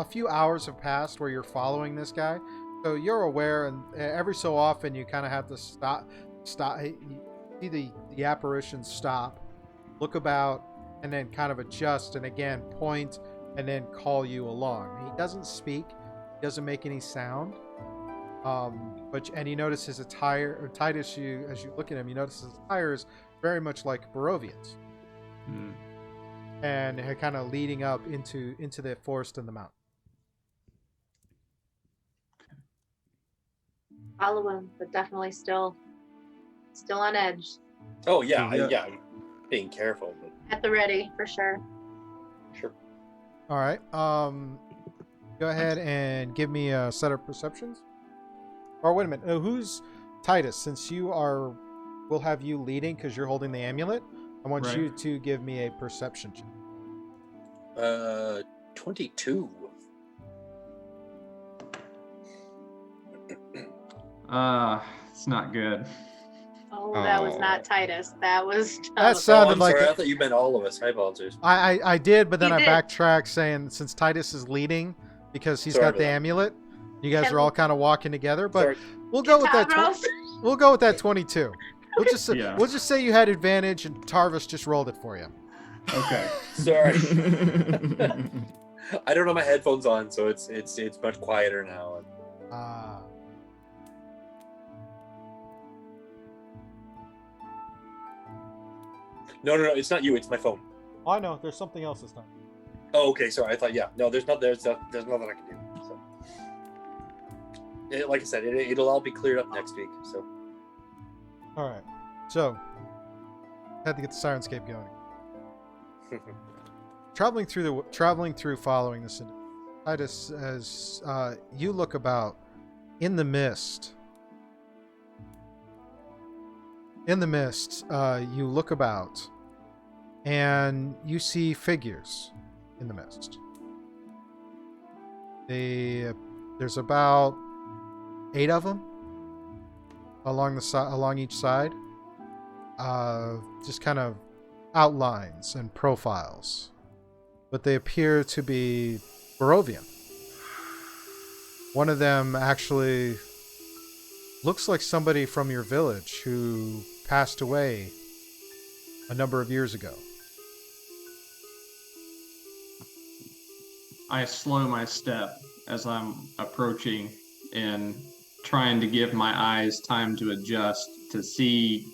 [SPEAKER 1] few hours have passed where you're following this guy, so you're aware, and every so often you kind of have to stop. You see the apparition stop, look about, and then kind of adjust, and again point, and then call you along. He doesn't speak, he doesn't make any sound, and you notice his attire, or Titus, as you look at him, you notice his attire is very much like Barovia's.
[SPEAKER 3] Hmm.
[SPEAKER 1] And kind of leading up into the forest and the mountain.
[SPEAKER 5] follow him, but definitely still on edge.
[SPEAKER 7] Oh, yeah.
[SPEAKER 6] Yeah.
[SPEAKER 7] Yeah. I'm being careful, but
[SPEAKER 5] At the ready, for sure.
[SPEAKER 7] sure.
[SPEAKER 1] All right. Go ahead and give me a set of perceptions. Or wait a minute. Who's Titus? Since you are, we'll have you leading because you're holding the amulet. I want
[SPEAKER 3] Right.
[SPEAKER 1] you to give me a perception check.
[SPEAKER 7] 22.
[SPEAKER 3] It's not good.
[SPEAKER 5] Oh, that was not Titus. That was
[SPEAKER 1] That
[SPEAKER 5] Jonathan.
[SPEAKER 1] sounded
[SPEAKER 7] I'm
[SPEAKER 1] like
[SPEAKER 7] sorry.
[SPEAKER 1] a-
[SPEAKER 7] I thought you meant all of us. I apologize.
[SPEAKER 1] I did, but then
[SPEAKER 5] You
[SPEAKER 1] I
[SPEAKER 5] did.
[SPEAKER 1] backtracked saying since Titus is leading because he's
[SPEAKER 7] Sorry
[SPEAKER 1] got
[SPEAKER 7] about
[SPEAKER 1] the
[SPEAKER 7] that.
[SPEAKER 1] amulet, you guys
[SPEAKER 5] And-
[SPEAKER 1] are all kind of walking together. But
[SPEAKER 7] Sorry.
[SPEAKER 1] we'll go with that.
[SPEAKER 5] Tavros?
[SPEAKER 1] We'll go with that 22. We'll just
[SPEAKER 3] Yeah.
[SPEAKER 1] we'll just say you had advantage and Tarvis just rolled it for you.
[SPEAKER 3] Okay.
[SPEAKER 7] Sorry. I don't have my headphones on, so it's much quieter now.
[SPEAKER 1] Ah.
[SPEAKER 7] No, it's not you. It's my phone.
[SPEAKER 1] I know. There's something else this time.
[SPEAKER 7] Oh, okay. Sorry. I thought, yeah. No, there's nothing I can do. So, like I said, it'll all be cleared up next week. So,
[SPEAKER 1] All right. So, had to get the Syrinscape going. Traveling through following this, Titus, as you look about in the mist. In the mist, you look about, and you see figures in the mist. There's about 8 of them along each side. Just kind of outlines and profiles, but they appear to be Barovian. One of them actually looks like somebody from your village who passed away a number of years ago.
[SPEAKER 3] I slow my step as I'm approaching and trying to give my eyes time to adjust to see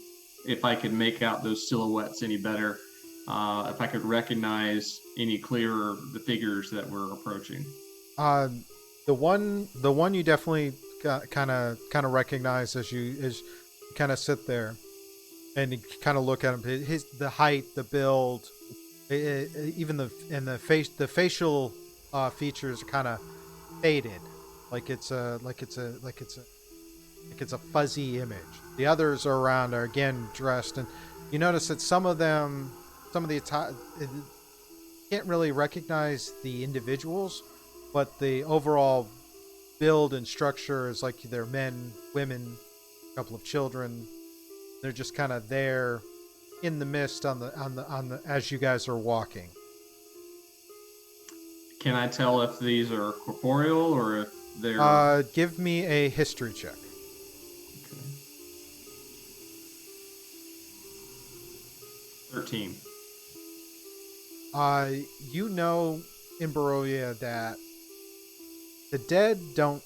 [SPEAKER 3] if I could make out those silhouettes any better, if I could recognize any clearer the figures that were approaching.
[SPEAKER 1] The one you definitely kind of recognize as you kind of sit there and you kind of look at him. The height, the build, even the facial features are kind of faded, like it's a fuzzy image. The others are again dressed, and you notice that some of the can't really recognize the individuals, but the overall build and structure is like they're men, women, a couple of children. They're just kind of there in the mist on the as you guys are walking.
[SPEAKER 3] Can I tell if these are corporeal or if they're...
[SPEAKER 1] Give me a history check.
[SPEAKER 3] Okay. 13.
[SPEAKER 1] You know in Barovia that the dead don't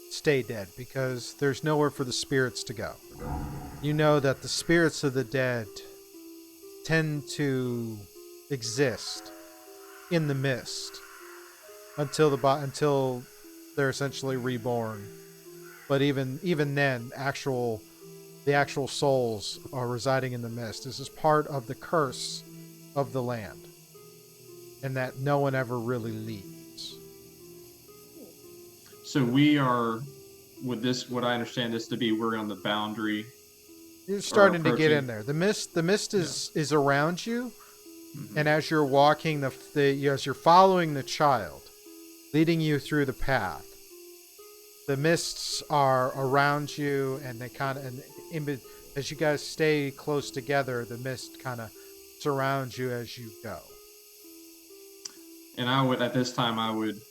[SPEAKER 1] stay dead because there's nowhere for the spirits to go. You know that the spirits of the dead tend to exist in the mist until they're essentially reborn. But even then, the actual souls are residing in the mist. This is part of the curse of the land, and that no one ever really leaves.
[SPEAKER 3] So we are, with this, what I understand this to be, we're on the boundary.
[SPEAKER 1] You're starting to get
[SPEAKER 3] approaching.
[SPEAKER 1] in there. The mist is around you,
[SPEAKER 3] Mhm.
[SPEAKER 1] and as you're walking, as you're following the child, leading you through the path, the mists are around you, and they kind of, as you guys stay close together, the mist kind of surrounds you as you go.
[SPEAKER 3] And at this time, I would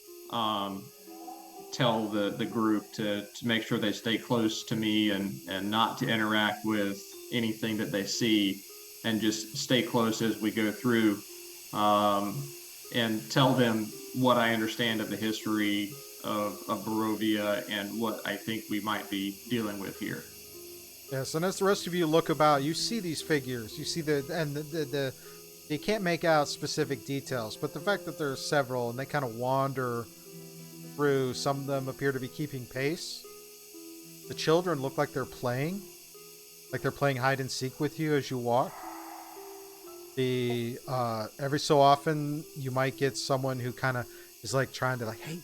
[SPEAKER 3] tell the group to make sure they stay close to me and not to interact with anything that they see, and just stay close as we go through, and tell them what I understand of the history of Barovia and what I think we might be dealing with here.
[SPEAKER 1] Yes, and as the rest of you look about, you see these figures. You see the you can't make out specific details, but the fact that there are several and they kind of wander through, some of them appear to be keeping pace. The children look like they're playing hide and seek with you as you walk. The every so often you might get someone who kind of is like trying to like, hey,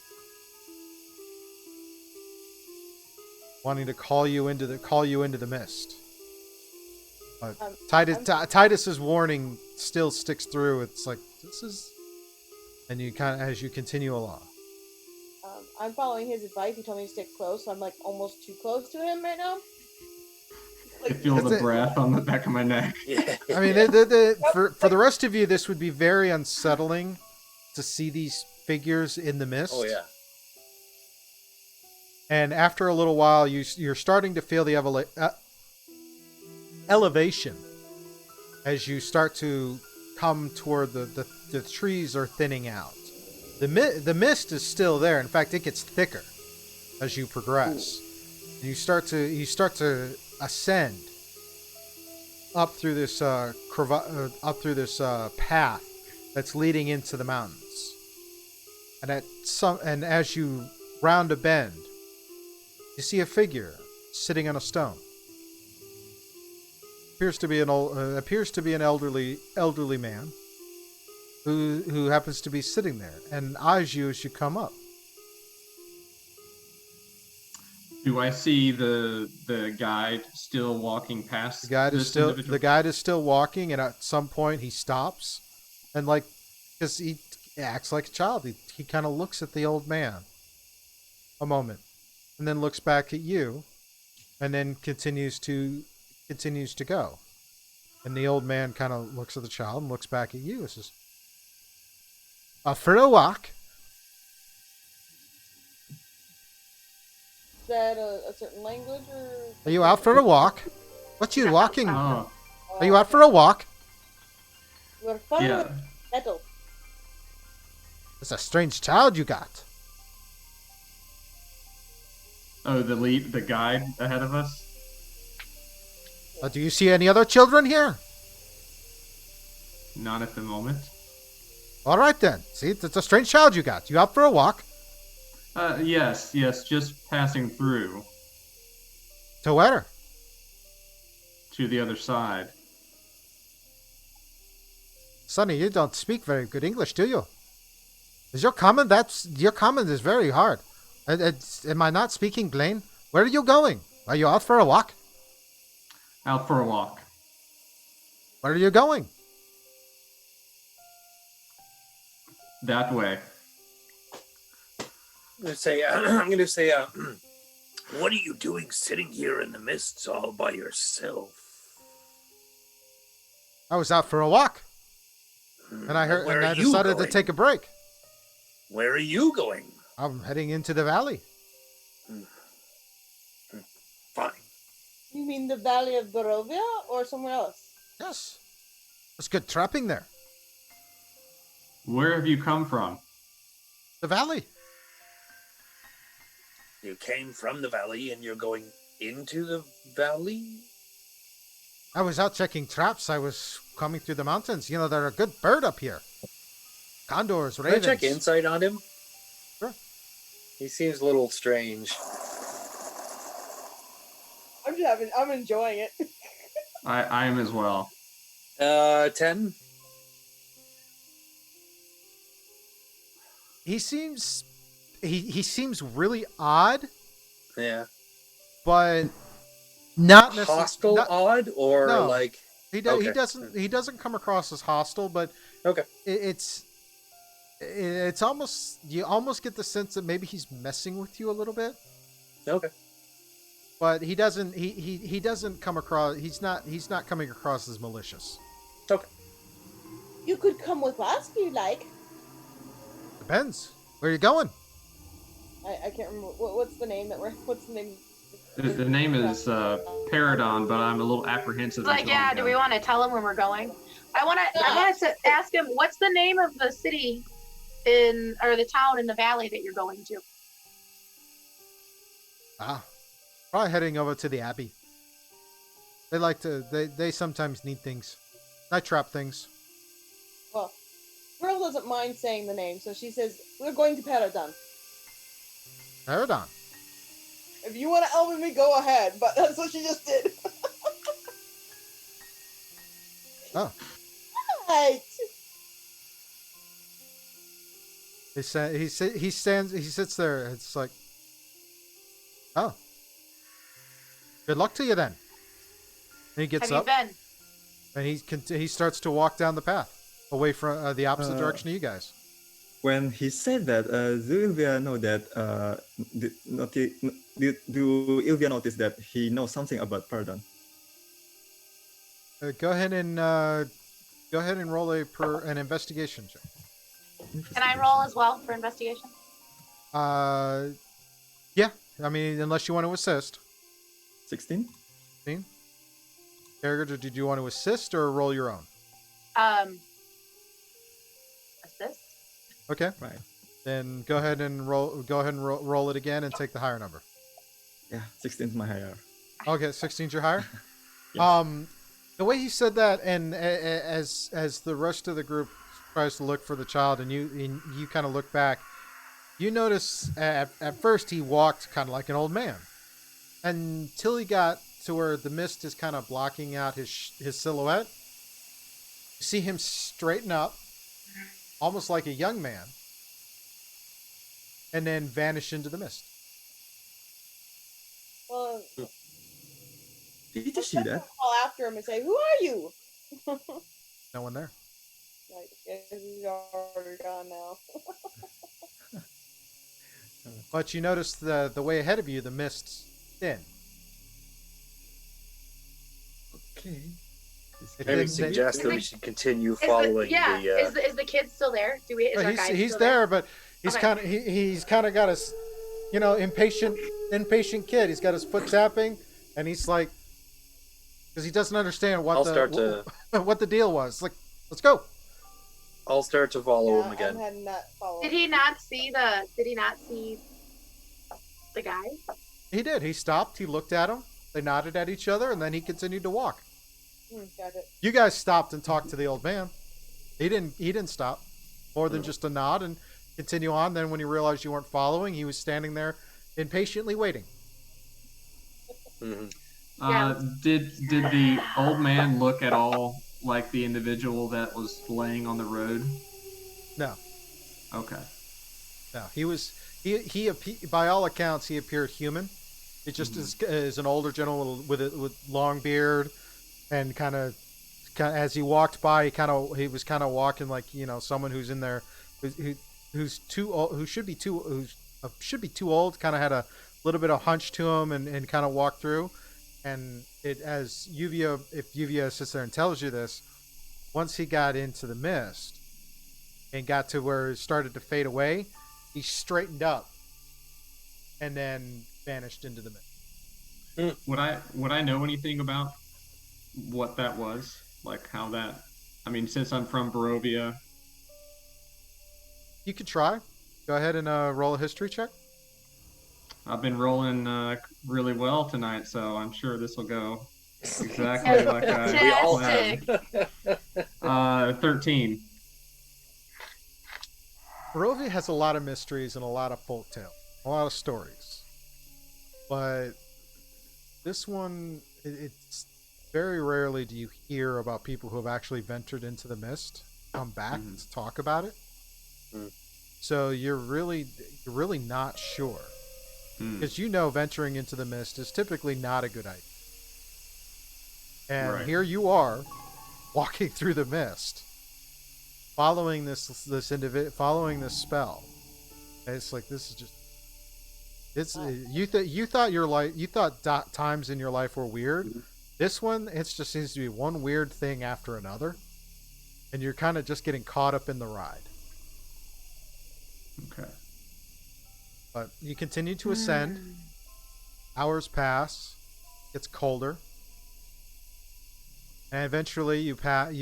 [SPEAKER 1] wanting to call you into the mist. Titus's warning still sticks through. It's like this is, and you kind of as you continue along.
[SPEAKER 2] I'm following his advice. He told me to stick close, so I'm like almost too close to him right now.
[SPEAKER 3] I feel the breath on the back of my neck.
[SPEAKER 7] Yeah.
[SPEAKER 1] I mean, for the rest of you, this would be very unsettling to see these figures in the mist.
[SPEAKER 7] Oh yeah.
[SPEAKER 1] And after a little while, you're starting to feel the elevation as you start to come toward the trees are thinning out. The mist is still there. In fact, it gets thicker as you progress. And you start to ascend up through this path that's leading into the mountains. And as you round a bend, you see a figure sitting on a stone. Appears to be an elderly man who happens to be sitting there and eyes you as you come up.
[SPEAKER 3] Do I see the guide still walking past?
[SPEAKER 1] The guide is still walking, and at some point he stops, and because he acts like a child, he kind of looks at the old man a moment, and then looks back at you, and then continues to go. And the old man kind of looks at the child and looks back at you and says, for a walk.
[SPEAKER 2] Is that a certain language or?
[SPEAKER 1] Are you out for a walk? What you walking?
[SPEAKER 3] Oh,
[SPEAKER 1] Are you out for a walk?
[SPEAKER 2] We're fine
[SPEAKER 3] yeah.
[SPEAKER 2] with metal.
[SPEAKER 1] It's a strange child you got.
[SPEAKER 3] Oh, the guide ahead of us?
[SPEAKER 1] Do you see any other children here?
[SPEAKER 3] Not at the moment.
[SPEAKER 1] All right then. See, it's a strange child you got. You out for a walk?
[SPEAKER 3] Yes, just passing through
[SPEAKER 1] To where?
[SPEAKER 3] to the other side.
[SPEAKER 1] Sonny, you don't speak very good English, do you? Is your comment is very hard. Am I not speaking plain? Where are you going? Are you out for a walk?
[SPEAKER 3] Out for a walk.
[SPEAKER 1] Where are you going?
[SPEAKER 3] That way.
[SPEAKER 7] I'm gonna say, what are you doing sitting here in the mists all by yourself?
[SPEAKER 1] I was out for a walk, and I decided to take a break.
[SPEAKER 7] Where are you going?
[SPEAKER 1] I'm heading into the valley.
[SPEAKER 7] Fine.
[SPEAKER 2] You mean the Valley of Barovia or somewhere else?
[SPEAKER 1] Yes, there's good trapping there.
[SPEAKER 3] Where have you come from?
[SPEAKER 1] The valley.
[SPEAKER 7] You came from the valley and you're going into the valley?
[SPEAKER 1] I was out checking traps. I was coming through the mountains. You know, they're a good bird up here. Condors,
[SPEAKER 7] Can I
[SPEAKER 1] ravens.
[SPEAKER 7] check insight on him?
[SPEAKER 1] Sure.
[SPEAKER 7] He seems a little strange.
[SPEAKER 2] I'm enjoying it.
[SPEAKER 3] I am as well.
[SPEAKER 7] 10?
[SPEAKER 1] He seems really odd,
[SPEAKER 7] Yeah.
[SPEAKER 1] but not necessarily
[SPEAKER 7] Hostile odd or
[SPEAKER 1] No.
[SPEAKER 7] like
[SPEAKER 1] He
[SPEAKER 7] Okay.
[SPEAKER 1] he doesn't come across as hostile, but
[SPEAKER 7] okay.
[SPEAKER 1] it's almost, you almost get the sense that maybe he's messing with you a little bit.
[SPEAKER 7] Okay.
[SPEAKER 1] But he doesn't come across, he's not coming across as malicious.
[SPEAKER 7] Okay.
[SPEAKER 2] You could come with us if you like.
[SPEAKER 1] Depends. Where are you going?
[SPEAKER 2] I can't remember what's the name what's the name.
[SPEAKER 3] The name is Paradon, but I'm a little apprehensive.
[SPEAKER 5] It's like,
[SPEAKER 3] until
[SPEAKER 5] yeah,
[SPEAKER 3] I'm
[SPEAKER 5] do
[SPEAKER 3] done.
[SPEAKER 5] we want to tell him where we're going? I wanted to ask him, what's the name of the city or the town in the valley that you're going to?
[SPEAKER 1] Probably heading over to the Abbey. They sometimes need things. I trap things.
[SPEAKER 2] Well, Pearl doesn't mind saying the name, so she says, we're going to Paradon.
[SPEAKER 1] Paradon.
[SPEAKER 2] If you want to elbow me, go ahead, but that's what she just did.
[SPEAKER 1] Oh.
[SPEAKER 2] What?
[SPEAKER 1] He sits there. It's like, oh, good luck to you then. And he gets
[SPEAKER 5] Have
[SPEAKER 1] up
[SPEAKER 5] you been?
[SPEAKER 1] and he starts to walk down the path away from the opposite direction of you guys.
[SPEAKER 6] When he said that, do Ilvia know that? Do Ilvia notice that he knows something about pardon?
[SPEAKER 1] Go ahead and roll an investigation check.
[SPEAKER 5] Can I roll as well for investigation?
[SPEAKER 1] Yeah. I mean, unless you want to assist.
[SPEAKER 6] 16.
[SPEAKER 1] Carragher, did you want to assist or roll your own?
[SPEAKER 5] Assist.
[SPEAKER 1] Okay.
[SPEAKER 6] Right.
[SPEAKER 1] Then go ahead and roll it again and take the higher number.
[SPEAKER 6] Yeah, 16 is my higher.
[SPEAKER 1] Okay, 16's your higher.
[SPEAKER 6] Yes.
[SPEAKER 1] The way he said that, and as the rest of the group tries to look for the child, and you kind of look back, you notice at first he walked kind of like an old man, until he got to where the mist is kind of blocking out his silhouette. You see him straighten up, almost like a young man, and then vanish into the mist.
[SPEAKER 2] Well,
[SPEAKER 6] Did you see that?
[SPEAKER 2] call after him and say, "Who are you?"
[SPEAKER 1] No one there.
[SPEAKER 2] Like, he's already gone now.
[SPEAKER 1] But you notice the way ahead of you, the mist's thin.
[SPEAKER 6] Okay.
[SPEAKER 7] Maybe suggest that we should continue following
[SPEAKER 5] Is the kid still there? Is our guide
[SPEAKER 1] He's
[SPEAKER 5] still
[SPEAKER 1] there, but he's
[SPEAKER 5] Okay.
[SPEAKER 1] he's kind of got his, impatient kid. He's got his foot tapping, and he's like, because he doesn't understand what what the deal was. Like, let's go.
[SPEAKER 7] I'll start to follow him
[SPEAKER 2] I'm
[SPEAKER 7] again.
[SPEAKER 2] heading that follow.
[SPEAKER 5] Did he not see the guy?
[SPEAKER 1] He did. He stopped. He looked at him. They nodded at each other, and then he continued to walk.
[SPEAKER 2] Got it.
[SPEAKER 1] You guys stopped and talked to the old man. He didn't stop, more than just a nod and continue on. Then when he realized you weren't following, he was standing there impatiently waiting.
[SPEAKER 7] Mm-hmm.
[SPEAKER 5] Yeah.
[SPEAKER 3] Did the old man look at all like the individual that was laying on the road?
[SPEAKER 1] No.
[SPEAKER 3] Okay.
[SPEAKER 1] No, he by all accounts he appeared human. It just is an older gentleman with long beard, and kind of as he walked by, he was kind of walking like someone who's in there, who's too old, who should be too old. Kind of had a little bit of hunch to him, and kind of walked through. And if Yuvia sits there and tells you this, once he got into the mist and got to where it started to fade away, he straightened up and then vanished into the mist.
[SPEAKER 3] Would I know anything about what that was? Like how that? I mean, since I'm from Barovia.
[SPEAKER 1] You could try. Go ahead and roll a history check.
[SPEAKER 3] I've been rolling really well tonight, so I'm sure this will go exactly like
[SPEAKER 7] We all
[SPEAKER 3] I planned. 13.
[SPEAKER 1] Barovia has a lot of mysteries and a lot of folktales, a lot of stories. But this one, it's very rarely do you hear about people who have actually ventured into the mist, come back to talk about it. So you're really not sure. Because venturing into the mist is typically not a good idea. And here you are, walking through the mist, following this spell. And it's like, this is just, you thought times in your life were weird. This one, it just seems to be one weird thing after another, and you're kind of just getting caught up in the ride.
[SPEAKER 3] Okay.
[SPEAKER 1] But you continue to ascend. Hours pass. It's colder. And eventually you come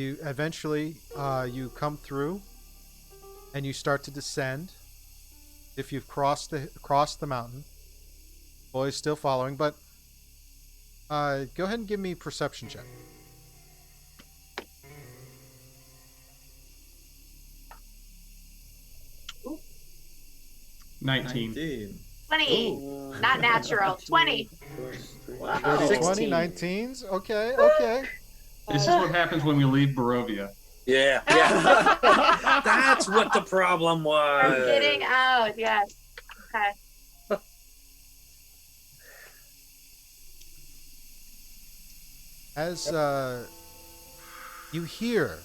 [SPEAKER 1] through and you start to descend. If you've crossed the mountain. Boy's still following, but go ahead and give me a perception check.
[SPEAKER 5] Ooh.
[SPEAKER 3] 19.
[SPEAKER 5] 20.
[SPEAKER 6] Ooh.
[SPEAKER 5] Not natural. 20.
[SPEAKER 6] Wow.
[SPEAKER 1] 20, 19s? Okay.
[SPEAKER 3] This is what happens when we leave Barovia.
[SPEAKER 7] Yeah, yeah. That's what the problem was.
[SPEAKER 5] Getting out, yes. Okay.
[SPEAKER 1] As you hear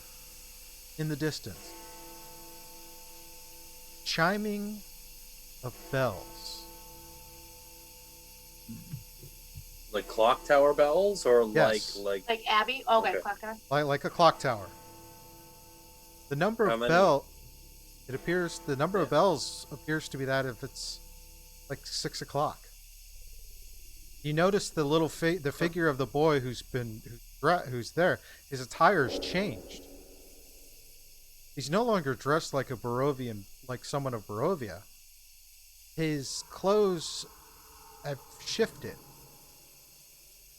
[SPEAKER 1] in the distance chiming of bells.
[SPEAKER 7] Like clock tower bells, or
[SPEAKER 1] Yes.
[SPEAKER 7] like
[SPEAKER 5] Like Abby? Okay,
[SPEAKER 7] Okay.
[SPEAKER 5] clock tower.
[SPEAKER 1] Like a clock tower. The number
[SPEAKER 7] How
[SPEAKER 1] of
[SPEAKER 7] many?
[SPEAKER 1] the number of bells appears to be that if it's like 6 o'clock. You notice the little the figure of the boy who's there. His attire's changed. He's no longer dressed like a Barovian, like someone of Barovia. His clothes have shifted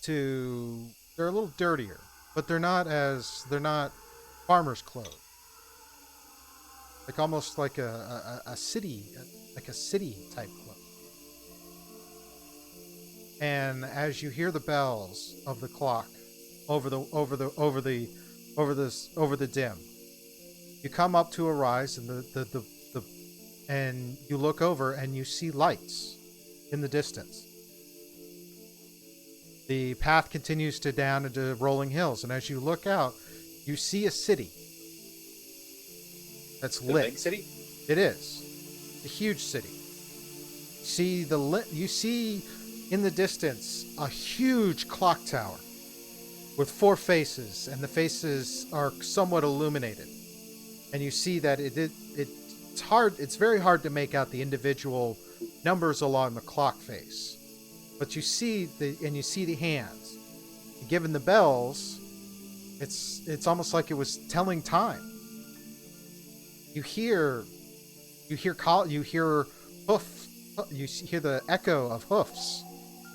[SPEAKER 1] to, they're a little dirtier, but they're not farmer's clothes. Like almost like a city type clothes. And as you hear the bells of the clock over the dim, you come up to a rise, and and you look over and you see lights in the distance. The path continues to down into rolling hills, and as you look out, you see a city that's
[SPEAKER 7] the
[SPEAKER 1] lit.
[SPEAKER 7] big city.
[SPEAKER 1] It is a huge city. You see in the distance a huge clock tower with 4 faces, and the faces are somewhat illuminated. And you see that it's very hard to make out the individual numbers along the clock face. But you see the hands. And given the bells, it's almost like it was telling time. You hear the echo of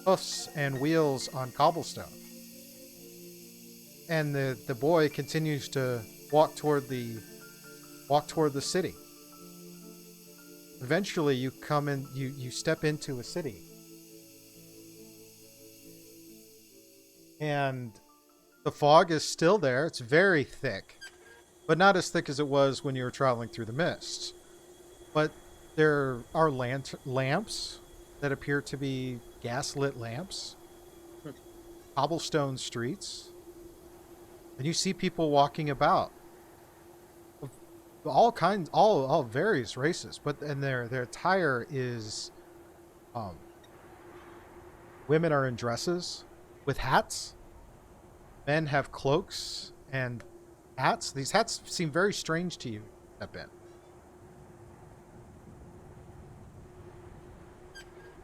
[SPEAKER 1] hoofs and wheels on cobblestone. And the boy continues to walk toward the city. Eventually you step into a city. And the fog is still there. It's very thick, but not as thick as it was when you were traveling through the mist. But there are lamps that appear to be gas-lit lamps. Cobblestone streets. And you see people walking about. All kinds, all various races, and their attire is, women are in dresses with hats. Men have cloaks and hats. These hats seem very strange to you, Ben.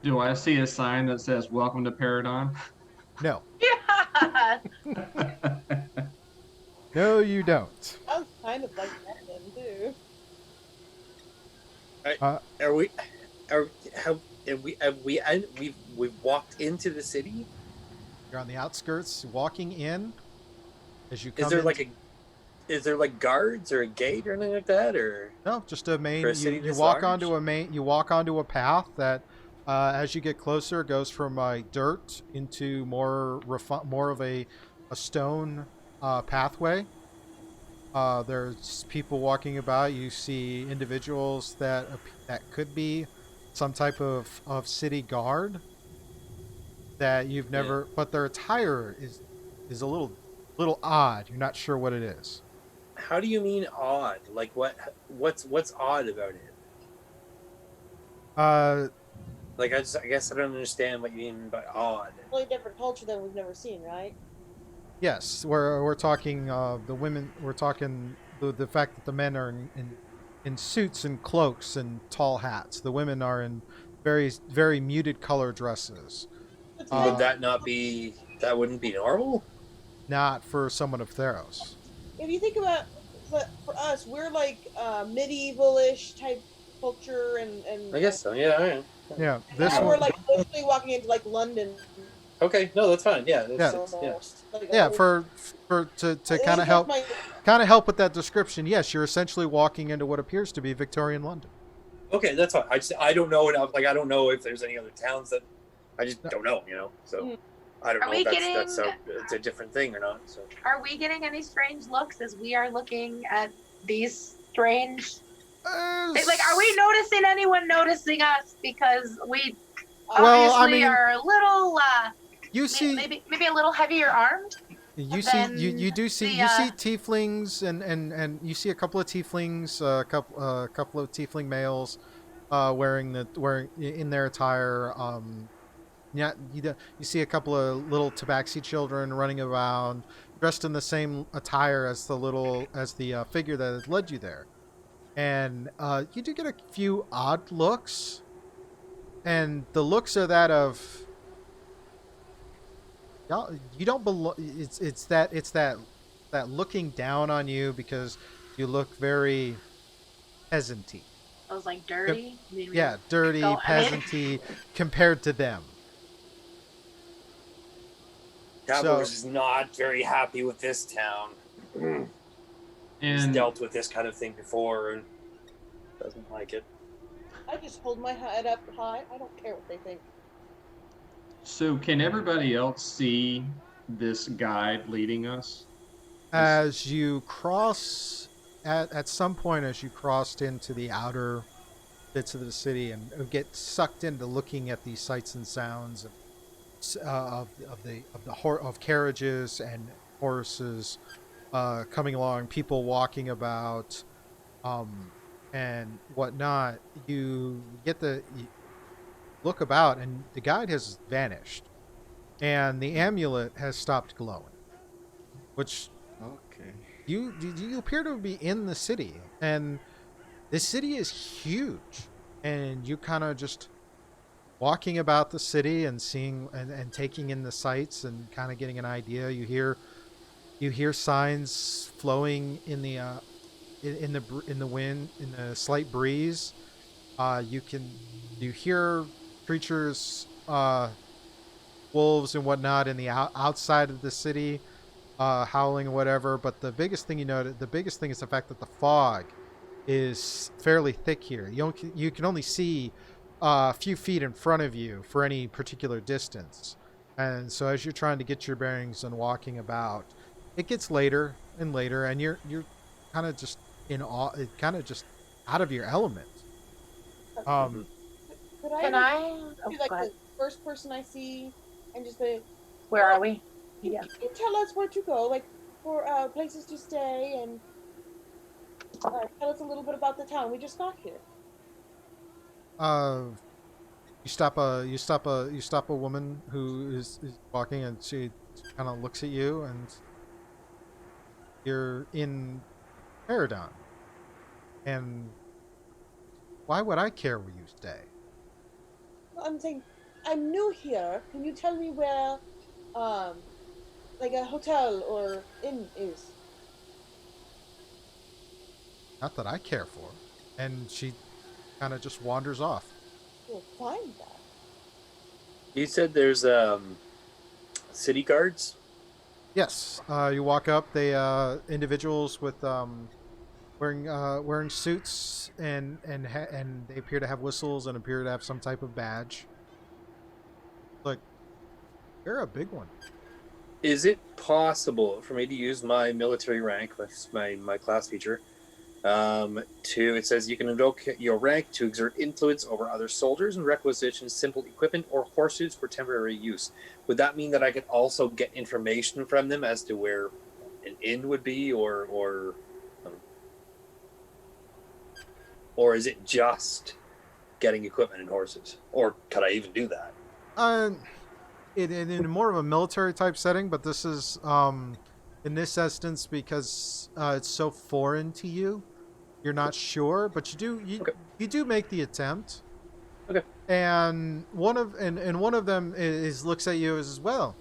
[SPEAKER 3] Do I see a sign that says "Welcome to Paradigm"?
[SPEAKER 1] No,
[SPEAKER 5] Yeah.
[SPEAKER 1] no, you don't.
[SPEAKER 2] Sounds kind of like that then too.
[SPEAKER 7] We've walked into the city.
[SPEAKER 1] You're on the outskirts, walking in. As you come,
[SPEAKER 7] Is there like guards or a gate or anything like that, or
[SPEAKER 1] no, just a main.
[SPEAKER 7] For a city
[SPEAKER 1] You
[SPEAKER 7] this
[SPEAKER 1] walk
[SPEAKER 7] large?
[SPEAKER 1] You walk onto a path that, as you get closer, goes from dirt into more of a stone pathway. There's people walking about. You see individuals that could be some type of city guard that you've never. But their attire is a little odd. You're not sure what it is.
[SPEAKER 7] how do you mean odd? Like what's odd about it? Like I guess I don't understand what you mean by odd.
[SPEAKER 2] Totally different culture than we've never seen, right?
[SPEAKER 1] Yes, we're talking the women. We're talking the fact that the men are in suits and cloaks and tall hats. The women are in very, very muted color dresses.
[SPEAKER 7] Would that not be? That wouldn't be normal.
[SPEAKER 1] Not for someone of Theros.
[SPEAKER 2] If you think about, for us, we're like medieval-ish type culture, and
[SPEAKER 7] I guess so. Yeah. All right.
[SPEAKER 1] Yeah,
[SPEAKER 2] and
[SPEAKER 1] this
[SPEAKER 2] now
[SPEAKER 1] one.
[SPEAKER 2] we're like literally walking into like London.
[SPEAKER 7] Okay. No, that's fine. Yeah.
[SPEAKER 1] Yeah.
[SPEAKER 2] Almost. Like,
[SPEAKER 1] Yeah,
[SPEAKER 2] it
[SPEAKER 1] to kind of help help with that description. Yes, you're essentially walking into what appears to be Victorian London.
[SPEAKER 7] Okay, that's fine. I don't know enough. Like I don't know if there's any other towns that I just don't know. So I don't
[SPEAKER 5] Are
[SPEAKER 7] know
[SPEAKER 5] we
[SPEAKER 7] if
[SPEAKER 5] getting-
[SPEAKER 7] it's a different thing or not. So
[SPEAKER 5] Are we getting any strange looks as we are looking at these strange? Like, are we noticing anyone noticing us? Because we
[SPEAKER 1] Well, I
[SPEAKER 5] obviously
[SPEAKER 1] mean,
[SPEAKER 5] are a little,
[SPEAKER 1] you see,
[SPEAKER 5] maybe a little heavier armed.
[SPEAKER 1] you
[SPEAKER 5] than
[SPEAKER 1] do see
[SPEAKER 5] the,
[SPEAKER 1] you see tieflings and you see a couple of tieflings, a couple of tiefling males, wearing in their attire. Yeah, you see a couple of little tabaxi children running around, dressed in the same attire as the figure that has led you there, and you do get a few odd looks, and the looks are that of y'all. You don't belong. It's that looking down on you because you look very peasanty.
[SPEAKER 5] I was like dirty.
[SPEAKER 1] Yeah, dirty, peasanty compared to them.
[SPEAKER 7] Cavaliers is not very happy with this town. He's
[SPEAKER 3] And
[SPEAKER 7] dealt with this kind of thing before and doesn't like it.
[SPEAKER 2] I just hold my head up high. I don't care what they think.
[SPEAKER 3] so, can everybody else see this guide leading us?
[SPEAKER 1] As you cross at some point, as you crossed into the outer bits of the city and get sucked into looking at these sights and sounds of carriages and horses coming along, people walking about, and whatnot, you look about and the guide has vanished, and the amulet has stopped glowing, which
[SPEAKER 6] Okay.
[SPEAKER 1] you appear to be in the city, and the city is huge, and you kind of just walking about the city and seeing and taking in the sights and kind of getting an idea. You hear signs flowing in the wind, in the slight breeze. You hear creatures, wolves and whatnot in the outside of the city, howling or whatever. But the biggest thing is the fact that the fog is fairly thick here. You can only see a few feet in front of you for any particular distance, and so as you're trying to get your bearings and walking about, it gets later and later, and you're kind of just in awe, kind of just out of your element.
[SPEAKER 2] Could
[SPEAKER 5] Can I?
[SPEAKER 2] be
[SPEAKER 5] Oh,
[SPEAKER 2] like
[SPEAKER 5] go ahead.
[SPEAKER 2] the first person I see and just say,
[SPEAKER 5] Where are we?
[SPEAKER 2] Can
[SPEAKER 5] Yeah.
[SPEAKER 2] you tell us where to go, like for places to stay, and tell us a little bit about the town? We just got here.
[SPEAKER 1] You stop a woman who is walking, and she kind of looks at you, and you're in Paradon. And why would I care where you stay?
[SPEAKER 2] I'm saying, I'm new here. Can you tell me where, like a hotel or inn is?
[SPEAKER 1] Not that I care for. And she kind of just wanders off.
[SPEAKER 2] We'll find that.
[SPEAKER 7] You said there's city guards.
[SPEAKER 1] Yes, you walk up. They individuals with wearing suits and they appear to have whistles and appear to have some type of badge. Like, you're a big one.
[SPEAKER 7] Is it possible for me to use my military rank, my class feature, it says you can invoke your rank to exert influence over other soldiers and requisition simple equipment or horses for temporary use. Would that mean that I could also get information from them as to where an inn would be, or is it just getting equipment and horses? Or could I even do that?
[SPEAKER 1] In more of a military type setting, but this is in this instance, because it's so foreign to you, you're not sure, but you do make the attempt.
[SPEAKER 7] Okay.
[SPEAKER 1] And one of them is looks at you as well.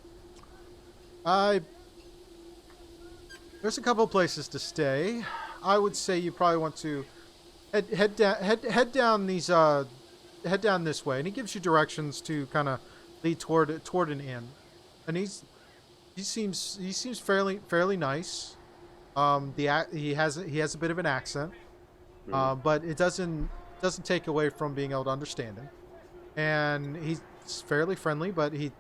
[SPEAKER 1] There's a couple places to stay. I would say you probably want to head down this way, and he gives you directions to kind of lead toward an inn. And he seems fairly nice. He has a bit of an accent, but it doesn't take away from being able to understand him. And he's fairly friendly, but he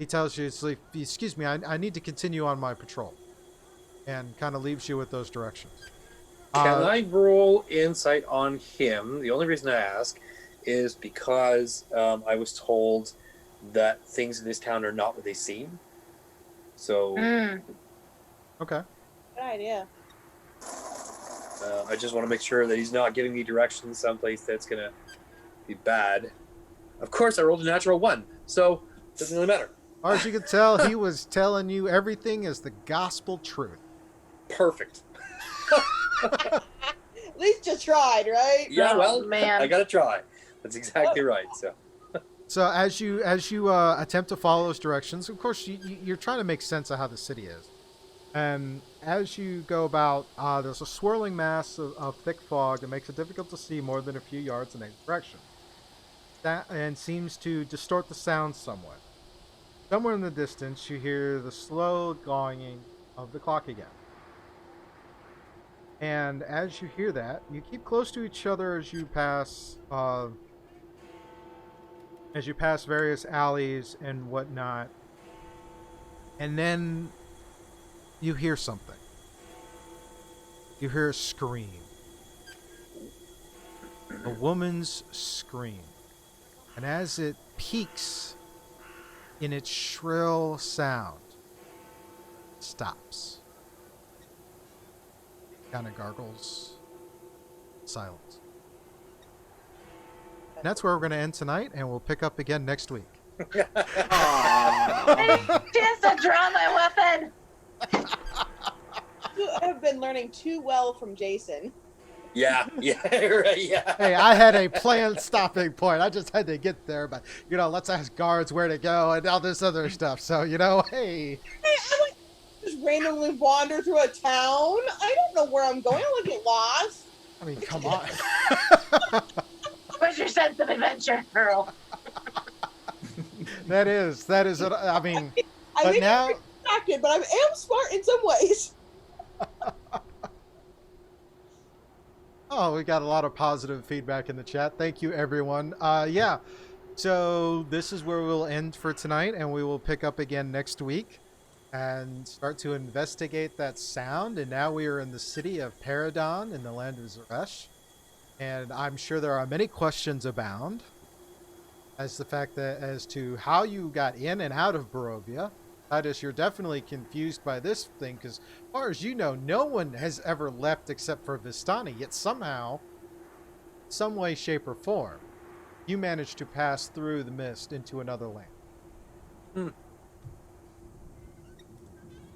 [SPEAKER 1] he tells you, it's like, excuse me, I need to continue on my patrol. And kind of leaves you with those directions.
[SPEAKER 7] Can I roll insight on him? The only reason I ask is because I was told that things in this town are not what they seem. So
[SPEAKER 1] Okay.
[SPEAKER 2] Good idea.
[SPEAKER 7] I just want to make sure that he's not giving me directions someplace that's going to be bad. Of course, I rolled a natural 1, so it doesn't really matter.
[SPEAKER 1] As far as you can tell, he was telling you everything is the gospel truth.
[SPEAKER 7] Perfect.
[SPEAKER 2] At least you tried, right?
[SPEAKER 7] Yeah,
[SPEAKER 5] Oh,
[SPEAKER 7] well,
[SPEAKER 5] man.
[SPEAKER 7] I got to try. That's exactly right.
[SPEAKER 1] So as you attempt to follow those directions, of course you're trying to make sense of how the city is. And as you go about, there's a swirling mass of thick fog that makes it difficult to see more than a few yards in any direction. And seems to distort the sound somewhat. Somewhere in the distance, you hear the slow gonging of the clock again. And as you hear that, you keep close to each other as you pass various alleys and whatnot. And then you hear something. You hear a scream. A woman's scream. And as it peaks in its shrill sound, it stops. Kind of gargles. Silence. And that's where we're going to end tonight, and we'll pick up again next week.
[SPEAKER 5] Chance to draw my weapon.
[SPEAKER 2] You have been learning too well from Jason.
[SPEAKER 7] Yeah, right, yeah.
[SPEAKER 1] Hey, I had a planned stopping point. I just had to get there, but, let's ask guards where to go and all this other stuff. So, hey.
[SPEAKER 2] Hey, I like just randomly wander through a town. I don't know where I'm going. I don't get lost.
[SPEAKER 1] I mean, come on.
[SPEAKER 5] Where's your sense of adventure, girl?
[SPEAKER 1] That is, I mean,
[SPEAKER 2] I
[SPEAKER 1] but
[SPEAKER 2] may
[SPEAKER 1] now,
[SPEAKER 2] be distracted, but I am smart in some ways.
[SPEAKER 1] oh, we got a lot of positive feedback in the chat. Thank you, everyone. Yeah, so this is where we'll end for tonight, and we will pick up again next week and start to investigate that sound. And now we are in the city of Paradon in the land of Zeresh. And I'm sure there are many questions abound as to how you got in and out of Barovia. Titus, you're definitely confused by this thing, because as far as you know, no one has ever left except for Vistani, yet somehow, some way, shape, or form, you managed to pass through the mist into another land.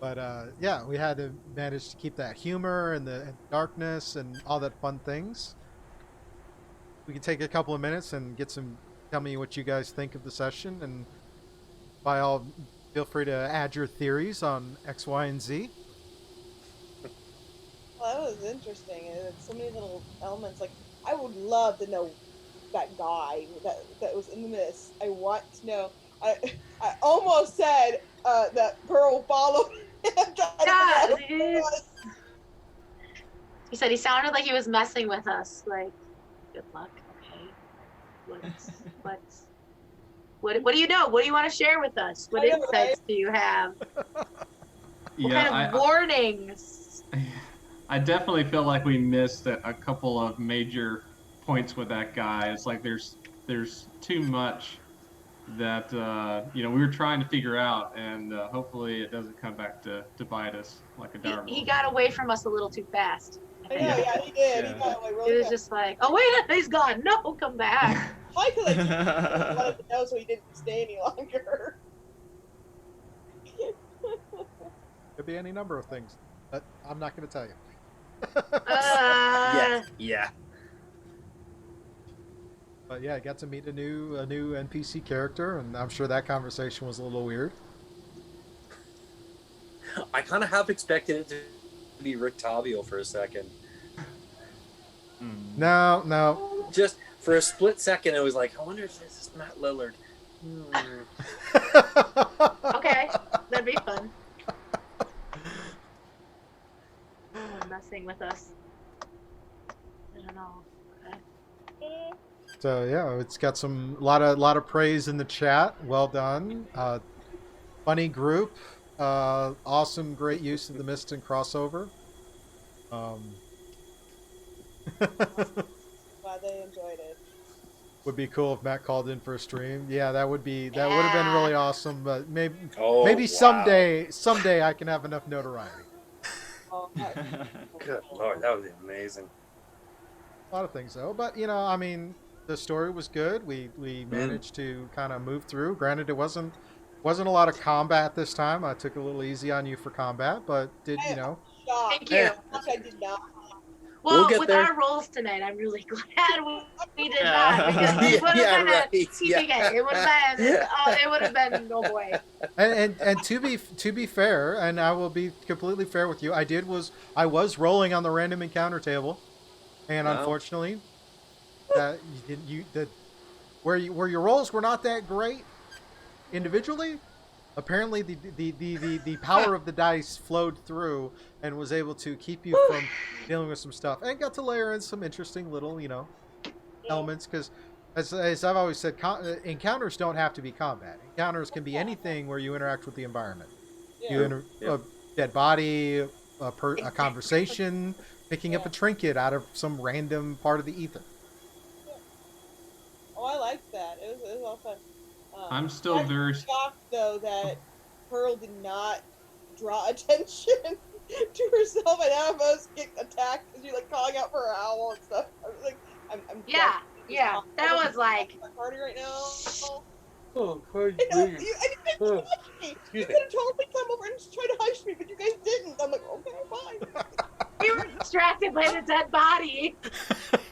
[SPEAKER 1] But yeah, we had to manage to keep that humor and the darkness and all that fun things. We can take a couple of minutes and tell me what you guys think of the session, and by all, feel free to add your theories on X, Y, and Z.
[SPEAKER 2] Well, that was interesting. So many little elements. Like, I would love to know that guy that was in the mist. I want to know. I almost said that Pearl followed him.
[SPEAKER 5] Yeah, he said he sounded like he was messing with us. Like, good luck. Okay. What do you know? What do you want to share with us? What insights do you have? What kind of warnings?
[SPEAKER 3] I definitely feel like we missed a couple of major points with that guy. It's like there's too much that we were trying to figure out, and hopefully it doesn't come back to bite us like a dire
[SPEAKER 5] He got away from us a little too fast.
[SPEAKER 2] Yeah, he did.
[SPEAKER 6] Yeah.
[SPEAKER 2] He got away really
[SPEAKER 5] It was
[SPEAKER 2] fast.
[SPEAKER 5] just like, oh wait, he's gone. No, come back.
[SPEAKER 2] I could have wanted to know so he didn't stay any longer.
[SPEAKER 1] Could be any number of things, but I'm not going to tell you.
[SPEAKER 7] Yeah.
[SPEAKER 1] But yeah, I got to meet a new NPC character, and I'm sure that conversation was a little weird.
[SPEAKER 7] I kind of half expected it to be Rick Tavio for a second.
[SPEAKER 1] No.
[SPEAKER 7] Just for a split second, I was like, I wonder if this is Matt Lillard.
[SPEAKER 5] Okay, that'd be fun. Messing with us. I don't know. Okay.
[SPEAKER 1] So yeah, it's got a lot of praise in the chat. Well done. funny group. Awesome, great use of the mist and crossover.
[SPEAKER 2] Glad they enjoyed it.
[SPEAKER 1] Would be cool if Matt called in for a stream. Yeah, that would would have been really awesome. But maybe
[SPEAKER 7] Oh,
[SPEAKER 1] maybe
[SPEAKER 7] wow.
[SPEAKER 1] someday I can have enough notoriety.
[SPEAKER 2] Oh,
[SPEAKER 7] Good lord, that would be amazing.
[SPEAKER 1] A lot of things though, but you know, I mean, the story was good. We managed to kind of move through. Granted, it wasn't a lot of combat this time. I took a little easy on you for combat, but did
[SPEAKER 2] I
[SPEAKER 1] you
[SPEAKER 2] am
[SPEAKER 1] know?
[SPEAKER 5] Thank
[SPEAKER 2] shocked.
[SPEAKER 5] you.
[SPEAKER 2] I did not.
[SPEAKER 5] Well,
[SPEAKER 7] get
[SPEAKER 5] with
[SPEAKER 7] there.
[SPEAKER 5] our rolls tonight, I'm really glad we did not, because it would
[SPEAKER 7] Yeah,
[SPEAKER 5] have been
[SPEAKER 7] right,
[SPEAKER 5] a TPK.
[SPEAKER 7] yeah.
[SPEAKER 5] It would have been, it would have been, oh boy.
[SPEAKER 1] And to be fair, and I will be completely fair with you, I was rolling on the random encounter table, and
[SPEAKER 7] No.
[SPEAKER 1] unfortunately, that where your rolls were not that great individually. Apparently, the power of the dice flowed through and was able to keep you from dealing with some stuff, and got to layer in some interesting little elements because. As I've always said, encounters don't have to be combat. Encounters can be anything where you interact with the environment.
[SPEAKER 2] Yeah.
[SPEAKER 1] A dead body, a conversation, picking up a trinket out of some random part of the ether.
[SPEAKER 2] Oh, I liked that. It was all fun.
[SPEAKER 3] I'm still
[SPEAKER 2] I'm
[SPEAKER 3] very
[SPEAKER 2] shocked though that Pearl did not draw attention to herself and have us get attacked because you're like calling out for her owl and stuff. I was like, I'm
[SPEAKER 5] Yeah, that was like,
[SPEAKER 2] my party right now.
[SPEAKER 7] Oh, pardon
[SPEAKER 2] I know,
[SPEAKER 7] me.
[SPEAKER 2] and you didn't
[SPEAKER 7] Oh,
[SPEAKER 2] hush me. You
[SPEAKER 7] excuse
[SPEAKER 2] could
[SPEAKER 7] me.
[SPEAKER 2] have totally come over and just tried to hush me, but you guys didn't. I'm like, okay, fine.
[SPEAKER 5] we were distracted by the dead body.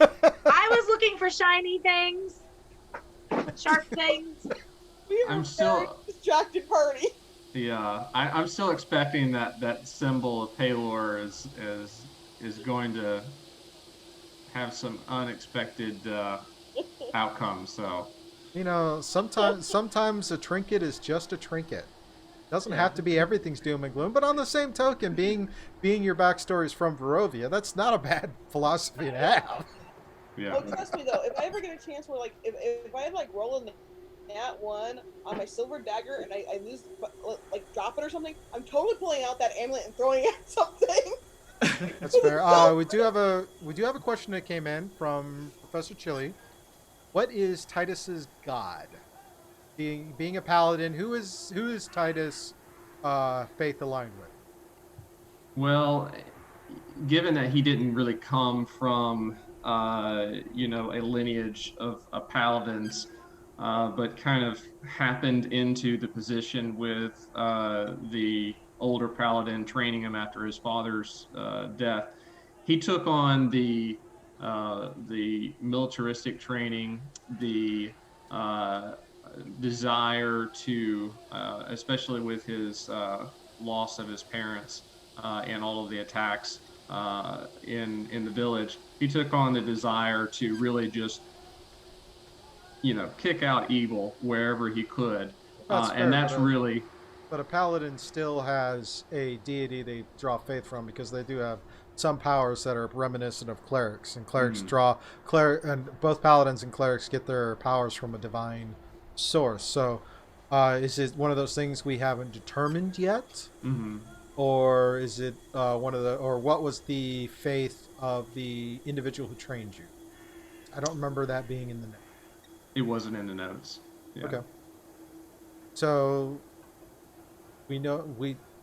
[SPEAKER 5] I was looking for shiny things, sharp things.
[SPEAKER 2] We were
[SPEAKER 3] I'm
[SPEAKER 2] a
[SPEAKER 3] still-
[SPEAKER 2] very distracted party.
[SPEAKER 3] Yeah, I'm still expecting that symbol of Palor is going to have some unexpected outcomes. So
[SPEAKER 1] You know, sometimes a trinket is just a trinket. Doesn't have to be everything's doom and gloom. But on the same token, being your backstory is from Barovia, that's not a bad philosophy to have.
[SPEAKER 3] yeah,
[SPEAKER 2] Oh, trust me though, if I ever get a chance where like if I like roll in the nat one on my silver dagger and I lose like drop it or something, I'm totally pulling out that amulet and throwing it at something.
[SPEAKER 1] That's fair. We do have a question that came in from Professor Chili. What is Titus's god? Being a paladin, who is Titus faith aligned with?
[SPEAKER 3] well, given that he didn't really come from a lineage of paladins, but kind of happened into the position with the older paladin training him after his father's death, he took on the militaristic training, the desire to, especially with his loss of his parents and all of the attacks in the village, he took on the desire to really just kick out evil wherever he could, and that's really.
[SPEAKER 1] But a paladin still has a deity they draw faith from because they do have some powers that are reminiscent of clerics, and clerics and both paladins and clerics get their powers from a divine source. So, is it one of those things we haven't determined yet, or is it or what was the faith of the individual who trained you? I don't remember that being in the note.
[SPEAKER 3] It wasn't in the notes. Yeah.
[SPEAKER 1] Okay. So we know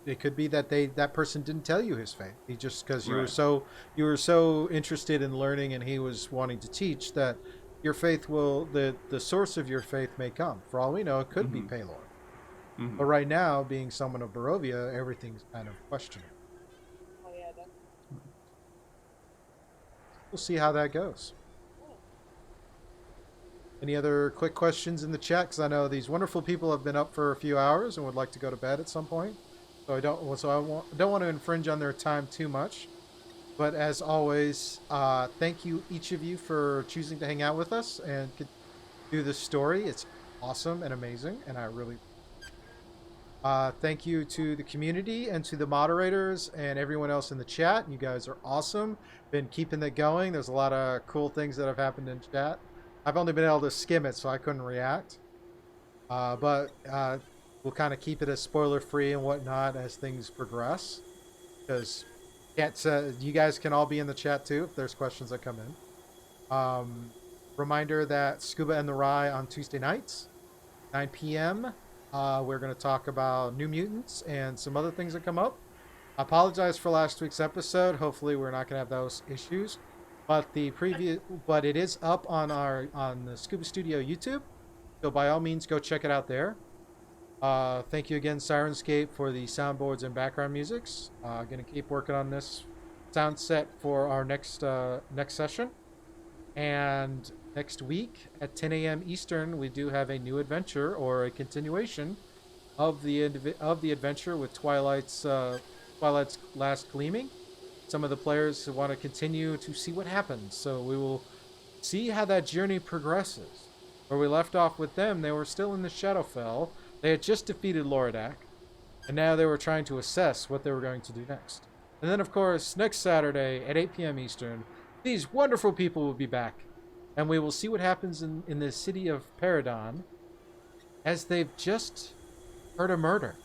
[SPEAKER 1] it could be that that person didn't tell you his faith. He just because you were so interested in learning and he was wanting to teach that your faith the source of your faith may come. For all we know, it could be Palor. But right now, being someone of Barovia, everything's kind of questionable.
[SPEAKER 2] Oh yeah, definitely.
[SPEAKER 1] We'll see how that goes. Any other quick questions in the chat? Because I know these wonderful people have been up for a few hours and would like to go to bed at some point. So I don't want to infringe on their time too much. But as always, thank you each of you for choosing to hang out with us and do this story. It's awesome and amazing, and I really. Thank you to the community and to the moderators and everyone else in the chat. You guys are awesome. Been keeping it going. There's a lot of cool things that have happened in chat. I've only been able to skim it, so I couldn't react. But we'll kind of keep it as spoiler free and whatnot as things progress. Because you guys can all be in the chat too if there's questions that come in. Reminder that Scuba and the Rye on Tuesday nights, 9 p.m. We're going to talk about New Mutants and some other things that come up. I apologize for last week's episode. Hopefully, we're not going to have those issues. But it is up on the Scuba Studio YouTube. So by all means, go check it out there. Thank you again, Syrinscape, for the soundboards and background musics. Going to keep working on this sound set for our next session. And next week at 10 a.m. Eastern, we do have a new adventure or a continuation of the adventure with Twilight's Last Gleaming. Some of the players who want to continue to see what happens. So we will see how that journey progresses. Where we left off with them, they were still in the Shadowfell. They had just defeated Loridak, and now they were trying to assess what they were going to do next. And then, of course, next Saturday at 8 p.m. Eastern, these wonderful people will be back, and we will see what happens in the city of Paradon, as they've just heard a murder.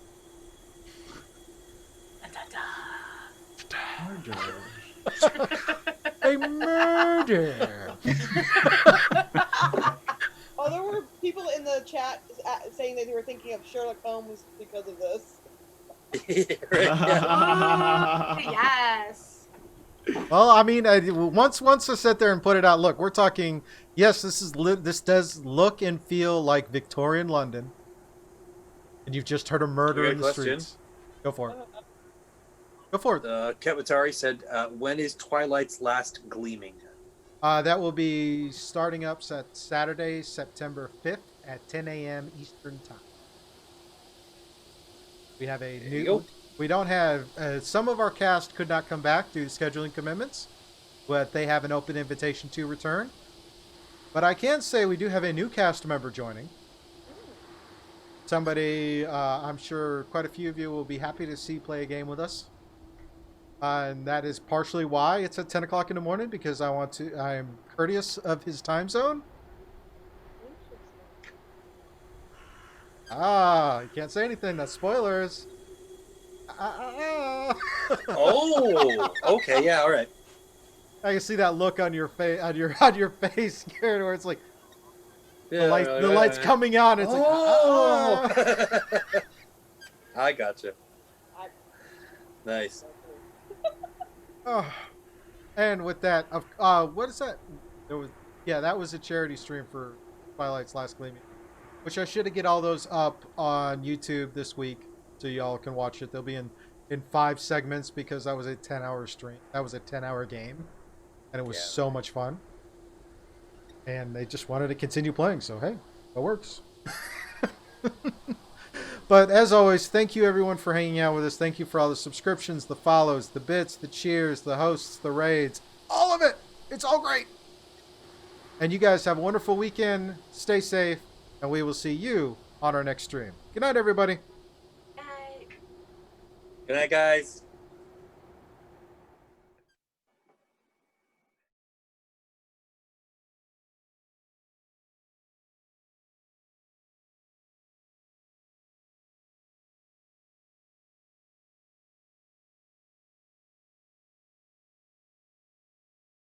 [SPEAKER 1] A murder!
[SPEAKER 2] Oh, there were people in the chat saying that they were thinking of Sherlock Holmes because of this.
[SPEAKER 5] Yes.
[SPEAKER 1] Well, I mean, once I sit there and put it out, look, we're talking. Yes, this does look and feel like Victorian London, and you've just heard a murder in the streets. Go for it. Go for it.
[SPEAKER 7] Ketwatari said, "When is Twilight's Last Gleaming?"
[SPEAKER 1] That will be starting up Saturday, September 5th at 10 a.m. Eastern Time. We have a new. We don't have some of our cast could not come back due to scheduling commitments, but they have an open invitation to return. But I can say we do have a new cast member joining. Somebody I'm sure quite a few of you will be happy to see play a game with us. And that is partially why it's at 10 o'clock in the morning, because I'm courteous of his time zone. You can't say anything. That's spoilers.
[SPEAKER 7] Oh, okay, yeah, all right.
[SPEAKER 1] I can see that look on your face, on your face, Garrett, where it's like the light's coming on. It's like,
[SPEAKER 7] I gotcha. Nice.
[SPEAKER 1] Oh. And with that, what is that? That was a charity stream for Twilight's Last Gleaming, which I should get all those up on YouTube this week, so y'all can watch it. They'll be in 5 segments because that was a 10-hour stream. That was a 10-hour game, and it was so much fun. And they just wanted to continue playing, so hey, that works. But as always, thank you everyone for hanging out with us. Thank you for all the subscriptions, the follows, the bits, the cheers, the hosts, the raids, all of it. It's all great. And you guys have a wonderful weekend. Stay safe, and we will see you on our next stream. Good night, everybody.
[SPEAKER 5] Bye.
[SPEAKER 7] Good night, guys.